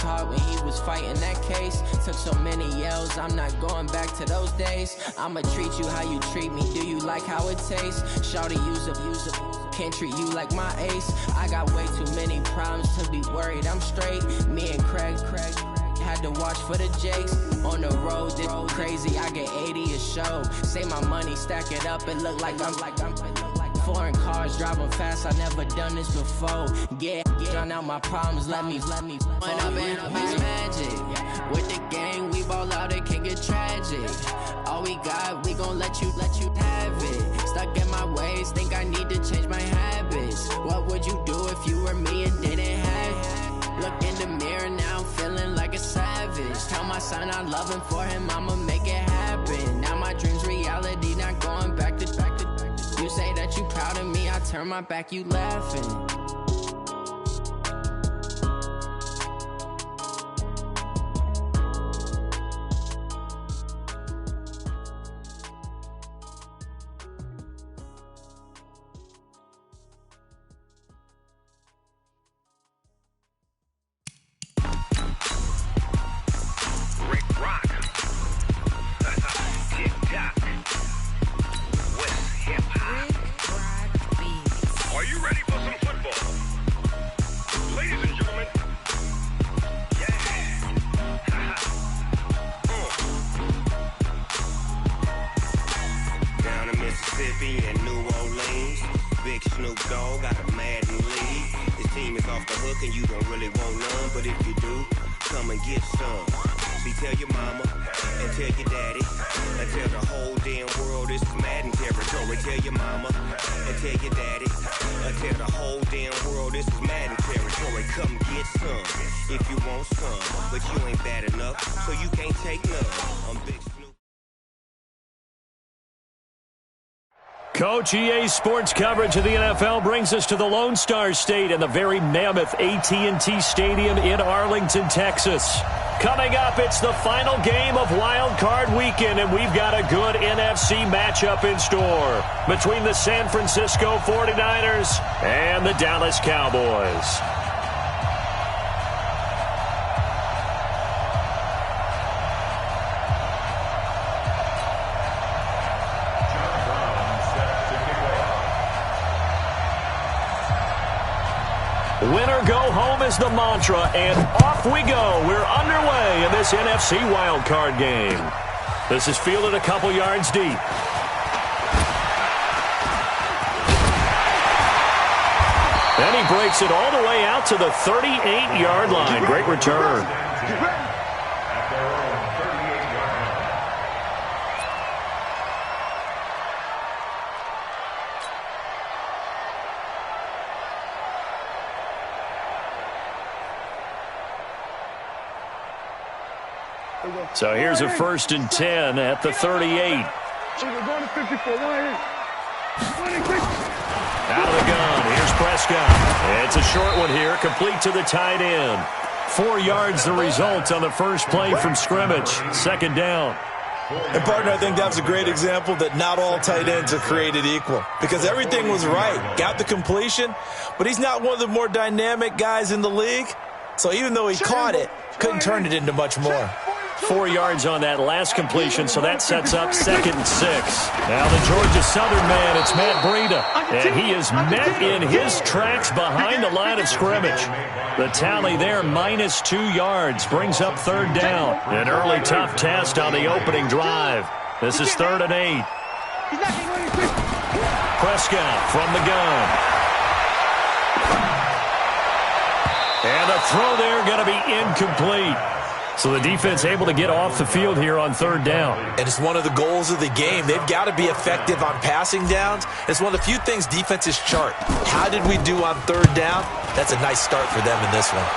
talk when he was fighting that case. Took so many yells, I'm not going back to those days. I'ma treat you how you treat me, do you like how it tastes? Shawty, use up, can't treat you like my ace. I got way too many problems to be worried, I'm straight. Me and Craig had to watch for the Jakes. On the road, this crazy, I get 80 a show. Say my money, stack it up, it look like I'm foreign cars, driving fast, I never done this before. Get drown out my problems, let me When up and up is magic. With the gang, we ball out, it can get tragic. All we got, we gon' let you have it. Stuck in my ways, think I need to change my habits. What would you do if you were me and didn't have it? Look in the mirror now, I'm feeling like a savage. Tell my son I love him, for him I'ma make it happen. Now my dream's reality, not going back to. You say that you proud of me, I turn my back, you laughing. Coach, EA Sports coverage of the NFL brings us to the Lone Star State and the very mammoth AT&T Stadium in Arlington, Texas. Coming up, it's the final game of Wild Card Weekend, and we've got a good NFC matchup in store between the San Francisco 49ers and the Dallas Cowboys. Winner go home is the mantra, and off we go. We're underway in this NFC wildcard game. This is fielded a couple yards deep. And he breaks it all the way out to the 38-yard line. Great return. So here's a 1st and 10 at the 38. Out of the gun, here's Prescott. It's a short one here, complete to the tight end. 4 yards the result on the first play from scrimmage. 2nd down. And, partner, I think that was a great example that not all tight ends are created equal, because everything was right. Got the completion, but he's not one of the more dynamic guys in the league. So even though he caught it, couldn't turn it into much more. 4 yards on that last completion, so that sets up 2nd and 6. Now the Georgia Southern man, it's Matt Breida, and he is met in his tracks behind the line of scrimmage. The tally there, -2 yards, brings up 3rd down. An early tough test on the opening drive. This is 3rd and 8. Prescott from the gun. And the throw there going to be incomplete. So the defense able to get off the field here on 3rd down. And it's one of the goals of the game. They've got to be effective on passing downs. It's one of the few things defenses chart. How did we do on 3rd down? That's a nice start for them in this one.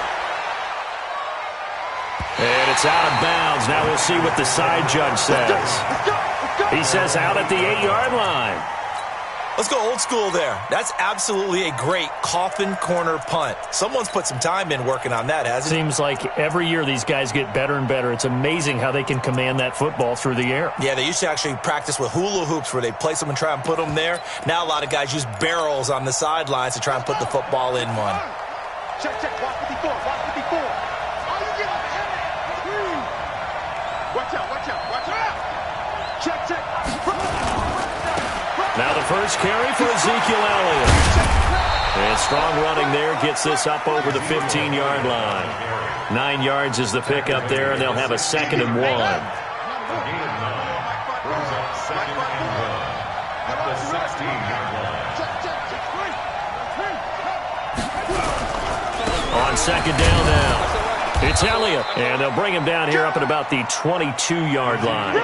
And it's out of bounds. Now we'll see what the side judge says. He says out at the 8-yard line. Let's go old school there. That's absolutely a great coffin corner punt. Someone's put some time in working on that, hasn't it? Seems like every year these guys get better and better. It's amazing how they can command that football through the air. Yeah, they used to actually practice with hula hoops where they place them and try and put them there. Now a lot of guys use barrels on the sidelines to try and put the football in one. Check, watch 54, watch 54. All you get first carry for Ezekiel Elliott. And strong running there gets this up over the 15-yard line. 9 yards is the pickup there, and they'll have a 2nd and 1. On 2nd down now. It's Elliott, and they'll bring him down here up at about the 22-yard line.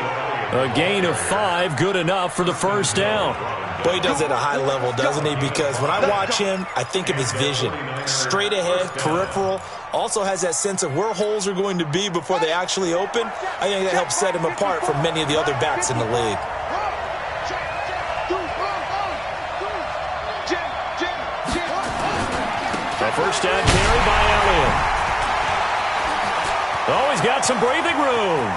A gain of 5, good enough for the first down. Boy, he does it at a high level, doesn't he? Because when I watch him, I think of his vision. Straight ahead, peripheral. Also has that sense of where holes are going to be before they actually open. I think that helps set him apart from many of the other backs in the league. The first down carry by Elliott. Oh, he's got some breathing room.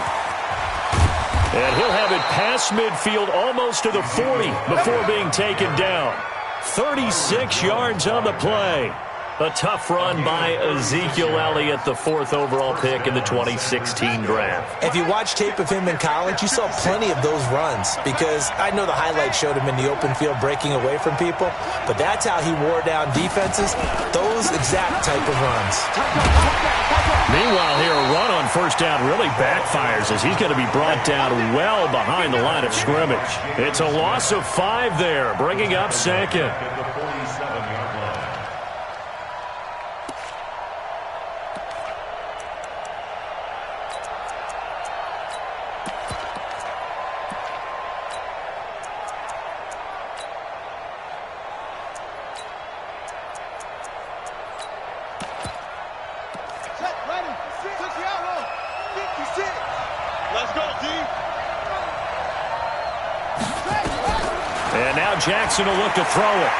And he'll have it past midfield almost to the 40 before being taken down. 36 yards on the play. A tough run by Ezekiel Elliott, the 4th overall pick in the 2016 draft. If you watch tape of him in college, you saw plenty of those runs because I know the highlights showed him in the open field breaking away from people, but that's how he wore down defenses, those exact type of runs. Meanwhile, here a run on first down really backfires as he's going to be brought down well behind the line of scrimmage. It's a loss of 5 there, bringing up 2nd. Jackson will look to throw it.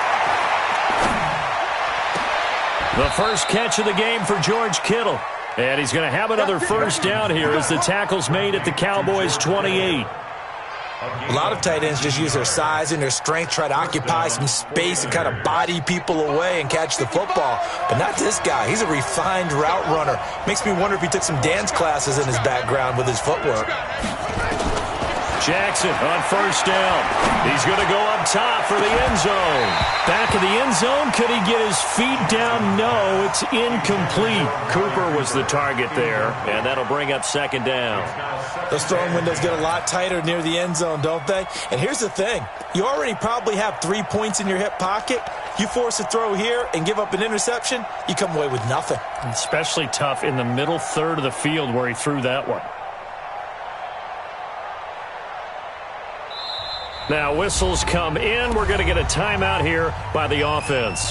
The first catch of the game for George Kittle. And he's going to have another first down here as the tackle's made at the Cowboys' 28. A lot of tight ends just use their size and their strength, try to occupy some space and kind of body people away and catch the football. But not this guy. He's a refined route runner. Makes me wonder if he took some dance classes in his background with his footwork. Jackson on first down. He's going to go up top for the end zone. Back of the end zone. Could he get his feet down? No, it's incomplete. Cooper was the target there, and that'll bring up 2nd down. Those throwing windows get a lot tighter near the end zone, don't they? And here's the thing. You already probably have 3 points in your hip pocket. You force a throw here and give up an interception, you come away with nothing. Especially tough in the middle third of the field where he threw that one. Now whistles come in. We're going to get a timeout here by the offense.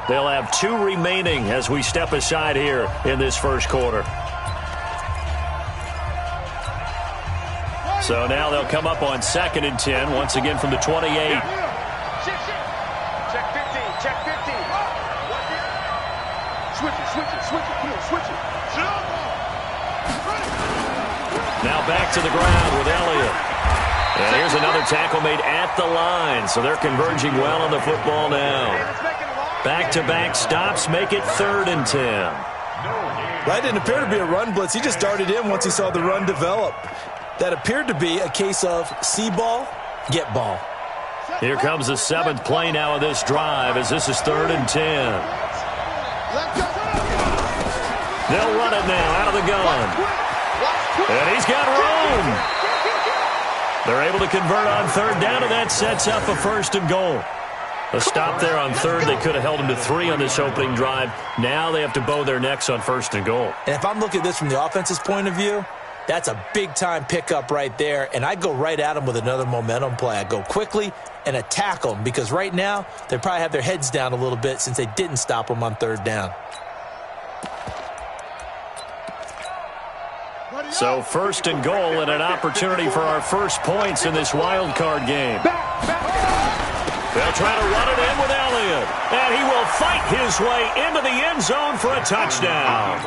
They'll have 2 remaining as we step aside here in this first quarter. So now they'll come up on 2nd and 10 once again from the 28. Check 15. Check 15. Switch it. Come on, switch it. Now back to the ground with Elliott. And here's another tackle made at the line. So they're converging well on the football now. Back-to-back stops make it 3rd and 10. That didn't appear to be a run blitz. He just started in once he saw the run develop. That appeared to be a case of see ball, get ball. Here comes the 7th play now of this drive as this is 3rd and 10. They'll run it now out of the gun. And he's got room. They're able to convert on 3rd down, and that sets up a 1st and goal. A stop there on 3rd. They could have held him to 3 on this opening drive. Now they have to bow their necks on 1st and goal. And if I'm looking at this from the offense's point of view, that's a big-time pickup right there, and I go right at them with another momentum play. I go quickly and attack them because right now they probably have their heads down a little bit since they didn't stop them on 3rd down. So 1st and goal and an opportunity for our first points in this wild card game. They'll try to run it in with Elliott, and he will fight his way into the end zone for a touchdown.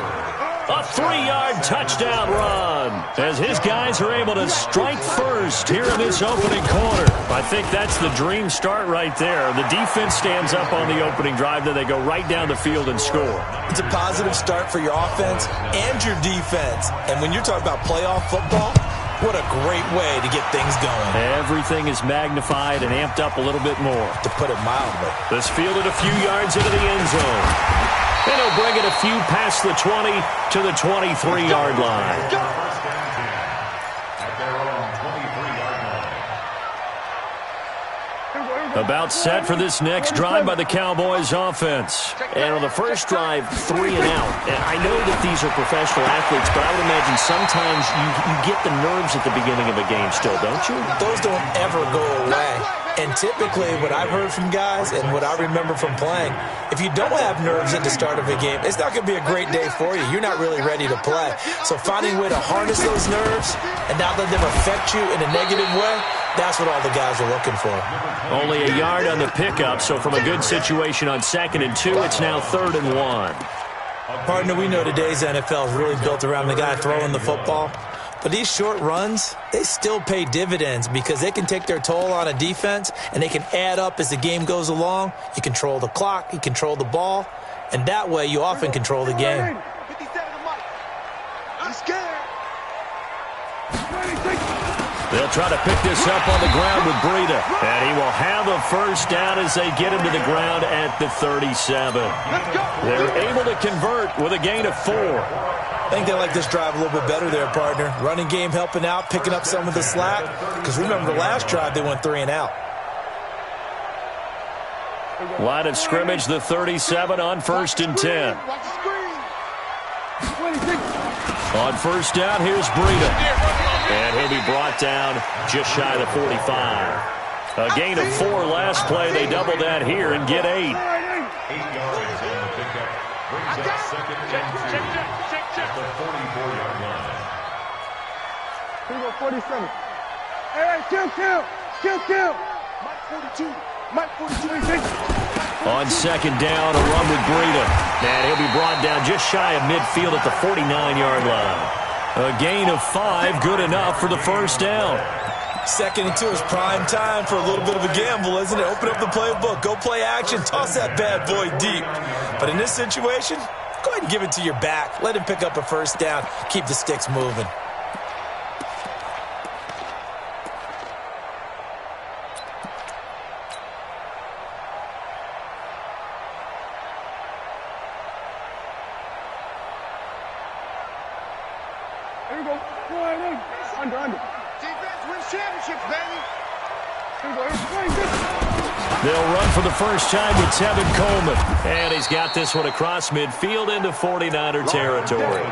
A 3-yard touchdown run as his guys are able to strike first here in this opening quarter. I think that's the dream start right there. The defense stands up on the opening drive, then they go right down the field and score. It's a positive start for your offense and your defense. And when you're talking about playoff football, What a great way to get things going. Everything is magnified and amped up a little bit more. To put it mildly. This fielded a few yards into the end zone. And he'll bring it a few past the 20 to the 23-yard line. About set for this next drive by the Cowboys offense. And on the first drive, 3 and out. And I know that these are professional athletes, but I would imagine sometimes you get the nerves at the beginning of a game still, don't you? Those don't ever go away. And typically what I've heard from guys and what I remember from playing, if you don't have nerves at the start of a game, it's not going to be a great day for you. You're not really ready to play. So finding a way to harness those nerves and not let them affect you in a negative way, that's what all the guys are looking for. Only a yard on the pickup, so from a good situation on 2nd and 2, it's now 3rd and 1. Partner, we know today's NFL is really built around the guy throwing the football. But these short runs, they still pay dividends because they can take their toll on a defense and they can add up as the game goes along. You control the clock, you control the ball, and that way you often control the game. They'll try to pick this up on the ground with Breida. And he will have a first down as they get him to the ground at the 37. They're able to convert with a gain of 4. I think they like this drive a little bit better there, partner. Running game helping out, picking up some of the slack. Because remember, the last drive, they went 3 and out. Line of scrimmage, the 37 on 1st and 10. On first down, here's Breida. And he'll be brought down just shy of the 45. A gain of 4 last play. They double that here and get 8. 8 yards on the pickup. Brings up 2nd and 2 at the 44-yard line. Here we go, 47. Hey, kill. Mike 42. On 2nd down, a run with Breida. And he'll be brought down just shy of midfield at the 49-yard line. A gain of 5, good enough for the first down. 2nd and 2 is prime time for a little bit of a gamble, isn't it? Open up the playbook, go play action, toss that bad boy deep. But in this situation, go ahead and give it to your back. Let him pick up a first down, keep the sticks moving. Here we go. Go ahead. Under. Defense wins championships, baby. Here we go. They'll run for the first time with Tevin Coleman. And he's got this one across midfield into 49er territory.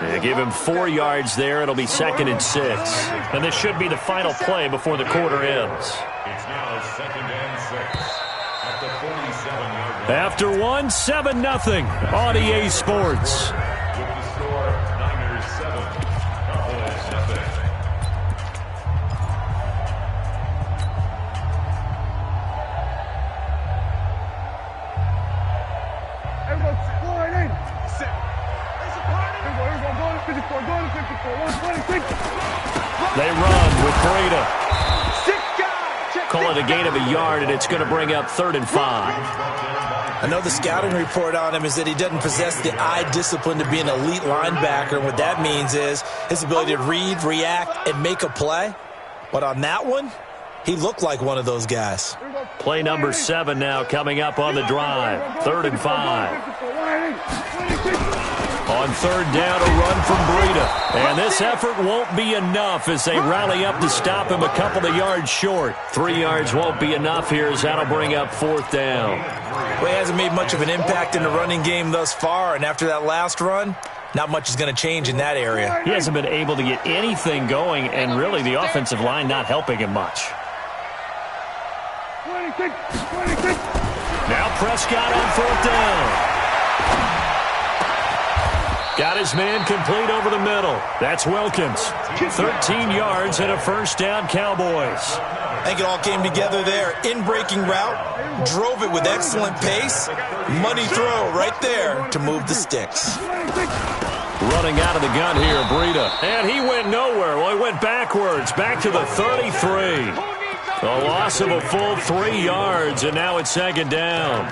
They give him 4 yards there. It'll be 2nd and 6. And this should be the final play before the quarter ends. It's now 2nd and 6 at the 47-yard line. After 1, 7-0 on EA Sports. With the score, Niners 7, Cowboys nothing. Here we go. Go ahead. Here we go. Go to 54. 126. They run with Breida. Call it a gain of a yard, and it's going to bring up 3rd and 5. I know the scouting report on him is that he doesn't possess the eye discipline to be an elite linebacker. And what that means is his ability to read, react, and make a play. But on that one, he looked like one of those guys. Play number 7 now coming up on the drive. 3rd and 5. On 3rd down, a run from Breida. And this effort won't be enough as they rally up to stop him a couple of yards short. 3 yards won't be enough here as that'll bring up 4th down. Well, he hasn't made much of an impact in the running game thus far, and after that last run, not much is going to change in that area. He hasn't been able to get anything going, and really the offensive line not helping him much. 26. Now Prescott on 4th down. Got his man complete over the middle. That's Wilkins. 13 yards and a first down, Cowboys. I think it all came together there. In-breaking route, drove it with excellent pace. Money throw right there to move the sticks. Running out of the gun here, Breida. And he went nowhere. Well, he went backwards, back to the 33. A loss of a full 3 yards, and now it's 2nd down.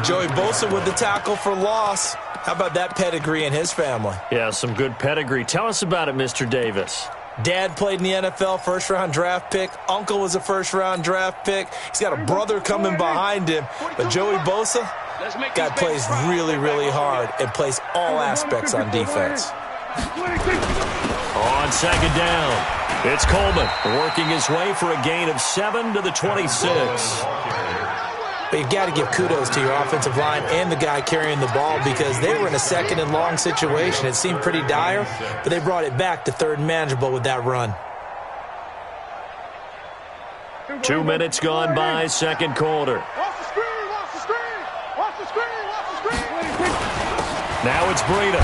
Joey Bosa with the tackle for loss. How about that pedigree in his family? Yeah, some good pedigree. Tell us about it, Mr. Davis. Dad played in the NFL, first-round draft pick. Uncle was a first-round draft pick. He's got a brother coming behind him. But Joey Bosa, guy plays really, really hard and plays all aspects on defense. On second down, it's Coleman working his way for a gain of 7 to the 26. But you've got to give kudos to your offensive line and the guy carrying the ball because they were in a second and long situation. It seemed pretty dire, but they brought it back to third and manageable with that run. 2 minutes gone by, second quarter. Now it's Breida.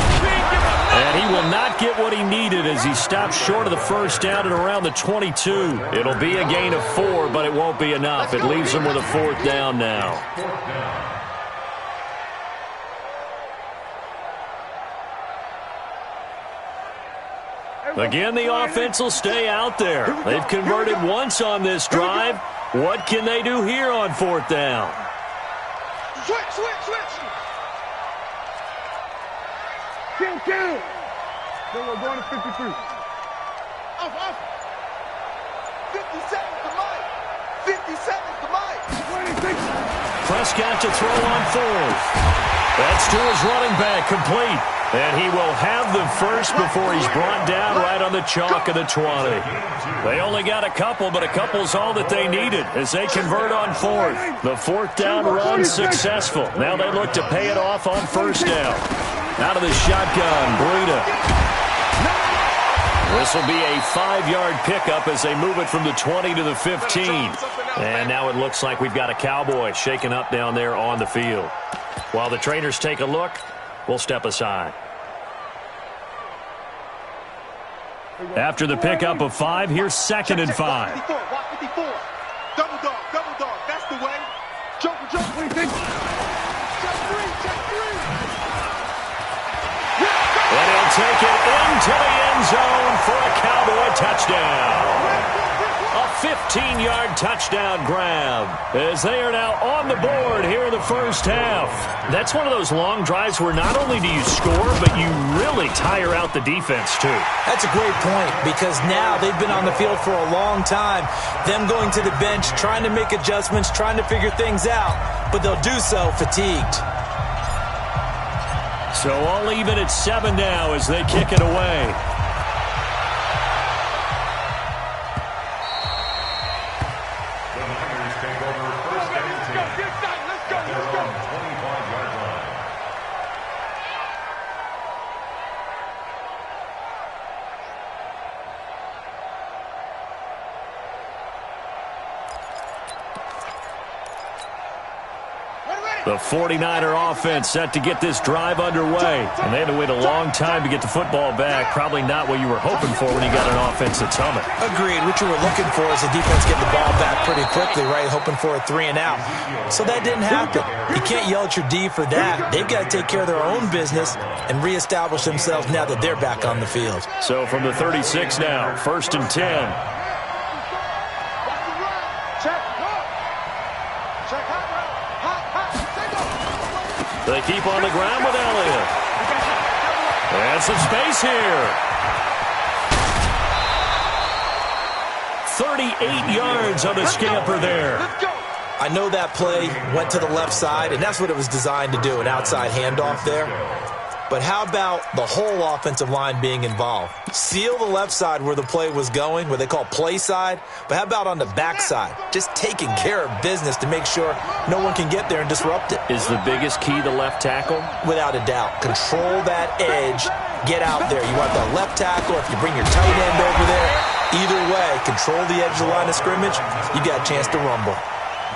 And he will not get what he needed as he stops short of the first down at around the 22. It'll be a gain of 4, but it won't be enough. It leaves him with a fourth down now. Again, the offense will stay out there. They've converted once on this drive. What can they do here on fourth down? Switch. Kill. Then we're going to 53. Off. 50 seconds to Mike. 50 seconds to Mike. 26. Prescott to throw on fourth. That's to his running back, complete. And he will have the first before he's brought down right on the chalk of the 20. They only got a couple, but a couple's all that they needed as they convert on fourth. The fourth down run successful. Now they look to pay it off on first down. Out of the shotgun, Breida. This will be a 5-yard pickup as they move it from the 20 to the 15. And now it looks like we've got a Cowboy shaken up down there on the field. While the trainers take a look, we'll step aside. After the pickup of 5, here's 2nd and 5. 54. Double dog. That's the way. Jump. And he'll take it into the end zone for a Cowboy touchdown. A 15-yard touchdown grab as they are now on the board here in the first half. That's one of those long drives where not only do you score, but you really tire out the defense too. That's a great point because now they've been on the field for a long time. Them going to the bench, trying to make adjustments, trying to figure things out, but they'll do so fatigued. So all even at 7 now as they kick it away. The 49er offense set to get this drive underway. And they had to wait a long time to get the football back. Probably not what you were hoping for when you got an offense that's humming. Agreed. What you were looking for is the defense getting the ball back pretty quickly, right? Hoping for a 3 and out. So that didn't happen. You can't yell at your D for that. They've got to take care of their own business and reestablish themselves now that they're back on the field. So from the 36 now, 1st and 10. They keep on the ground with Elliott. And some space here. 38 yards on the scamper there. I know that play went to the left side, and that's what it was designed to do, an outside handoff there. But how about the whole offensive line being involved? Seal the left side where the play was going, where they call play side. But how about on the back side? Just taking care of business to make sure no one can get there and disrupt it. Is the biggest key the left tackle? Without a doubt. Control that edge. Get out there. You want that left tackle. If you bring your tight end over there, either way, control the edge of the line of scrimmage, you got a chance to rumble.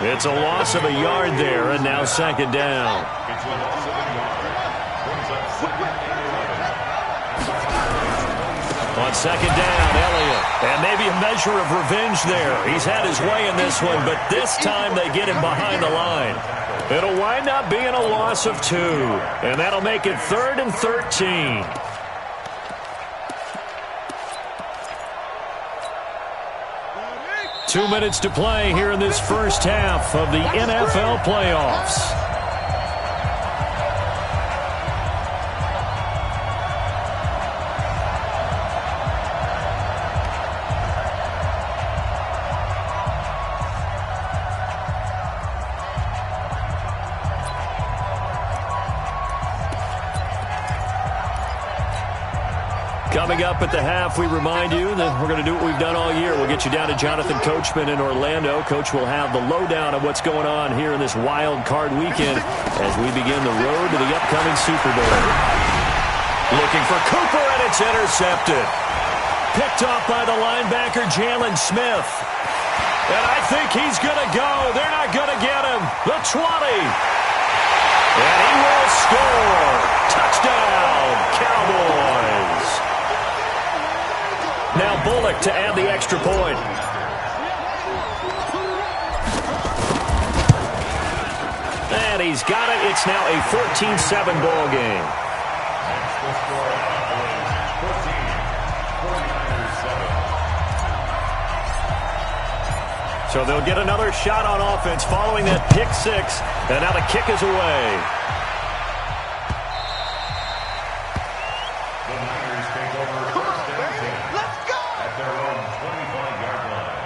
It's a loss of a yard there, and now 2nd down. On 2nd down, Elliott. And maybe a measure of revenge there. He's had his way in this one, but this time they get him behind the line. It'll wind up being a loss of 2. And that'll make it 3rd and 13. Two minutes to play here in this first half of the NFL playoffs. Coming up at the half, we remind you that we're going to do what we've done all year. We'll get you down to Jonathan Coachman in Orlando. Coach will have the lowdown of what's going on here in this wild card weekend as we begin the road to the upcoming Super Bowl. Looking for Cooper, and it's intercepted. Picked off by the linebacker, Jalen Smith. And I think he's going to go. They're not going to get him. The 20. And he will score. Touchdown, Cowboys. Now Bullock to add the extra point. And he's got it. It's now a 14-7 ball game. So they'll get another shot on offense following that pick six. And now the kick is away. The Niners take over first down 10. Let's go! At their own 25-yard line.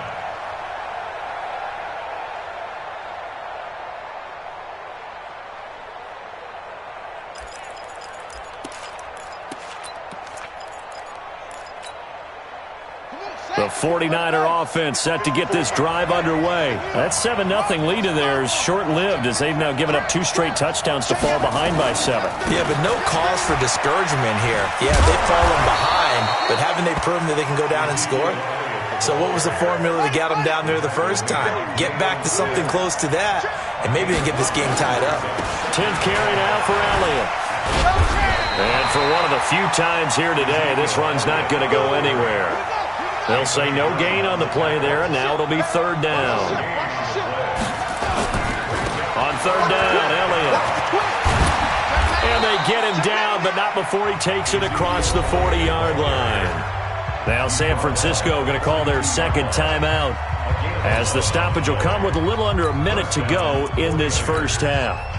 The 49er offense set to get this drive underway. That 7-0 lead of theirs short-lived as they've now given up 2 straight touchdowns to fall behind by 7. Yeah, but no cause for discouragement here. Yeah, they've fallen behind, but haven't they proven that they can go down and score? So what was the formula to get them down there the first time? Get back to something close to that, and maybe they can get this game tied up. 10th carry now for Elliott. And for one of the few times here today, this run's not going to go anywhere. They'll say no gain on the play there, and now it'll be 3rd down. On 3rd down, Elliott. And they get him down, but not before he takes it across the 40-yard line. Now San Francisco going to call their 2nd timeout, as the stoppage will come with a little under a minute to go in this first half.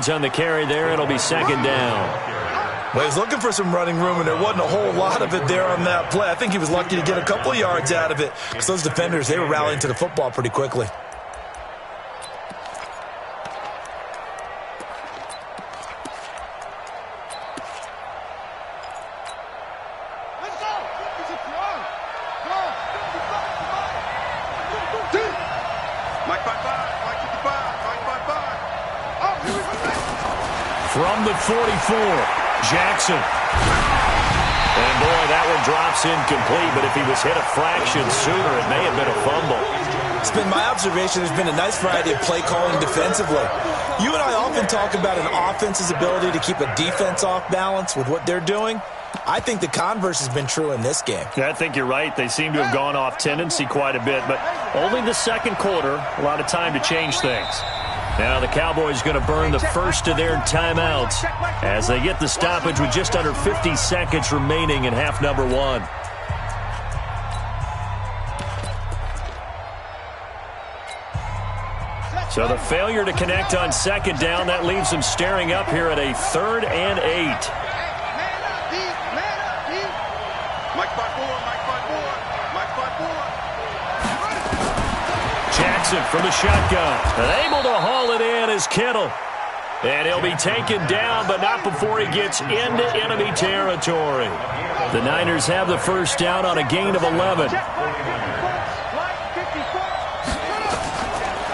On the carry there, it'll be 2nd down. Well, he was looking for some running room, and there wasn't a whole lot of it there on that play. I think he was lucky to get a couple yards out of it because those defenders, they were rallying to the football pretty quickly. From the 44, Jackson. And boy, that one drops incomplete, but if he was hit a fraction sooner, it may have been a fumble. It's been my observation there's been a nice variety of play calling defensively. You and I often talk about an offense's ability to keep a defense off balance with what they're doing. I think the converse has been true in this game. Yeah, I think you're right. They seem to have gone off tendency quite a bit, but only the 2nd quarter, a lot of time to change things. Now the Cowboys going to burn the first of their timeouts as they get the stoppage with just under 50 seconds remaining in half number 1. So the failure to connect on 2nd down, that leaves them staring up here at a 3rd and 8. Jackson from the shotgun. And able to haul it in is Kittle. And he'll be taken down, but not before he gets into enemy territory. The Niners have the first down on a gain of 11.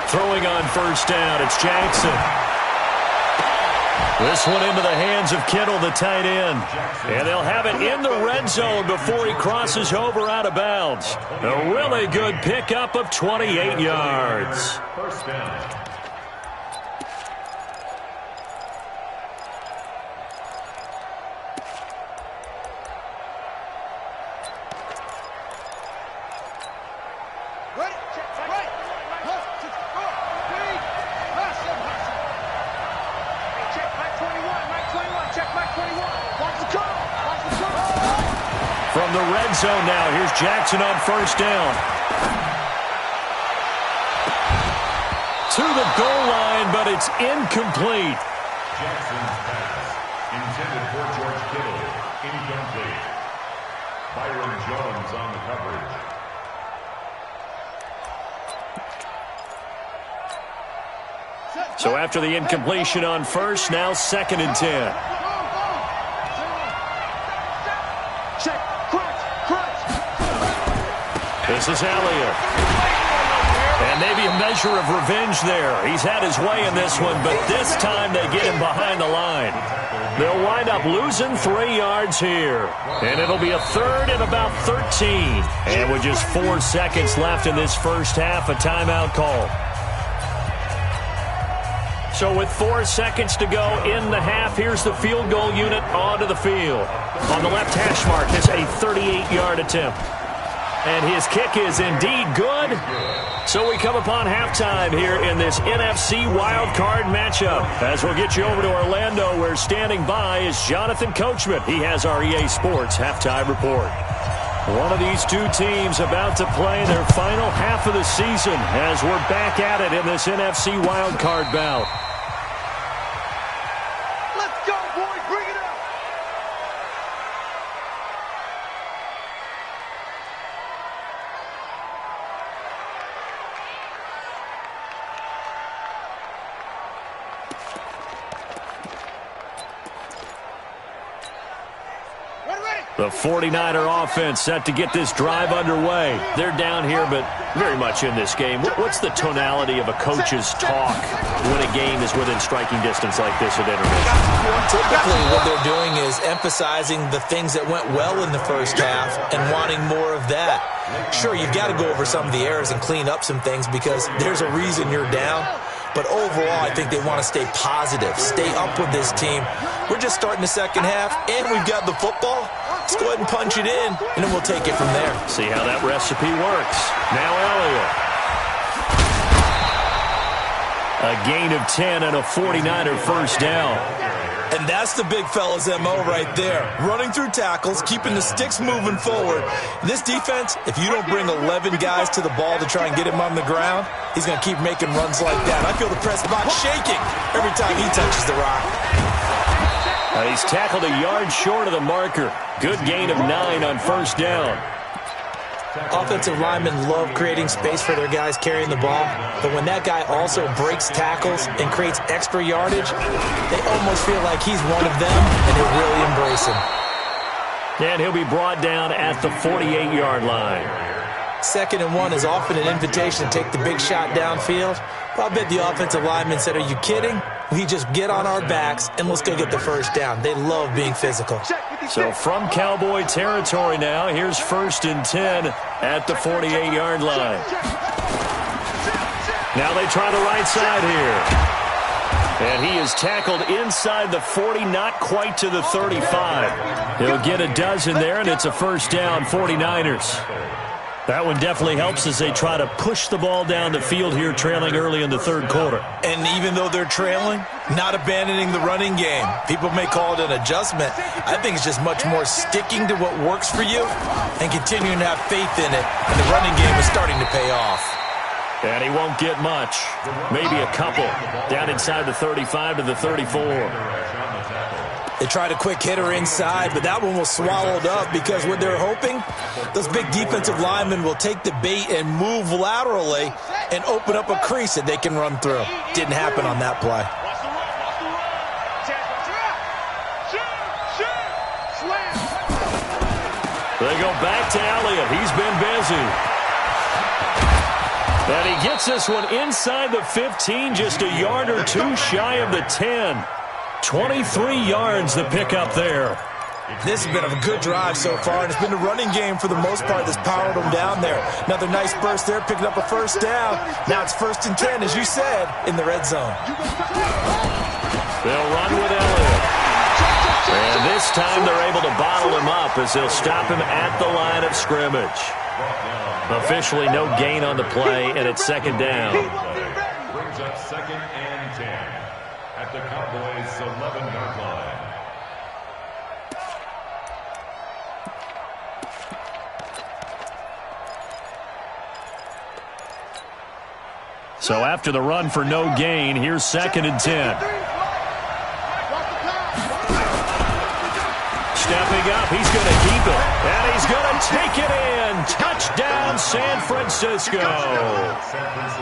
Throwing on first down, it's Jackson. This one into the hands of Kittle, the tight end. And they'll have it in the red zone before he crosses over out of bounds. A really good pickup of 28 yards. First down. From the red zone now, here's Jackson on first down. To the goal line, but it's incomplete. Jackson's pass, intended for George Kittle, incomplete. Byron Jones on the coverage. So after the incompletion on first, now 2nd and 10. This is Elliott. And maybe a measure of revenge there. He's had his way in this one, but this time they get him behind the line. They'll wind up losing 3 yards here. And it'll be a 3rd and about 13. And with just 4 seconds left in this first half, a timeout call. So with 4 seconds to go in the half, here's the field goal unit onto the field. On the left hash mark is a 38-yard attempt. And his kick is indeed good. So we come upon halftime here in this NFC wildcard matchup. As we'll get you over to Orlando, where standing by is Jonathan Coachman. He has our EA Sports halftime report. One of these two teams about to play their final half of the season as we're back at it in this NFC wildcard bout. Let's go, boys. Bring it up. The 49er offense set to get this drive underway. They're down here, but very much in this game. What's the tonality of a coach's talk when a game is within striking distance like this at intermission? Typically, what they're doing is emphasizing the things that went well in the first half and wanting more of that. Sure, you've got to go over some of the errors and clean up some things because there's a reason you're down. But overall, I think they want to stay positive, stay up with this team. We're just starting the second half, and we've got the football. Let's go ahead and punch it in, and then we'll take it from there. See how that recipe works. Now Elliott. A gain of 10 and a 49er first down. And that's the big fella's MO right there. Running through tackles, keeping the sticks moving forward. This defense, if you don't bring 11 guys to the ball to try and get him on the ground, he's going to keep making runs like that. I feel the press box shaking every time he touches the rock. He's tackled a yard short of the marker. Good gain of 9 on first down. Offensive linemen love creating space for their guys carrying the ball, but when that guy also breaks tackles and creates extra yardage, they almost feel like he's one of them, and they really embrace him. And he'll be brought down at the 48-yard line. 2nd and 1 is often an invitation to take the big shot downfield. But I bet the offensive lineman said, are you kidding? We just get on our backs and let's go get the first down. They love being physical. So from Cowboy territory now, here's 1st and 10 at the 48-yard line. Now they try the right side here. And he is tackled inside the 40, not quite to the 35. He'll get a dozen there, and it's a first down, 49ers. That one definitely helps as they try to push the ball down the field here, trailing early in the 3rd quarter. And even though they're trailing, not abandoning the running game. People may call it an adjustment. I think it's just much more sticking to what works for you and continuing to have faith in it. And the running game is starting to pay off. And he won't get much. Maybe a couple. Down inside the 35 to the 34. They tried a quick hitter inside, but that one was swallowed up because what they're hoping, those big defensive linemen will take the bait and move laterally and open up a crease that they can run through. Didn't happen on that play. They go back to Elliott. He's been busy. And he gets this one inside the 15, just a yard or two shy of the 10. 23 yards the pickup there. This has been a good drive so far, and it's been a running game for the most part that's powered them down there. Another nice burst there, picking up a first down. Now it's 1st and 10, as you said, in the red zone. They'll run with Elliott. And this time they're able to bottle him up as they'll stop him at the line of scrimmage. Officially no gain on the play, and it's 2nd down. Brings up 2nd and 10 at the Cowboys' 11-yard line. So after the run for no gain, here's 2nd and 10. Stepping up, he's going to keep it. And he's going to take it in. Touchdown, San Francisco.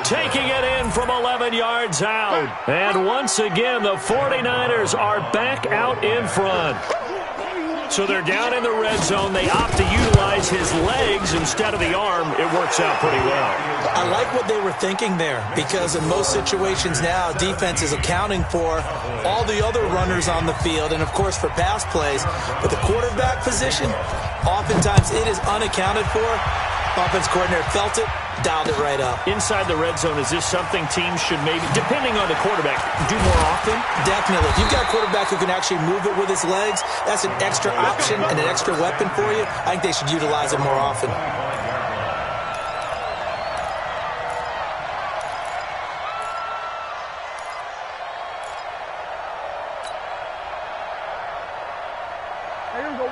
Taking it in from 11 yards out. And once again, the 49ers are back out in front. So they're down in the red zone. They opt to utilize his legs instead of the arm. It works out pretty well. I like what they were thinking there, because in most situations now, defense is accounting for all the other runners on the field and, of course, for pass plays. But the quarterback position, oftentimes it is unaccounted for. Offense coordinator felt it, dialed it right up. Inside the red zone, is this something teams should maybe, depending on the quarterback, do more often? Definitely. If you've got a quarterback who can actually move it with his legs, that's an extra option and an extra weapon for you. I think they should utilize it more often.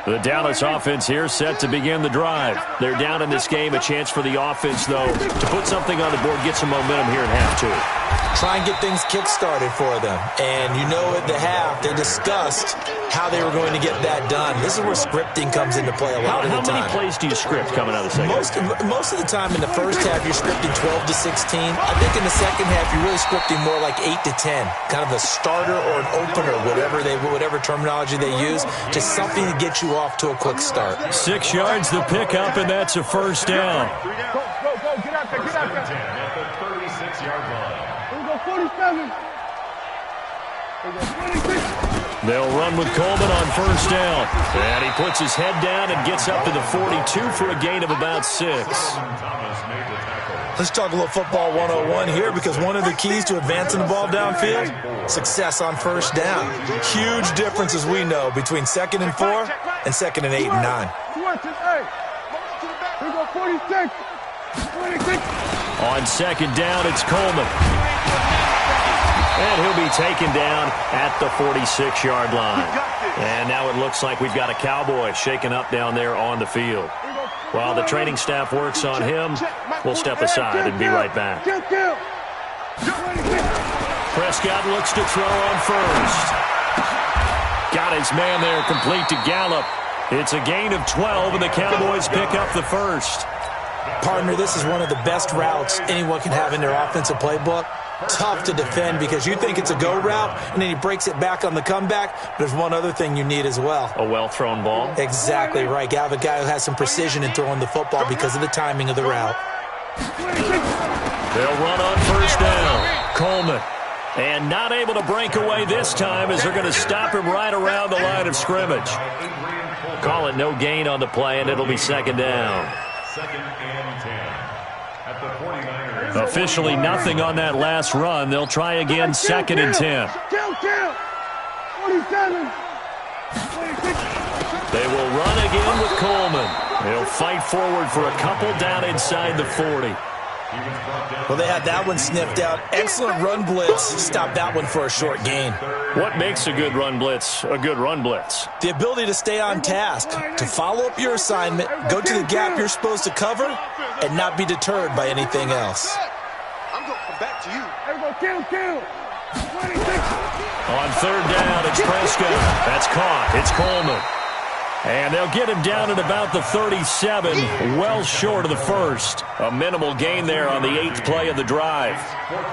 The Dallas offense here set to begin the drive. They're down in this game. A chance for the offense, though, to put something on the board, get some momentum here in half two. Try and get things kick-started for them. And you know at the half, they discussed how they were going to get that done. This is where scripting comes into play a lot of the time. How many plays do you script coming out of the second half? Most of the time in the first half, you're scripting 12 to 16. I think in the second half, you're really scripting more like 8 to 10. Kind of a starter or an opener, whatever terminology they use. Just something to get you off to a quick start. 6 yards the pickup, and that's a first down. Go, get out there, get out there. At the 36-yard line. Here we go, 47. Here we go, 26. They'll run with Coleman on first down. And he puts his head down and gets up to the 42 for a gain of about 6. Let's talk a little football 101 here, because one of the keys to advancing the ball downfield, success on first down. Huge difference, as we know, between 2nd and 4 and 2nd and 8 and 9. Here we go, 46. 26. On second down, it's Coleman. And he'll be taken down at the 46-yard line. And now it looks like we've got a Cowboy shaken up down there on the field. While the training staff works on him, we'll step aside and be right back. Prescott looks to throw on first. Got his man there complete to Gallup. It's a gain of 12, and the Cowboys pick up the first. Partner, this is one of the best routes anyone can have in their offensive playbook. Tough to defend because you think it's a go route, and then he breaks it back on the comeback. There's one other thing you need as well. A well-thrown ball? Exactly right. You have a guy who has some precision in throwing the football because of the timing of the route. They'll run on first down. Coleman. And not able to break away this time as they're going to stop him right around the line of scrimmage. Call it no gain on the play, and it'll be second down. 2nd and 10. At the 49ers. Officially nothing on that last run. They'll try again, 2nd and 10. 47. They will run again with Coleman. They'll fight forward for a couple down inside the 40. Well, they had that one sniffed out. Excellent run blitz. Stop that one for a short gain. What makes a good run blitz a good run blitz? The ability to stay on task, to follow up your assignment, go to the gap you're supposed to cover, and not be deterred by anything else. I'm going to come back to you. Here we go, kill. 26. On third down, it's Prescott. That's caught. It's Coleman. And they'll get him down at about the 37, well short of the first. A minimal gain there on the 8th play of the drive.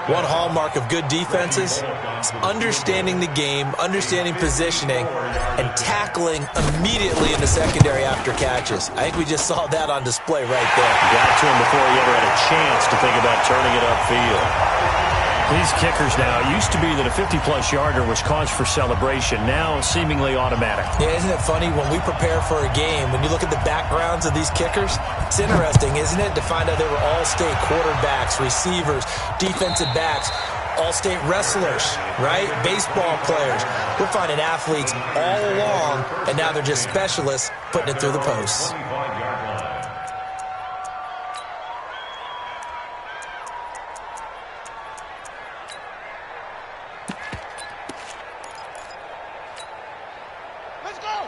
One hallmark of good defenses is understanding the game, understanding positioning, and tackling immediately in the secondary after catches. I think we just saw that on display right there. Got to him before he ever had a chance to think about turning it upfield. These kickers now, it used to be that a 50-plus yarder was cause for celebration. Now, seemingly automatic. Yeah, isn't it funny when we prepare for a game, when you look at the backgrounds of these kickers, it's interesting, isn't it, to find out they were all-state quarterbacks, receivers, defensive backs, all-state wrestlers, right? Baseball players. We're finding athletes all along, and now they're just specialists putting it through the posts.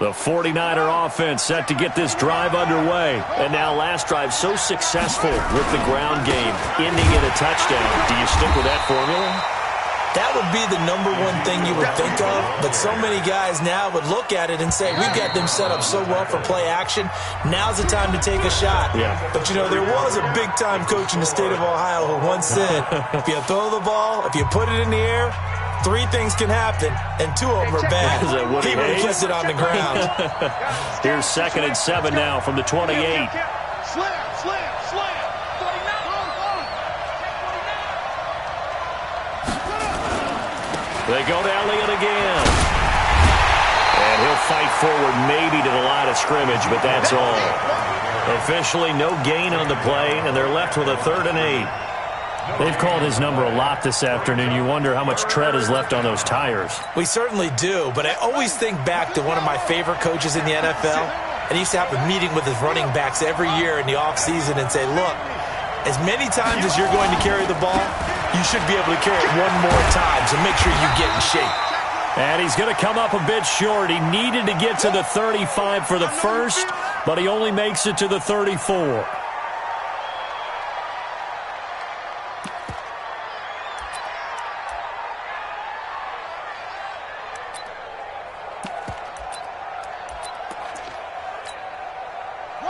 The 49er offense set to get this drive underway. And now last drive so successful with the ground game, ending in a touchdown. Do you stick with that formula? That would be the number one thing you would think of, but so many guys now would look at it and say, we've got them set up so well for play action, now's the time to take a shot. Yeah. But, you know, there was a big-time coach in the state of Ohio who once said, if you throw the ball, if you put it in the air, 3 things can happen, and 2 of them are bad. He would have kissed it on the ground. Here's 2nd and 7 now from the 28. Slam. They go to Elliott again. And he'll fight forward maybe to the line of scrimmage, but that's all. Officially no gain on the play, and they're left with a 3rd and 8. They've called his number a lot this afternoon. You wonder how much tread is left on those tires. We certainly do, but I always think back to one of my favorite coaches in the NFL, and he used to have a meeting with his running backs every year in the offseason and say, look, as many times as you're going to carry the ball, you should be able to carry it one more time, so make sure you get in shape. And he's going to come up a bit short. He needed to get to the 35 for the first, but he only makes it to the 34.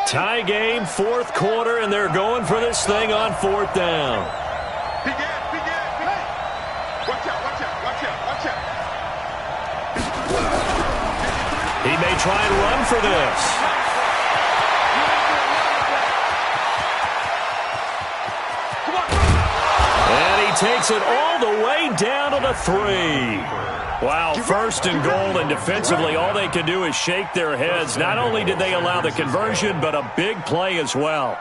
Tie game, 4th quarter, and they're going for this thing on 4th down. Big out. Watch out. He may try and run for this. And he takes it all the way down to the 3. Wow, 1st and goal, and defensively all they can do is shake their heads. Not only did they allow the conversion, but a big play as well.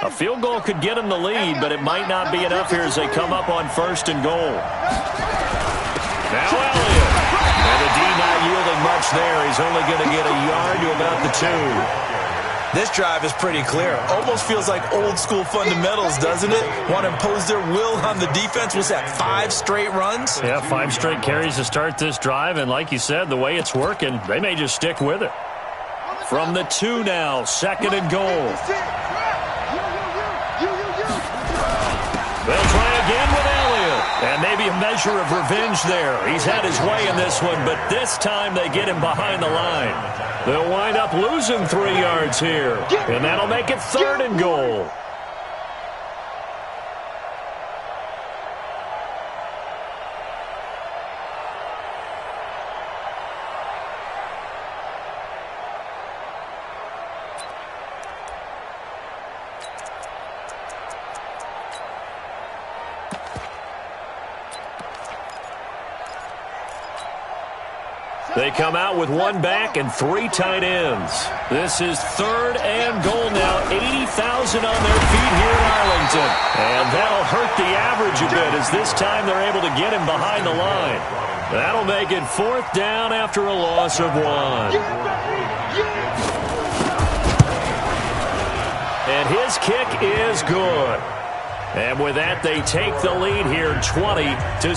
A field goal could get them the lead, but it might not be enough here as they come up on 1st and goal. Now Elliott. And the D not yielding much there. He's only going to get a yard to about the 2. This drive is pretty clear. Almost feels like old-school fundamentals, doesn't it? Want to impose their will on the defense. Was that 5 straight runs? Yeah, 5 straight carries to start this drive, and like you said, the way it's working, they may just stick with it. From the 2 now, 2nd and goal. They'll try again with Elliott. And maybe a measure of revenge there. He's had his way in this one, but this time they get him behind the line. They'll wind up losing 3 yards here. And that'll make it 3rd and goal. They come out with 1 back and 3 tight ends. This is 3rd and goal now. 80,000 on their feet here in Arlington. And that'll hurt the average a bit as this time they're able to get him behind the line. That'll make it 4th down after a loss of 1. And his kick is good. And with that, they take the lead here 20-17.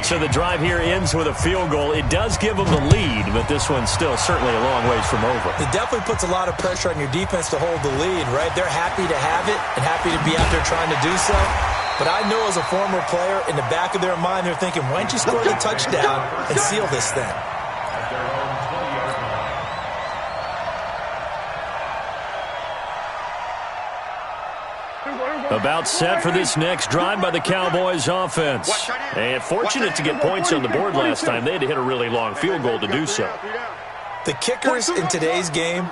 So the drive here ends with a field goal. It does give them the lead, but this one's still certainly a long ways from over. It definitely puts a lot of pressure on your defense to hold the lead, right? They're happy to have it and happy to be out there trying to do so. But I know as a former player, in the back of their mind, they're thinking, why don't you score the touchdown and seal this thing? About set for this next drive by the Cowboys offense. And fortunate to get points on the board last time. They had to hit a really long field goal to do so. The kickers in today's game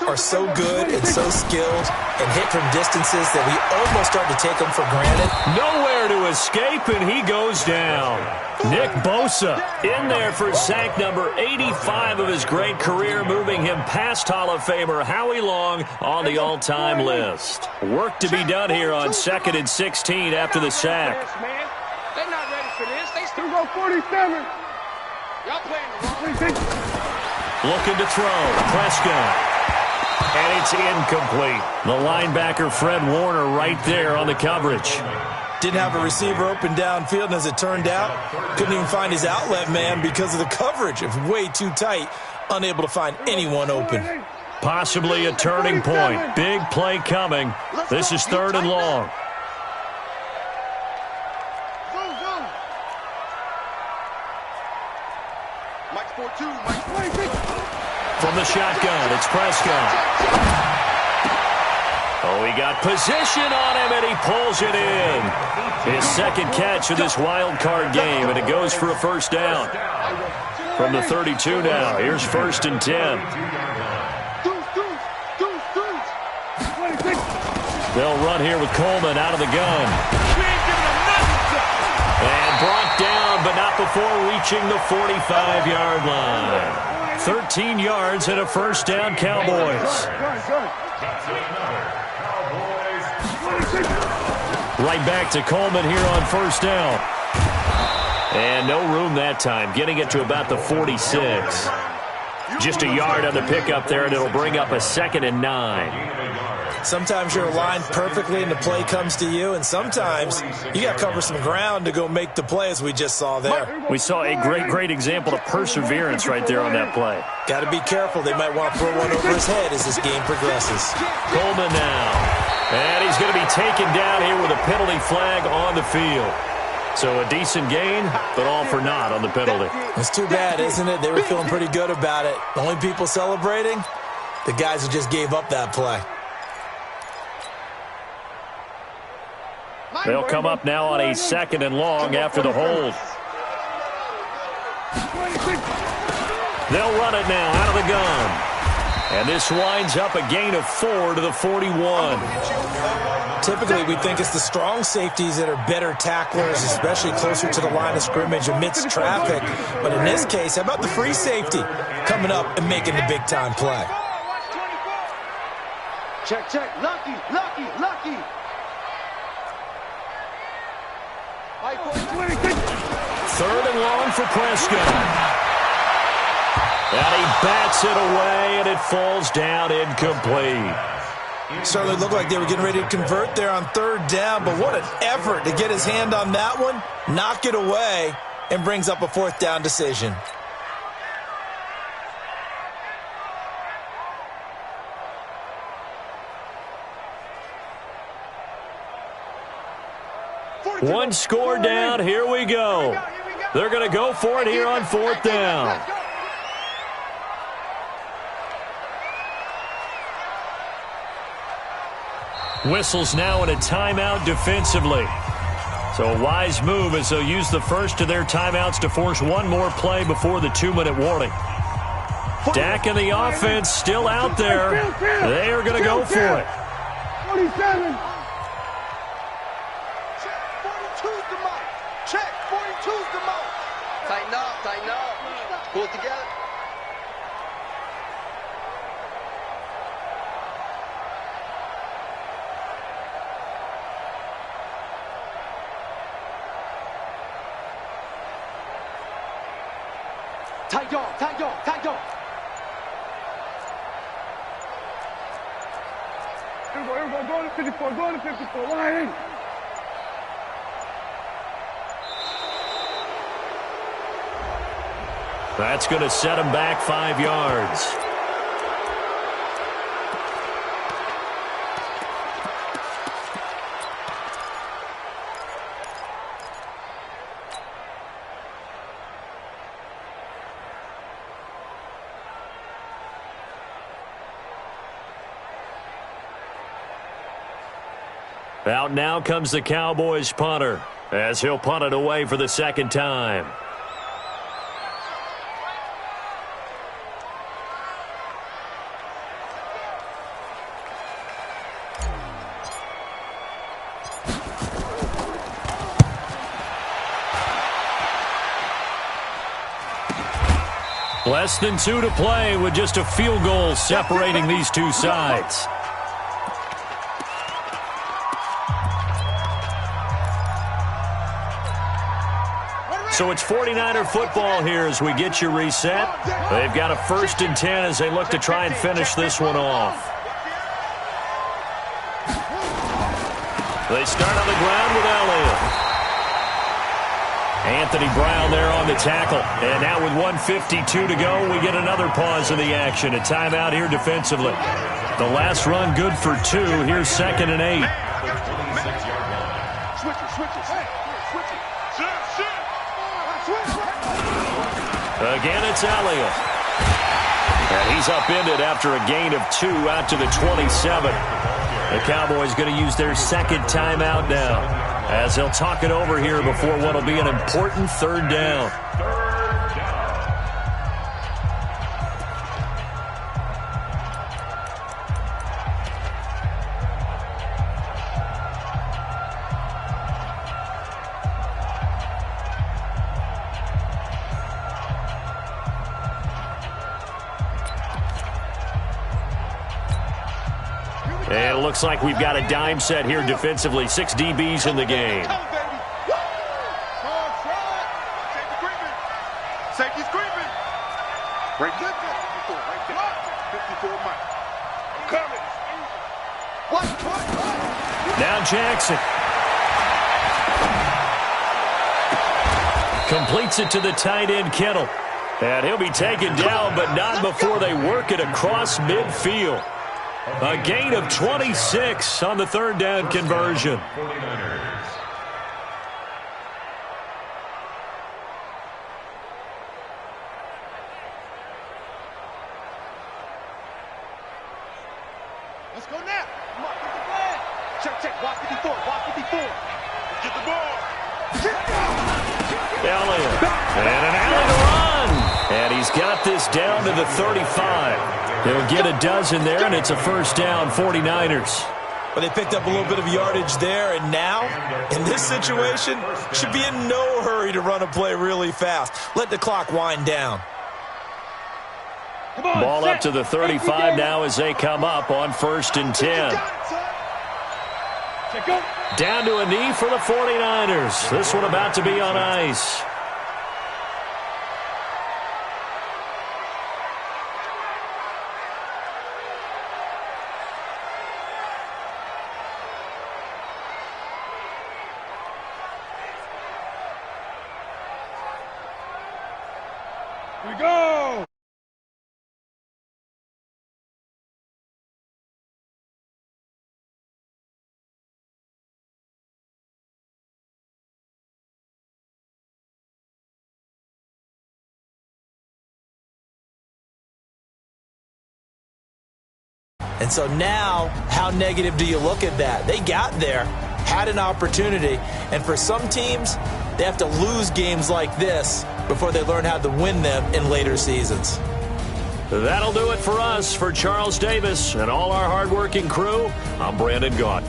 are so good and so skilled and hit from distances that we almost start to take them for granted. Nowhere to escape, and he goes down. Nick Bosa in there for sack number 85 of his great career, moving him past Hall of Famer Howie Long on the all-time list. Work to be done here on 2nd and 16 after the sack. They're not ready for this. They still go 47. Y'all playing the wrong. Looking to throw. Prescott. And it's incomplete. The linebacker, Fred Warner, right there on the coverage. Didn't have a receiver open downfield, and as it turned out, couldn't even find his outlet man because of the coverage. It was way too tight, unable to find anyone open. Possibly a turning point. Big play coming. This is 3rd and long. From the shotgun, it's Prescott. Oh, he got position on him, and he pulls it in. His second catch of this wild card game, and it goes for a first down. From the 32 now, here's 1st and 10. They'll run here with Coleman out of the gun. And brought down, but not before reaching the 45-yard line. 13 yards and a first down, Cowboys. Right back to Coleman here on first down. And no room that time, getting it to about the 46. Just a yard on the pickup there, and it'll bring up a 2nd and 9. Sometimes you're aligned perfectly and the play comes to you, and sometimes you got to cover some ground to go make the play, as we just saw there. We saw a great example of perseverance right there on that play. Got to be careful. They might want to throw one over his head as this game progresses. Coleman now. And he's going to be taken down here with a penalty flag on the field. So a decent gain, but all for naught on the penalty. It's too bad, isn't it? They were feeling pretty good about it. The only people celebrating, the guys who just gave up that play. They'll come up now on a 2nd and long after the hold. They'll run it now out of the gun. And this winds up a gain of 4 to the 41. Typically, we think it's the strong safeties that are better tacklers, especially closer to the line of scrimmage amidst traffic. But in this case, how about the free safety coming up and making the big-time play? Check. Lucky. 3rd and long for Prescott. And he bats it away, and it falls down incomplete. Certainly looked like they were getting ready to convert there on 3rd down, but what an effort to get his hand on that one, knock it away, and brings up a 4th down decision. One score down. Here we go. They're going to go for it here on 4th down. Whistles now in a timeout defensively. So a wise move as they'll use the first of their timeouts to force one more play before the 2-minute warning. Dak and the offense still out there. They are going to go for it. 47. Check, 42's the mark. Check, 42's the mark. Tighten up. Pull it together. Tight dog. Here we go, go to 54, line in. That's going to set him back 5 yards. Out now comes the Cowboys punter as he'll punt it away for the 2nd time. Less than 2 to play with just a field goal separating these two sides. So it's 49er football here as we get you reset. They've got a 1st and 10 as they look to try and finish this one off. They start on the ground with Elliott. Anthony Brown there on the tackle. And now with 1:52 to go, we get another pause in the action. A timeout here defensively. The last run good for 2. Here's 2nd and 8. Again, it's Elliott. And he's upended after a gain of 2 out to the 27. The Cowboys going to use their 2nd timeout now, as they'll talk it over here before what will be an important 3rd down. And it looks like we've got a dime set here defensively. 6 DBs in the game. Safety's creeping. Right there. 54 Mike. I'm coming. What? Now Jackson. Completes it to the tight end, Kittle. And he'll be taken down, but not before they work it across midfield. A gain of 26 on the 3rd down conversion. Let's go now. Come on, get the flag. Check. Walk 54. Get the ball. Elliott. And an alley to run. And he's got this down to the 35. He'll get a dozen there, and it's a 1st down, 49ers. But they picked up a little bit of yardage there, and now, in this situation, should be in no hurry to run a play really fast. Let the clock wind down. Ball up to the 35 now as they come up on 1st and 10. Down to a knee for the 49ers. This one about to be on ice. We go. And so now, how negative do you look at that? They got there, had an opportunity, and for some teams, they have to lose games like this before they learn how to win them in later seasons. That'll do it for us. For Charles Davis and all our hardworking crew, I'm Brandon Gaudin.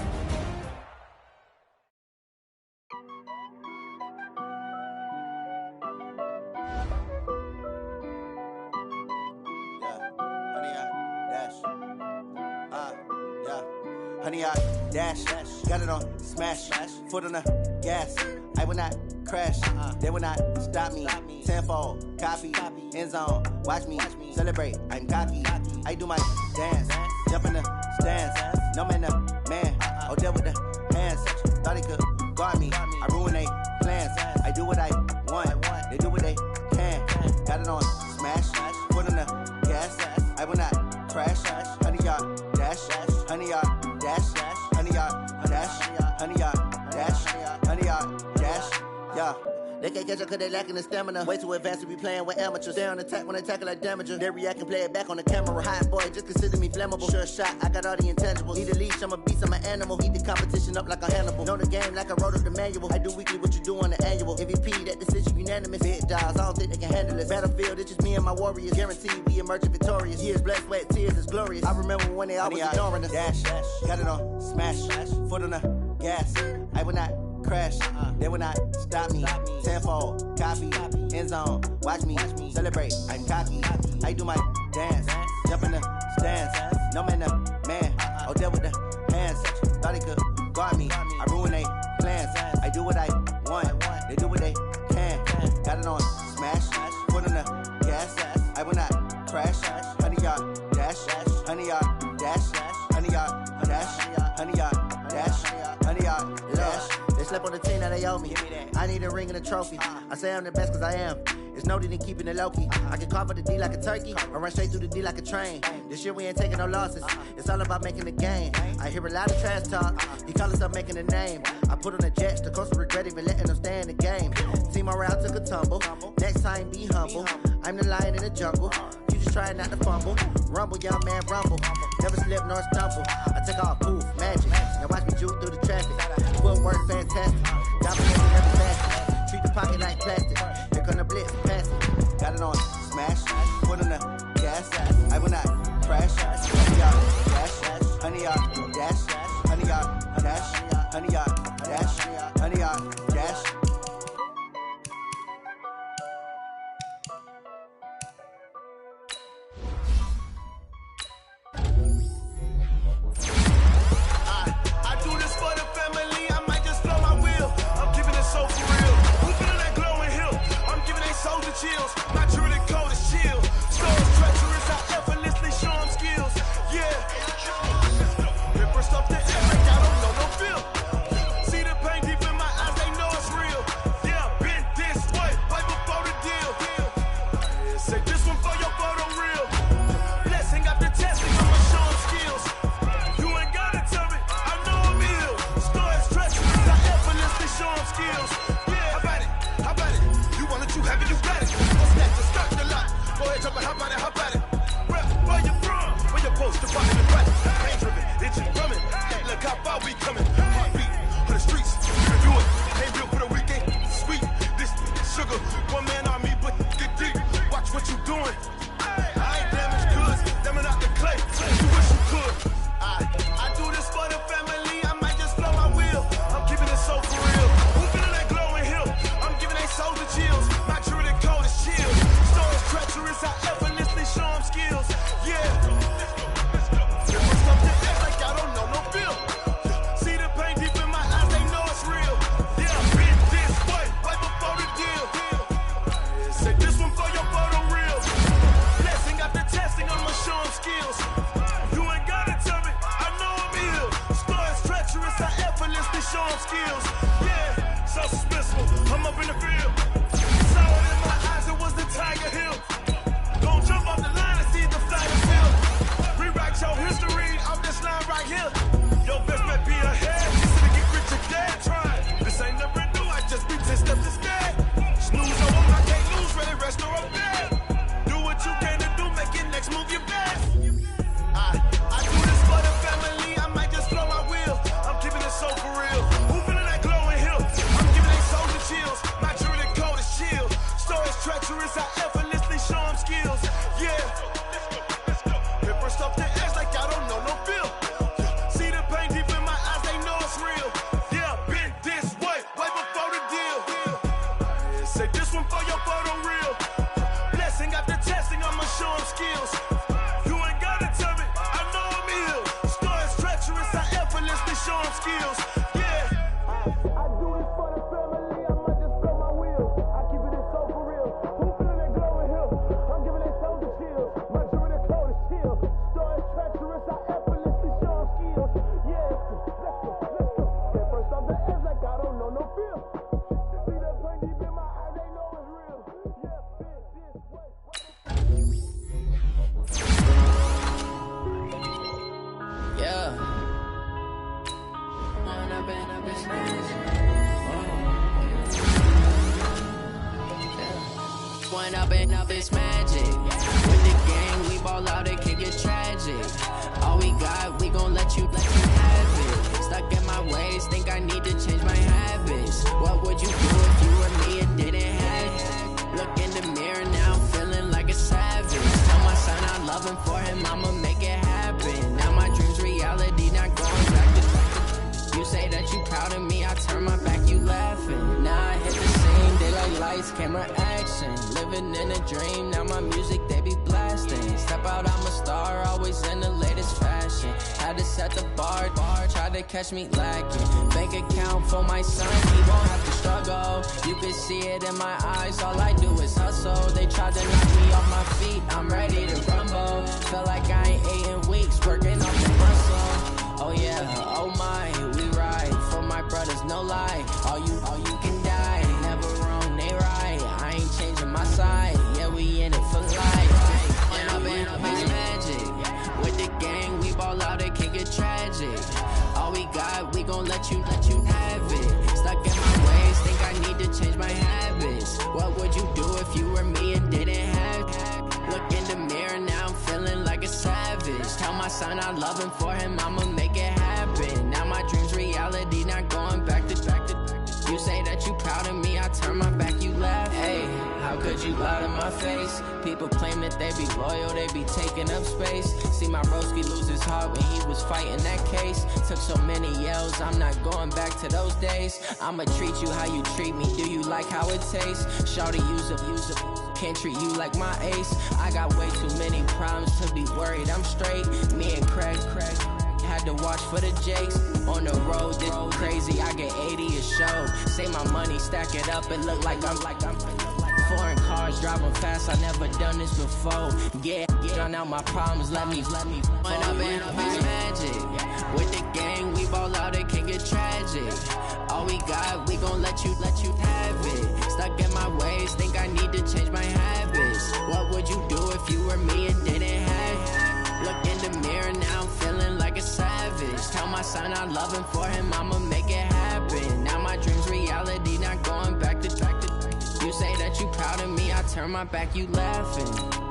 Honey, I dash, got it on smash, foot on the gas. I will not crash, they will not stop me. Tenfold, copy, end zone, watch me celebrate. I'm cocky, I do my dance, jump in the stands. No man, man, oh there with the hands. Thought he could guard me, I ruin they plans. I do what I want, they do what they can. Got it on smash, foot on the gas. I will not crash, honey, y'all dash, honey, y'all dash, honey, y'all dash, honey, y'all dash, honey, y'all dash, yeah. They can't catch up cause they lacking the stamina. Way too advanced to be playing with amateurs. They on attack when they tackle like damager. They react and play it back on the camera. Hot boy, just consider me flammable. Sure shot, I got all the intangibles. Need a leash, I'm a beast, I'm an animal. Eat the competition up like a Hannibal. Know the game like I wrote up the manual. I do weekly what you do on the annual. MVP, that decision unanimous. Big dogs, I don't think they can handle it. Battlefield, it's just me and my warriors. Guaranteed we emerge victorious. Years, blood, sweat, tears, it's glorious. I remember when they always ignoring us. Dash, got it on smash, foot on the gas. I will not crash, they will not stop me. Tenfold, copy, end zone, watch me celebrate. I'm cocky, I do my dance, jump in the stands. No man, man, oh there with the hands. Thought he could guard me, I ruin they plans. I do what I want, they do what they can. Got it on smash, foot on the gas. I will not crash, honey, y'all dash, honey, y'all dash, honey, y'all dash, honey, y'all dash, honey, y'all they owe me. I need a ring and a trophy. I say I'm the best cause I am. It's no need in keeping it low-key. I can carve up the D like a turkey or run straight through the D like a train. This year we ain't taking no losses. It's all about making the game. I hear a lot of trash talk. He call himself making a name. I put on the Jets. The coach will regret even letting them stay in the game. Team morale took a tumble. Next time be humble. I'm the lion in the jungle. You just trying not to fumble. Rumble, young man, rumble. Never slip nor stumble. I take off, poof, magic. Now watch me juke through the traffic. Footwork fantastic. Dominating every facet. Treat the pocket like plastic. Here come the blitz, pass it. Got it on smash. Put on the gas. I will not crash. Honey yard dash. Honey yard dash. Honey yard dash. Honey yard dash. Honey yard dash. Chills, not true to code is chill. So treacherous, I effortlessly show them skills. Yeah. Ripper stuff the air like I don't know no feel. See the pain deep in my eyes, they know it's real. Yeah, been this way, right before the deal. Say this one for your photo real. Blessing after testing, I'ma show them skills. You ain't gotta tell me, I know I'm ill. Stories treacherous, I effortlessly show them skills. Yeah, how about it? You want it, you have it, you got it. Go ahead, jump and hop at it. Where you from? Where you supposed to find the right? Pain driven, itching, drumming. Hey, look how far we coming. Heartbeat on the streets, you can do it. Ain't built for the weekend, sweet. This sugar, one man army, but get deep. Watch what you doing. I ain't damaged goods, damning out the clay. You wish you could. I do this for the family. I might just blow my wheel. I'm keeping it so for real. Who feeling that glowing hill? I'm giving they souls the chills. Not true to code is chill. Treacherous, I effortlessly show them skills. Yeah. Ripper stuff the air like I don't know no feel. See the pain deep in my eyes, they know it's real. Yeah, been this way, right before the deal. Say this one for your photo real. Blessing after testing, I'ma show them skills. You ain't gotta tell me, I know I'm ill. Stories treacherous, I effortlessly show them skills. Yeah, so suspenseful, I'm up in the field. Saw it in my eyes, it was the Tiger Hill. Don't jump off the line and see the flag of field. Rewrite your history off this line right here. Your best bet be ahead. Just to get rich or dead trying. This ain't never new, I just be 10 steps instead. Snooze or I can't lose, ready, rest or I'm dead. Do what you can to do, make your next move your best. I do this for the family, I might just blow my wheel. I'm keeping it so for real. Who feeling that glowing hill? I'm giving they soul the chills. Not true to code is chill. Stories treacherous, I effortlessly show them skills. Yeah. Ripper stuff the edge like I don't know no feel. See the pain deep in my eyes, they know it's real. Yeah, been this way, right before the deal. Say this one for your photo real. Blessing after testing, I'ma show them skills. You ain't gotta tell me, I know I'm ill. Stories treacherous, I effortlessly show them skills. Yeah. I do this for the family, I might just blow my wheel. I keep it so for real. Who feeling that glowing hill? I'm giving they soul the chills. My dream the code is chill. Stories treacherous, I effortlessly show them skills. Yeah, let's go. Get first off the edge like I don't know no feel. See that pain deep in my eyes, they know it's real. Yeah, been this way. Yeah. One up and up, it's magic. With the gang, we ball out, it can get tragic. All we got, we gon' let you have it. Stuck in my ways, think I need to change my habits. What would you do if you were me and didn't have it? Look in the mirror now, feeling like a savage. Tell my son I love him, for him I'ma make it happen. Now my dreams reality, not going back to. You say that you proud of me, I turn my back, you laughing. Now I hit the scene, daylight lights, camera action. Living in a dream, now my music they be blasting. Step out, I'm a star, always in the latest fashion. Had to set the bar, try to catch me lacking. Bank account for my son, he won't have to struggle. You can see it in my eyes, all I do is hustle. They tried to knock me off my feet, I'm ready to rumble. Feel like I ain't ate in weeks, working on the muscle. Oh yeah, oh my, we ride for my brothers, no lie. All you let you have it. Stuck in my ways, think I need to change my habits. What would you do if you were me and didn't have it? Look in the mirror, now I'm feeling like a savage. Tell my son I love him, for him I'ma make it happen. Now my dream's reality, not going back to. You say that you proud of me, I turn my back, you laugh. Hey, how could you lie to my face? People claim that they be loyal, they be taking up space. See my broski lose his heart when he was fighting that case. Took so many yells, I'm not going back to those days. I'ma treat you how you treat me, do you like how it tastes? Shawty, use up, can't treat you like my ace. I got way too many problems to be worried, I'm straight. Me and Craig had to watch for the Jakes. On the road, this crazy, I get 80 a show. Say my money, stack it up, it look like I'm foreign cars, driving fast, I never done this before. Yeah, drown out my problems, let me When I've been up is magic. With the gang, we ball out, it can get tragic. All we got, we gon' let you have it. Stuck in my ways, think I need to change my habits. What would you do if you were me and didn't have it? Look in the mirror, now I'm feeling like a savage. Tell my son I love him, for him I'ma make it happen. Now my dream's reality, not going back to. You say that you proud of me, I turn my back, you laughing.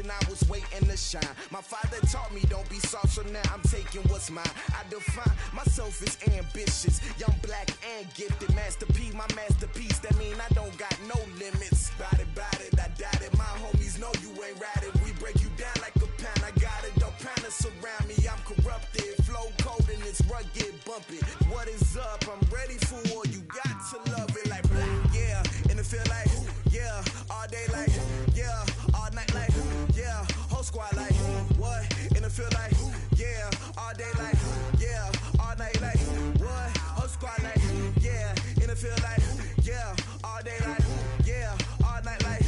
I was waiting to shine. My father taught me don't be soft, so now I'm taking what's mine. I define myself as ambitious, young, black, and gifted. Master P, my masterpiece. That mean I don't got no limits. Bout it, I doubt it. My homies know you ain't ratted. We break you down like a pound. I got it, don't pound us around me. I'm corrupted, flow cold and it's rugged, bumpy. What is up? I'm ready for all you got to love it like black, yeah. And it feel like, yeah, all day like, yeah, all night like, yeah, whole squad like, what? And it feel like, yeah, all day like, yeah, all night like, what? Whole squad like, yeah, and it feel like, yeah, all day like, yeah, all night like,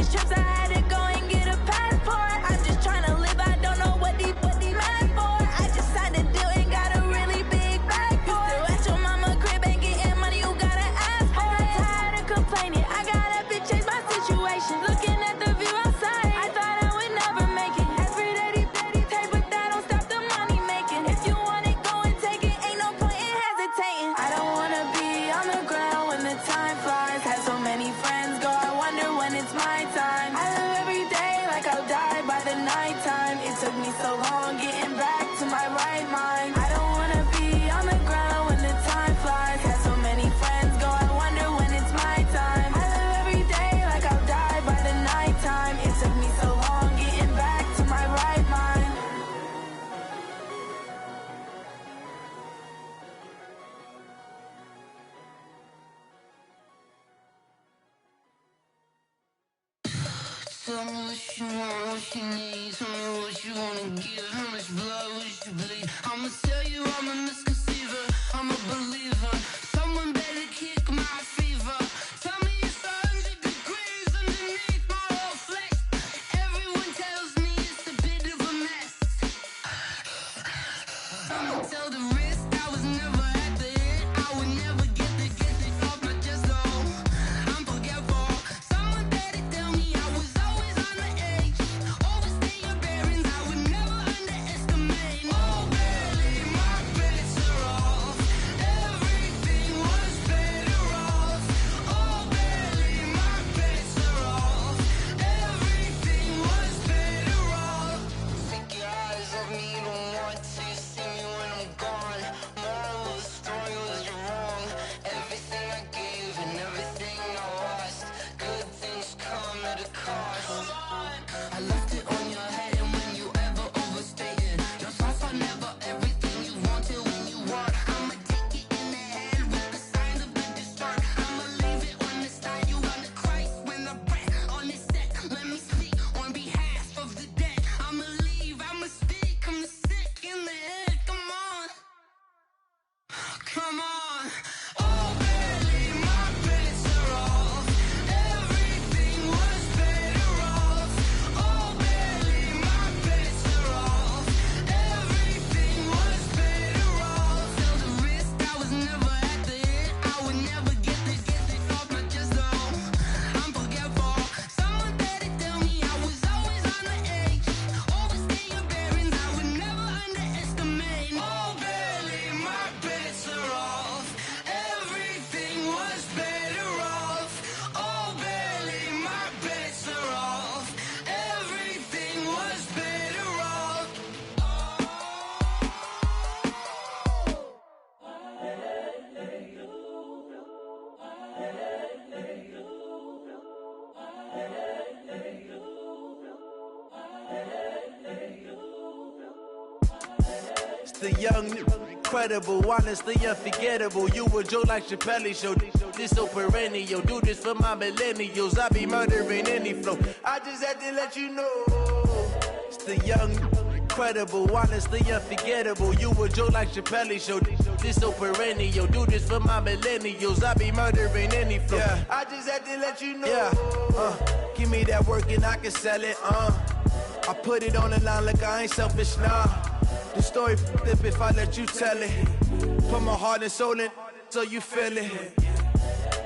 these trips, I had to go and get a passport. I'm just trying to live, I don't know what these mad for. I just signed a deal and got a really big bag for it. Still at your mama crib, ain't getting money, you gotta ask for it. I'm tired of complaining, I gotta change my situation. Looking at the view outside, I thought I would never make it. Every day they take, but that don't stop the money making. If you want it, go and take it, ain't no point in hesitating. I don't wanna be on the ground when the time flies. Had so many friends go, I wonder when it's my time. I live every day like I'll die by the nighttime. It took me so long getting back to my right mind. I don't wanna be on the ground when the time flies. Had so many friends go, I wonder when it's my time. I live every day like I'll die by the nighttime. It took me so long getting back to my right mind. Tell me what you want, what you need. Tell me what you wanna give. How much blood would you bleed? I'ma tell you I'm a misconceiver. I'm a believer. Someone better kick my fever. Tell me it's 100 degrees underneath my whole flesh. Everyone tells me it's a bit of a mess. I'ma tell the risk I was never at the end. I would never get this off my chest though. I'm forgetful. Someone better tell me I was always on the edge. Overstay your bearings, I would never underestimate. Oh, barely, my bets are off. Everything was better off. Oh, barely, my bets are off. Everything was better off. Take your eyes off me, don't want to see me when I'm gone. Moral of the story was you're wrong. Everything I gave and everything I lost. Good things come at a cost. I left it on your head, and when you ever overstay it, your thoughts are never everything you wanted when you want. I'ma take it in the head with the signs of the distort. I'ma leave it on the side. You on the Christ when the breath on this set. Let me speak on behalf of the dead. I'ma leave, I'ma speak. I'm the sick in the head. Come on, come on. Oh, barely, my bets are off. Everything was better off. Oh, barely, my bets are off. Everything was better off. Tell the risk I was never at the end. I would never get this off my chest though. I'm forgetful. Someone better tell me I was always on the edge. Overstay your bearings, I would never underestimate. Oh, barely, my bets are off. Everything was better off. Oh, barely, my bets are off. Everything was better off. It's the young, incredible, honestly unforgettable. You a Joe like Chappelle show. This so perennial. Do this for my millennials. I be murdering any flow. I just had to let you know. It's the young, incredible, honestly unforgettable. You a Joe like Chappelle show. This so perennial. Do this for my millennials. I be murdering any flow. Yeah. I just had to let you know. Yeah. Give me that work and I can sell it. I put it on the line like I ain't selfish, nah. The story flip if I let you tell it. Put my heart and soul in so you feel it.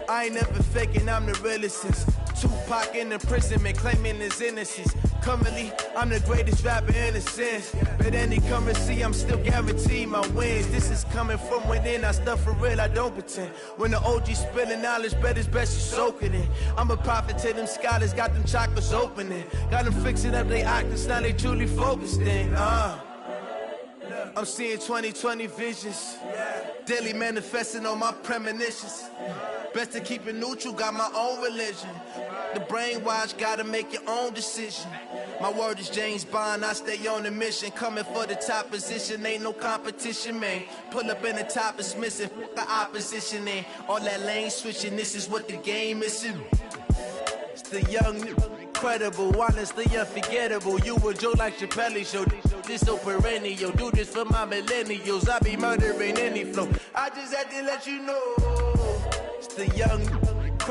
I ain't never faking, I'm the realest since Tupac in imprisonment, claiming his innocence. Currently, I'm the greatest rapper in a sense. But any currency, I'm still guaranteed my wins. This is coming from within, I stuff for real, I don't pretend. When the OG spilling knowledge, bet it's best you soak it in. I'm a prophet to them scholars, got them chakras opening. Got them fixing up they octaves, now they truly focused in. I'm seeing 2020 visions. Daily manifesting on my premonitions. Best to keep it neutral, got my own religion. The brainwash, gotta make your own decision. My word is James Bond, I stay on the mission. Coming for the top position, ain't no competition, man. Pull up in the top, it's missing, the opposition ain't. All that lane switching, this is what the game is. It's the young, incredible, honestly unforgettable. You a Joe like Chappelle show. This so perennial. Do this for my millennials. I be murdering any flow. I just had to let you know. It's the young,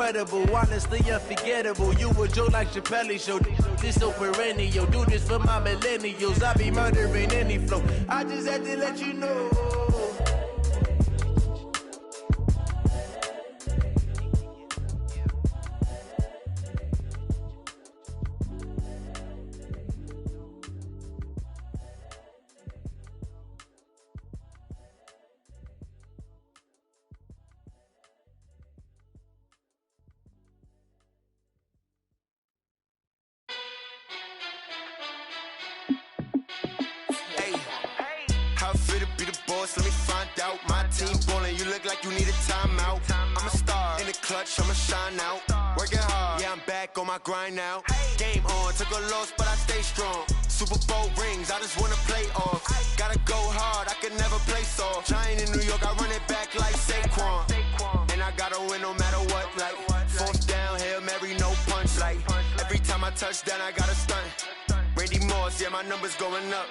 incredible, honestly unforgettable. You a joke like Chappelle Show. This so perennial. Do this for my millennials. I be murdering any flow. I just had to let you know. Let me find out. My team ballin', you look like you need a timeout. I'm a star in the clutch, I'ma shine out. Working hard, yeah, I'm back on my grind now. Game on, took a loss, but I stay strong. Super Bowl rings, I just wanna play off. Gotta go hard, I can never play soft. Giant in New York, I run it back like Saquon. And I gotta win no matter what, like fourth down, Hail Mary, no punch. Like every time I touch down, I gotta stunt. Randy Moss, yeah, my numbers going up.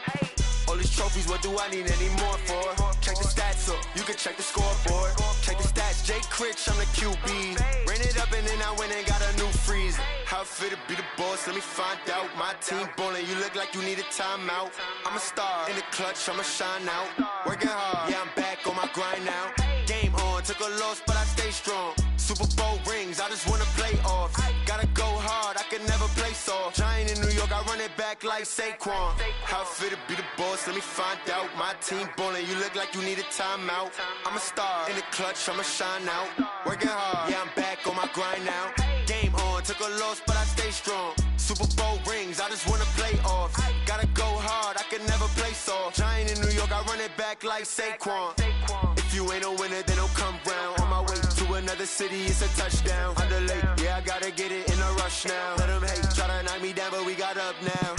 All these trophies, what do I need any more for? Check the stats up, you can check the scoreboard. Check the stats, Jay Critch, I'm the QB. Ran it up and then I went and got a new freeze. How it feel to be the boss, let me find out. My team ballin', you look like you need a timeout. I'm a star in the clutch, I'ma shine out. Working hard, yeah, I'm back on my grind now. Game on, took a loss, but I stay strong. Super Bowl rings, I just wanna play off. Gotta go hard, I can never play soft. Giant in New York, I run it back like Saquon. How it feel to be the boss, let me find out. My team ballin', you look like you need a timeout. I'm a star in the clutch, I'ma shine out. Working hard, yeah, I'm back on my grind now. Game on, took a loss, but I stay strong. Super Bowl rings, I just wanna play off. Gotta go hard, I can never play soft. Giant in New York, I run it back like Saquon. If you ain't a winner, then don't come round. On my way to another city, it's a touchdown. Underlay, yeah, I gotta get it in a rush now. Let them hate, try to knock me down, but we got up now.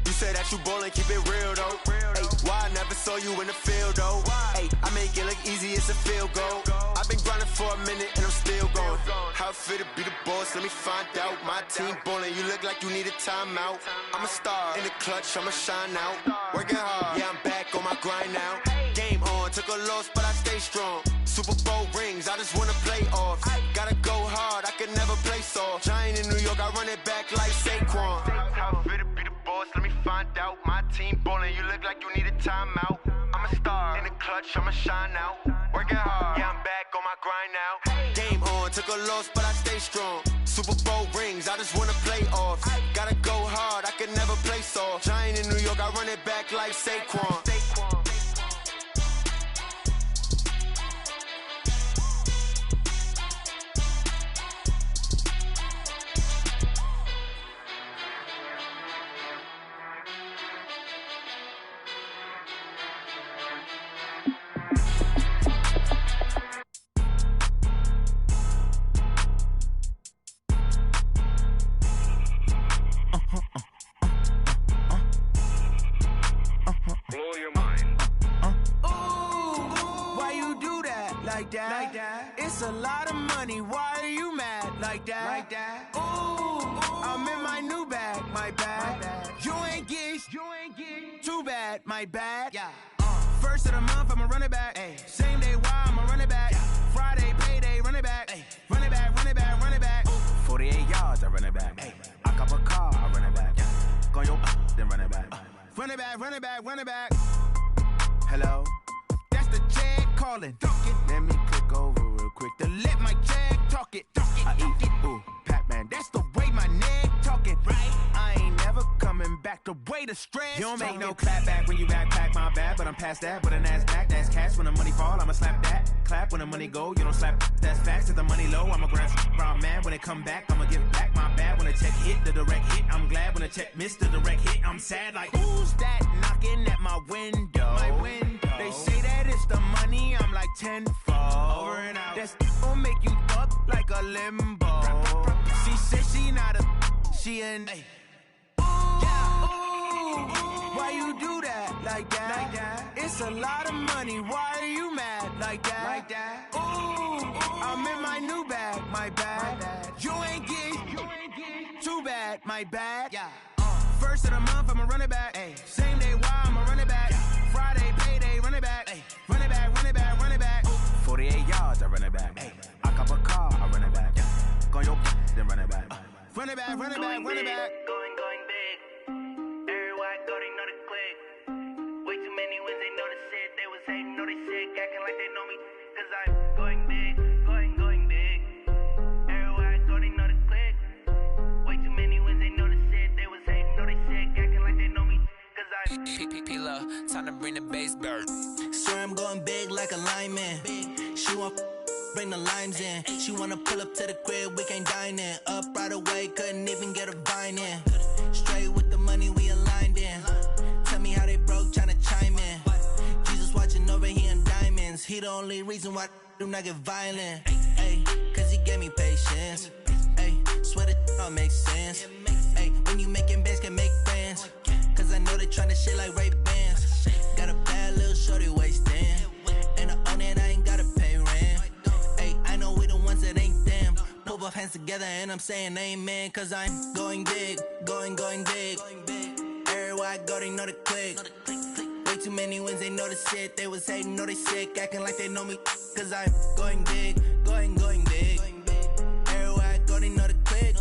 You say that you ballin', keep it real though. Hey, why I never saw you in the field though? Hey, I make it look easy, it's a field goal. I've been grinding for a minute and I'm still going. How it feel to be the boss, let me find out. My team ballin', you look like you need a timeout. I'm a star in the clutch, I'ma shine out. Working hard, yeah, I'm back on my grind now. Game on, took a loss, but I stay strong. Super Bowl rings, I just wanna play off. Gotta go hard, I can never play soft. Giant in New York, I run it back like Saquon. How it feel to be the boss, let me find out. My team ballin', you look like you need a timeout. I'm a star in the clutch, I'ma shine out. Working hard, yeah, I'm back on my grind now. Game on, took a loss, but I stay strong. Super Bowl rings, I just wanna play off. Gotta go hard, I can never play soft. Giant in New York, I run it back like Saquon. Like that. It's a lot of money. Why are you mad like that? Ooh, I'm in my new bag, my bad. You ain't get too bad, my bad. Yeah. First of the month, I'ma run it back. Ay. Same day, why I'ma run it back. Yeah. Friday, payday, run it back. Ay. Run it back, run it back, run it back. Ooh. 48 yards, I run it back. Ay. I cop a car, I run it back. Yeah. Go yo, then run it back. Run it back, run it back, run it back. Hello? That's the jag calling. Let me click over real quick to let my jag talk it. I eat it, ooh, Pac-Man. That's the way my neck talking. Right? I ain't never coming back the way the stress. You don't make no clap back when you backpack, my bad. But I'm past that, but a NASDAQ, that's cash. When the money fall, I'ma slap that. Clap when the money go, you don't slap. That's facts. If the money low, I'ma grab brown man. When it come back, I'ma give back my bad. When the check hit, the direct hit, I'm glad. When the check missed, the direct hit, I'm sad. Like, who's that knocking at my window? My window. They say that it's the money, I'm like tenfold. Over and out. That's gon' make you fuck like a limbo. She said she not a, she an. Ay. Ooh, yeah. Ooh, why you do that like that? It's a lot of money, why are you mad like that? Ooh, I'm in my new bag, my bad. You ain't get too bad, my bad. Yeah. First of the month, I'ma run it back. Ay. Same day, why I'ma run it back. Friday, payday, run it back. Ay. Run it back, run it back, run it back. 48 yards, I run it back. Ay. I cop a car, I run it back. Run it back, run it back, run it back. Going big. Everywhere I go, they know the click. Way too many wins, they know the shit. They was hating, know they sick, acting like they know me. Cause I'm going big, going big. Everywhere I go, they know the click. Way too many wins, they know the shit. They was hating, know they sick, acting like they know me. Cause I'm P-P-P-Lo, time to bring the bass bird. Swear I'm going big like a lineman. She want bring the limes in. She wanna pull up to the crib, we can't dine in. Up right away, couldn't even get a vine in. Straight with the money we aligned in. Tell me how they broke, tryna chime in. Jesus watching over here in diamonds. He the only reason why I do not get violent. Ay, cause he gave me patience. Ay, swear that all makes sense. Ay, when you making bands, can make friends. Cause I know they tryna shit like Ray-Bans. Got a bad little shorty wasting. And I own it, I ain't gotta pay rent. Ay, I know we the ones that ain't them. Pull both hands together and I'm saying amen. Cause I'm going big, going big. Everywhere I go, they know the click. Way too many wins, they know the shit. They was hating, know they sick, acting like they know me. Cause I'm going big, going big. Everywhere I go, they know the click.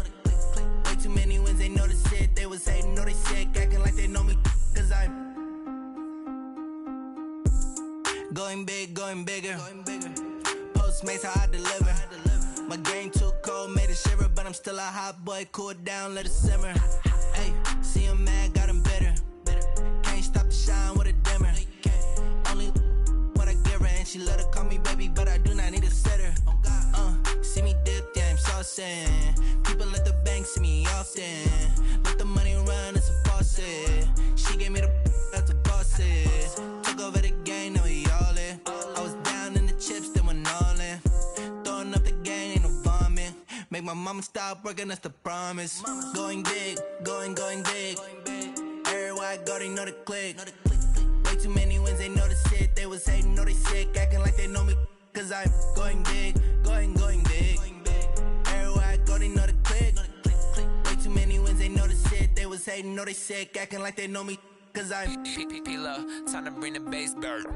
Way too many wins, they know the shit. They was hating, know they sick, acting like they know me. Cause I'm going big, going bigger. Postmates, how I deliver. My game too cold, made it shiver. But I'm still a hot boy, cool it down, let it simmer. Hey, see him mad, got him bitter. Can't stop the shine with a dimmer. Only what I give her, and she let her call me baby, but I do not need a sitter. See me dip, yeah, I'm saucing. People at the bank see me often. Let the money run, it's a faucet. She gave me the that's a bosses. Took over the game, now we all in. I was down in the chips, then went all in. Throwing up the game, ain't no vomit. Make my mama stop working, that's the promise. Going big, going big. Everywhere I go, they know the click. Way too many wins, they know the shit. They was hating, know they sick, acting like they know me. Cause I'm going big, going big. Everywhere I go, they know the click. Way too many wins, they know the shit. They was hating, know they sick, acting like they know me. Cause I'm P-P-P-Lo, time to bring the bass bird.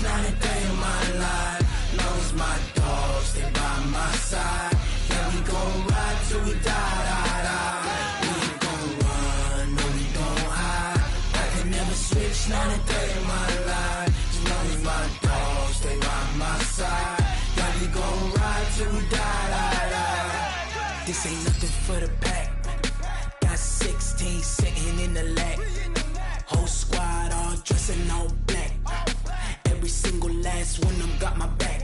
Not a day in my life. Long as my dogs stay by my side. Yeah, we gon' ride till we die. We ain't gon' run, no, we gon' hide. I can never switch, not a day in my life. As long as my dogs stay by my side. Yeah, we gon' ride till we die. This ain't nothing for the pack. Got 16 sitting in the lag. Whole squad all dressing all black. Every single last one of them got my back.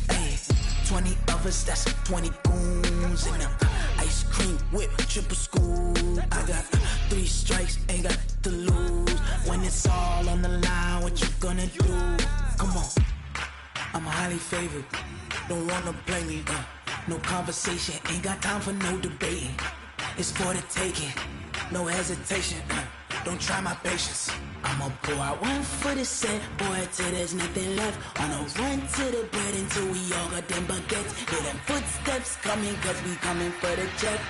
Ay, 20 of us, that's 20 goons. And ice cream whip, triple scoop. I got 3 strikes, ain't got to lose. When it's all on the line, what you gonna do? Come on, I'm highly favored. Don't wanna play me, no conversation, ain't got time for no debating. It's for the taking, no hesitation. Don't try my patience. I'ma pour out one for the set, boy, till there's nothing left. On a run to the bread until we all got them baguettes. Hear them footsteps coming, cause we coming for the check.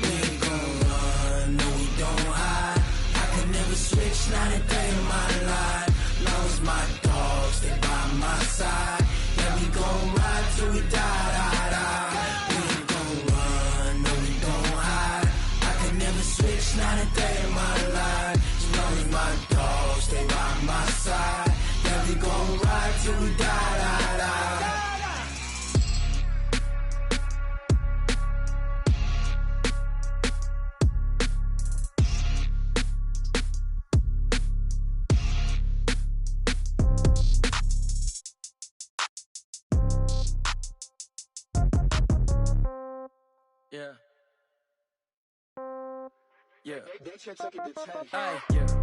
We ain't gon' run, no, we don't hide. I can never switch, not a day in my life. Long as my dogs stay by my side. Yeah, we gon' ride till we die. We ain't gon' run, no, we don't hide. I can never switch, not a day in my life. As long as my dogs stay by my side. Yeah, we gon' ride till we die. Yeah.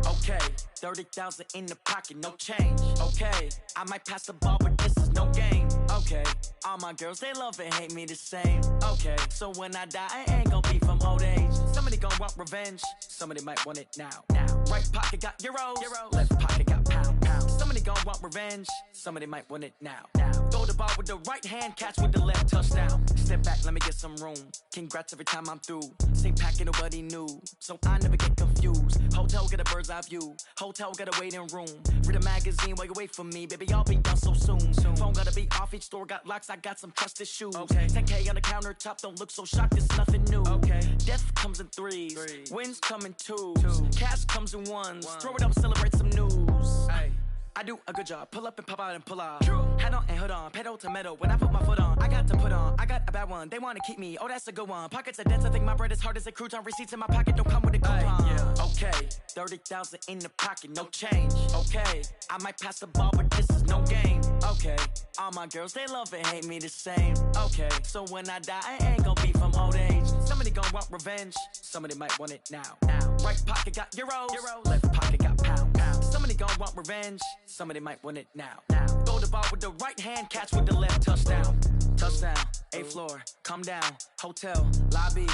Okay. 30,000 in the pocket, no change. Okay. I might pass the ball, but this is no game. Okay. All my girls, they love and hate me the same. Okay. So when I die, I ain't gon' be from old age. Somebody gon' want revenge. Somebody might want it now. Right pocket got euros. Left pocket got pounds. Somebody gon' want revenge. Somebody might want it now. Throw the ball with the right hand, catch with the left, touchdown. Step back, let me get some room. Congrats every time I'm through. Same packet, nobody knew, so I never get confused. Hotel get a bird's eye view. Hotel got a waiting room. Read a magazine while you wait for me, baby. I'll be done so soon. Phone gotta be off. Each store got locks. I got some trusted shoes. 10K on the countertop. Don't look so shocked. It's nothing new. Death comes in threes. Wins come in twos. Cash comes in ones. Throw it up, celebrate some news. I do a good job. Pull up and pop out and pull off. Head on and hood on. Pedal to metal. When I put my foot on, I got to put on. I got a bad one. They want to keep me. Oh, that's a good one. Pockets are dense. I think my bread is hard as a crouton. Receipts in my pocket don't come with a coupon. Okay. 30,000 in the pocket. No change. Okay. I might pass the ball, but this is no game. Okay. All my girls, they love and hate me the same. Okay. So when I die, I ain't gon' be from old age. Somebody gon' want revenge. Somebody might want it now. Right pocket got euros. Left pocket got pounds. Somebody gon' want revenge. Somebody might want it now. Throw the ball with the right hand, catch with the left, touchdown. Touchdown, 8th floor, come down, hotel, lobby.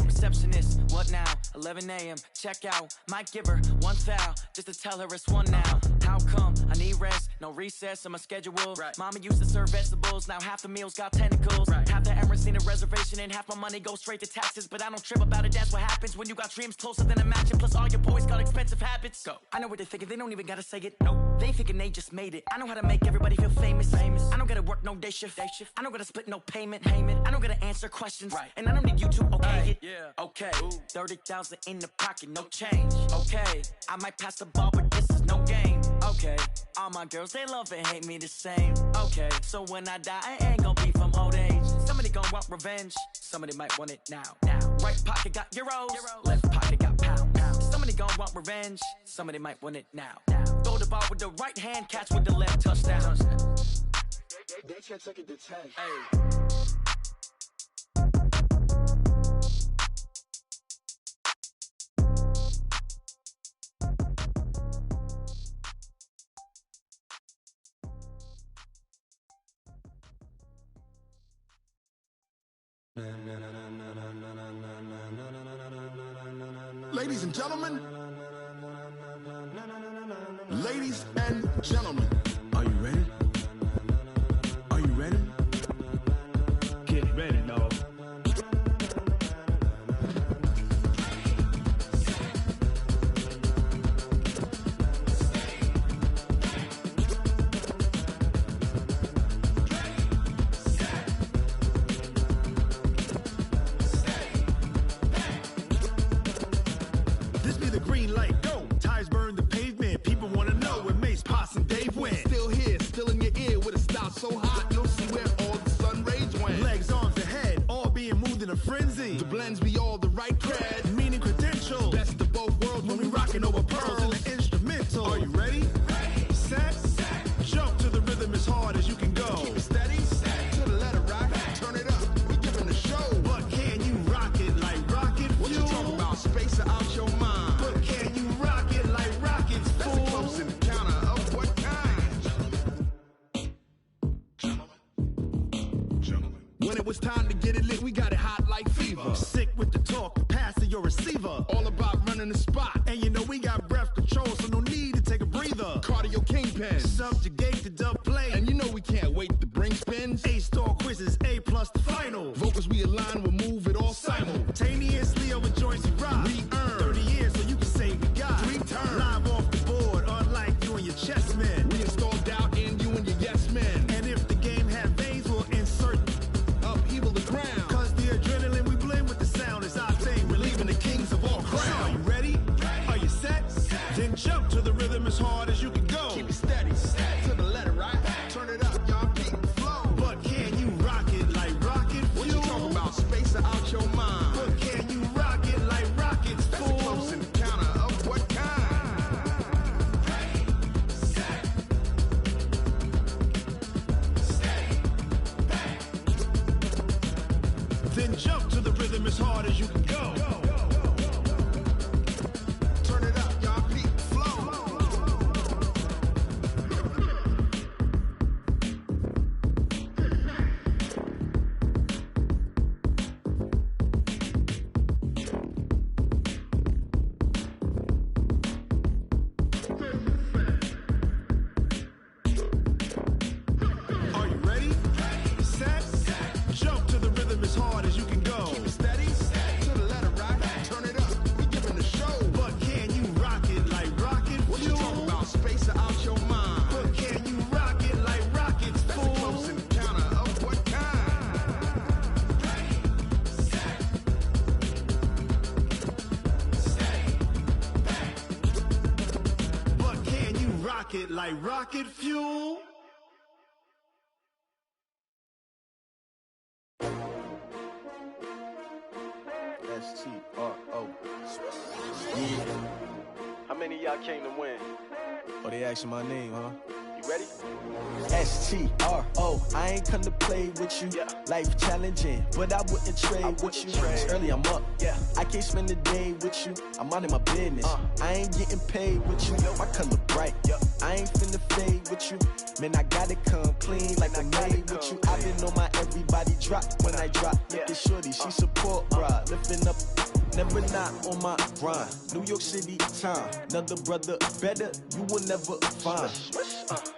Receptionist, what now? 11 a.m., check out. Might give her one foul, just to tell her it's one now. How come? I need rest, no recess in my schedule. Mama used to serve vegetables, now half the meals got tentacles. Half the Emirates need a reservation and half my money goes straight to taxes. But I don't trip about it, that's what happens when you got dreams closer than a mansion. Plus all your boys got expensive habits. Go. I know what they're thinking, they don't even gotta say it. Nope. They thinking they just made it. I know how to make everybody feel famous. I don't gotta work no day shift. I don't gotta split no payment. I don't gotta answer questions. And I don't need you to okay it. Okay, 30,000 in the pocket, no change. Okay, I might pass the ball, but this is no game. Okay, all my girls, they love and hate me the same. Okay, so when I die, I ain't gon' be from old age. Somebody gon' want revenge. Somebody might want it now. Right pocket got euros. Left pocket got pounds. Somebody gon' want revenge. Somebody might want it now. Throw the ball with the right hand, catch with the left, touchdown. They can't take it to 10. Ladies and gentlemen, are you ready? Are you ready? Get ready, dog. This be the green light, go. Tires burn the pavement. People wanna know where Mace, Poss, and Dave went. Still here, still in your ear with a style so hot, you'll see where all the sun rays went. Legs, arms, and head, all being moved in a frenzy. The blends be all the right cred, meaning credentials. Best of both worlds when we rockin' over pearls in the instrumental. Are you ready? Set, jump to the rhythm as hard as you can go. Keep it steady, to the letter right, turn it up, we giving the show. But can you rock it like rocket fuel? What you talking about, space out your mind? But can you rock it like rockets, fool? That's a close encounter of what kind? Gentlemen. When it was time to get it lit, we got it hot like fever. Sick with the talk, pass to your receiver. All about running the spot. And you know we got breath control, so no need to take a breather. Cardio kingpin, subjugate the dub play. And you know we can't wait to bring spins. A-star quizzes, A+ the final. Vocals we align, we'll move it all simultaneously over joints we rock. We earn 30 years, so you can say we got 3 turns. Live off the board, unlike you and your chess men. We install doubt in you and your yes men. And if the game had veins, we'll insert upheaval the ground. Cause the adrenaline we blend with the sound is our thing. We're leaving the kings of all crowns. So are you ready? Are you set? Then jump to the rhythm as hard as you can go. Keep it steady, to the letter right. Turn it up, y'all keep the flow. But can you rock it like rocket fuel? What you talking about, space out your mind? But can you rock it like rockets, fool? That's a close encounter of what kind? Then jump to the rhythm as hard as you can go. rocket like rocket fuel. S-T-R-O. Yeah. How many of y'all came to win? Oh, they asking my name, huh? You ready? S-T-R-O. I ain't come to play with you. Yeah. Life challenging, but I wouldn't trade with you. It's early, I'm up. Yeah. I can't spend the day with you. I'm minding my business. I ain't getting paid with you. My color bright. I ain't finna fade with you. Man, I gotta come clean like I made with you. I've been on my everybody drop when I drop. Look at shorty, she support, bruh. Lifting up, never not on my grind. New York City time, another brother better, you will never find.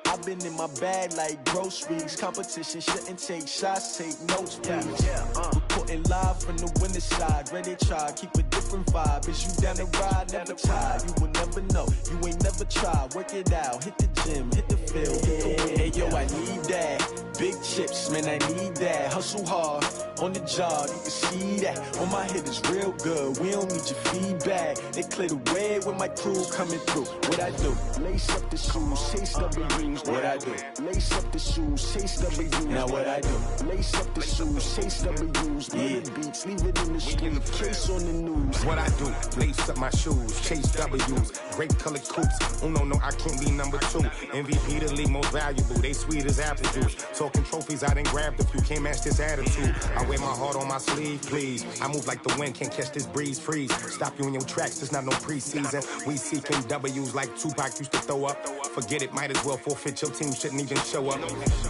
I've been in my bag like groceries. Competition shouldn't take shots, take notes, please. Reporting live from the winter side. Ready to try, keep a different vibe. Is you down the ride, never tired. You will never know, you ain't never tried. Work it out, hit the gym, hit the field, hit the wind. Hey yo, I need that. Big chips, man, I need that. Hustle hard, on the job, you can see that. On my head is real good, we don't need your feedback. They clear the way when my crew coming through. What I do? Lace up the shoes, chase W's. What I do? Lace up the shoes, chase W's. Now what I do? Lace up the shoes, chase W's. Yeah, beats, leave it in the street, case on the news. What I do? Lace up my shoes, chase W's. Great colored coops. Oh no, I can't be number 2. MVP the league most valuable. They sweet as apple juice. Talking trophies, I done grabbed a few. Can't match this attitude. I wear my heart on my sleeve, please. I move like the wind, can't catch this breeze. Freeze. Stop you in your tracks. There's not no preseason. We seeking W's like Tupac used to throw up. Forget it, might as well forfeit. Your team shouldn't even show up.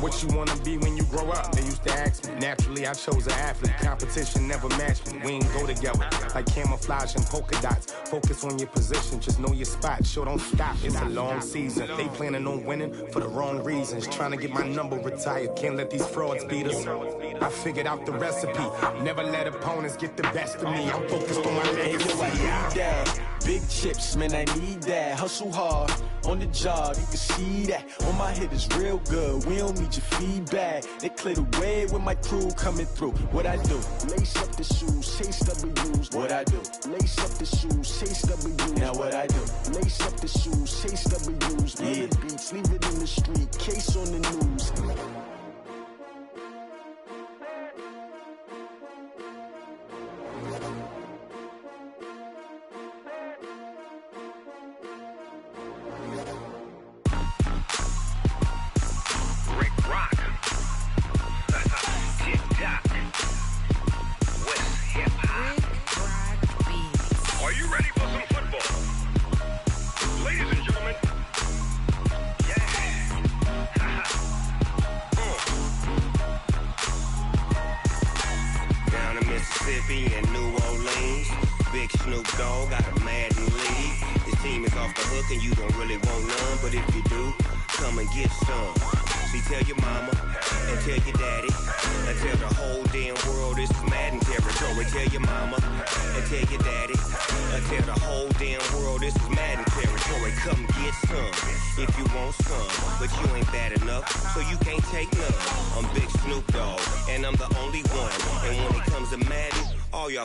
What you wanna be when you grow up? They used to ask me. Naturally, I chose an athlete. Competition never matched me. We ain't go together like camouflage and polka dots. Focus on your position, just know your spot. Sure, don't stop. It's a long season. They planning on winning for the wrong reasons. Trying to get my number retired. Can't let these frauds beat us. I figured out the recipe. Never let opponents get the best of me. I'm focused on my legacy. I need that. Big chips, man, I need that. Hustle hard, on the job, you can see that. On my head is real good, we don't need your feedback. They clear the way when my crew coming through. What I do? Lace up the shoes, chase W's. What I do? Lace up the shoes, chase W's. Now what I do? Lace up the shoes, chase W's. Yeah, beats, leave it in the street, case on the news.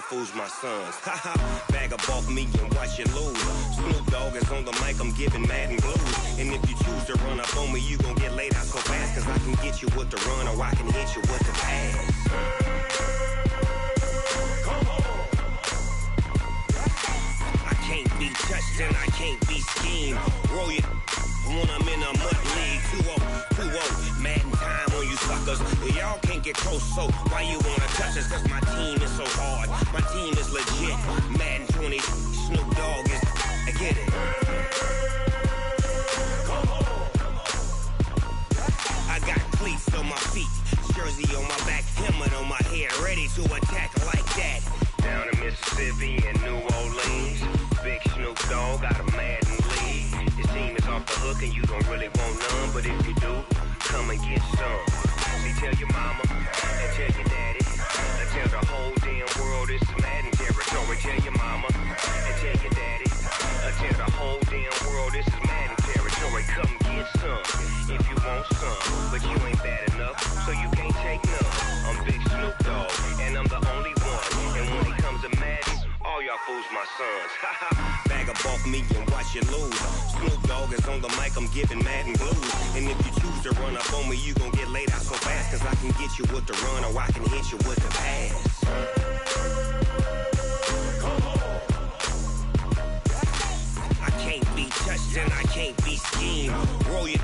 Fools my sons. Haha, bag up off me and watch you lose. Snoop Dogg is on the mic, I'm giving Madden blues. And if you choose to run up on me, you gon' get laid out so fast. Cause I can get you with the run or I can hit you with the pass. I can't be touched and I can't be schemed. Roll you when I'm in a mud league. 2-0, Madden time on you suckers. Y'all can't get close, so why you wanna touch us? Cause my team is so hard. My team is legit. Madden 20, Snoop Dogg is. I get it. I got cleats on my feet, jersey on my back, helmet on my head, ready to attack like that. Down in Mississippi and New Orleans, big Snoop Dogg got a Madden league. His team is off the hook and you don't really want none, but if you do, come and get some. See, tell your mama and tell your daddy, and tell the whole damn world this is Madden territory. Tell your mama and tell your daddy, and tell the whole damn world this is Madden territory. Come get some if you want some, but you ain't bad enough, so you can't take none. I'm Big Snoop Dogg, and I'm the only one. And when it comes to Madden, all y'all fools my sons. Bag up off me and watch you lose. Snoop Dogg Dogg is on the mic, I'm giving Madden blues. And if you choose to run up on me, you gon' get laid out so fast. Cause I can get you with the run or I can hit you with the pass. I can't be touched and I can't be schemed. Roll you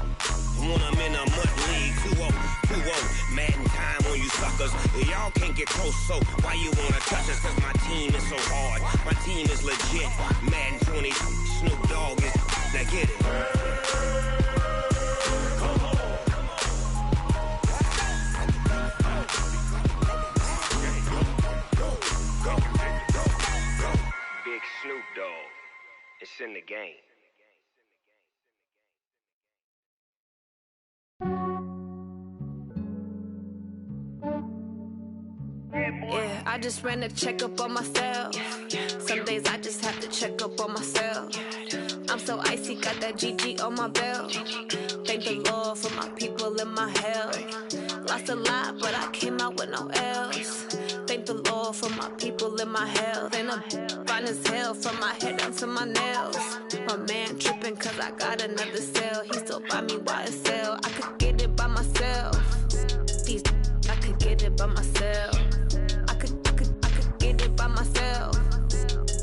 when I'm in a mud league. 2-0, Madden time on you suckers. Y'all can't get close, so why you wanna touch us? Cause my team is so hard, my team is legit. Madden 20, Snoop Dogg is, now get it. Big Snoop Dogg, it's in the game. Yeah, I just ran a checkup on myself. Some days I just have to check up on myself. I'm so icy, got that GG on my belt. Thank the Lord for my people in my health. Lost a lot, but I came out with no L's. Thank the Lord for my people in my health. And I'm fine as hell from my head down to my nails. My man tripping cause I got another cell. He still buy me YSL. I could get it by myself. These I could get it by myself. I could get it by myself.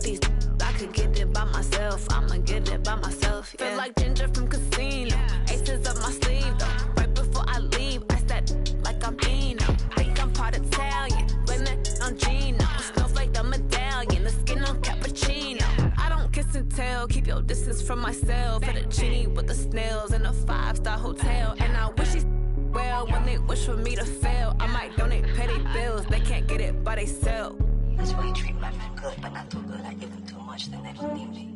These I could get it by myself. I'ma get it by myself. Yeah. Feel like Ginger from Casino. Aces up my sleeve though. Right before I leave, I said like I'm Dino. Think I'm part Italian. Blame that on Gino. Snowflake the medallion. The skin on cappuccino. I don't kiss and tell. Keep your distance from myself. Fettuccine with the snails in a 5-star hotel. And I wish he's well when they wish for me to fail. I might donate, pay their bills. They can't get it by they self. That's why you treat my men good, but not too good. I give them too much, then they don't need me.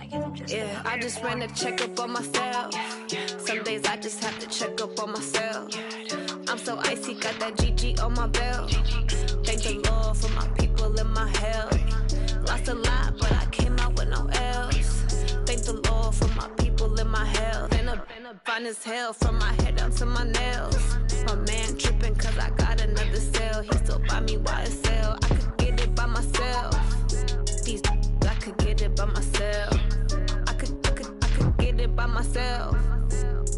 I give them just yeah, I just ran a checkup on myself. Some days I just have to check up on myself. I'm so icy, got that GG on my belt. Thank the Lord for my people in my health. Lost a lot, but I came out with no L's. Thank the Lord for my people in my health. And I'm fine as hell from my head down to my nails. My man tripping cause I got another cell. He still buy me YSL. I could get it by myself. These I could get it by myself. I could get it by myself.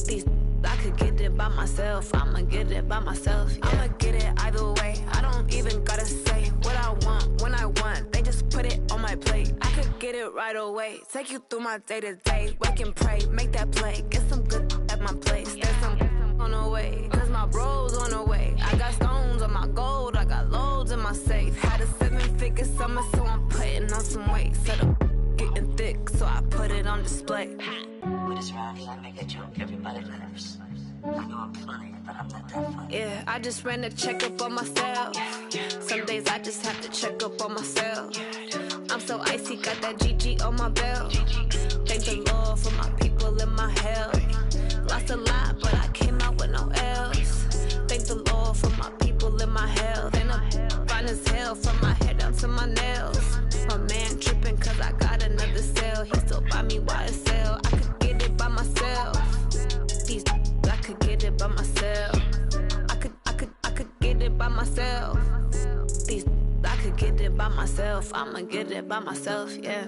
These I could get it by myself. I'ma get it by myself. Yeah. I'ma get it either way. I don't even gotta say what I want when I want. They just put it on my plate. I could get it right away. Take you through my day to day. Wake and pray, make that play. Get some good at my place. There's some on the way. Cause my bros on the way. I got stones on my gold. I got loads in my safe. Had a 7-figure summer, so I'm putting on some weight. Set up getting thick, so I put it on display. With this round here, I make a joke, everybody laughs. I know I'm funny, but I'm not that funny. Yeah, I just ran a checkup on myself. Some days I just have to check up on myself. I'm so icy, got that GG on my belt. Thank the Lord for my people in my health. Lost a lot, but I came out with no L's. Thank the Lord for my people in my health. And I'm fine as hell from my head down to my nails. My man tripping cause I got another cell. He still buy me YSL. I could get it by myself. These I could get it by myself. I could get it by myself. These I could get it by myself. I'ma get it by myself, yeah.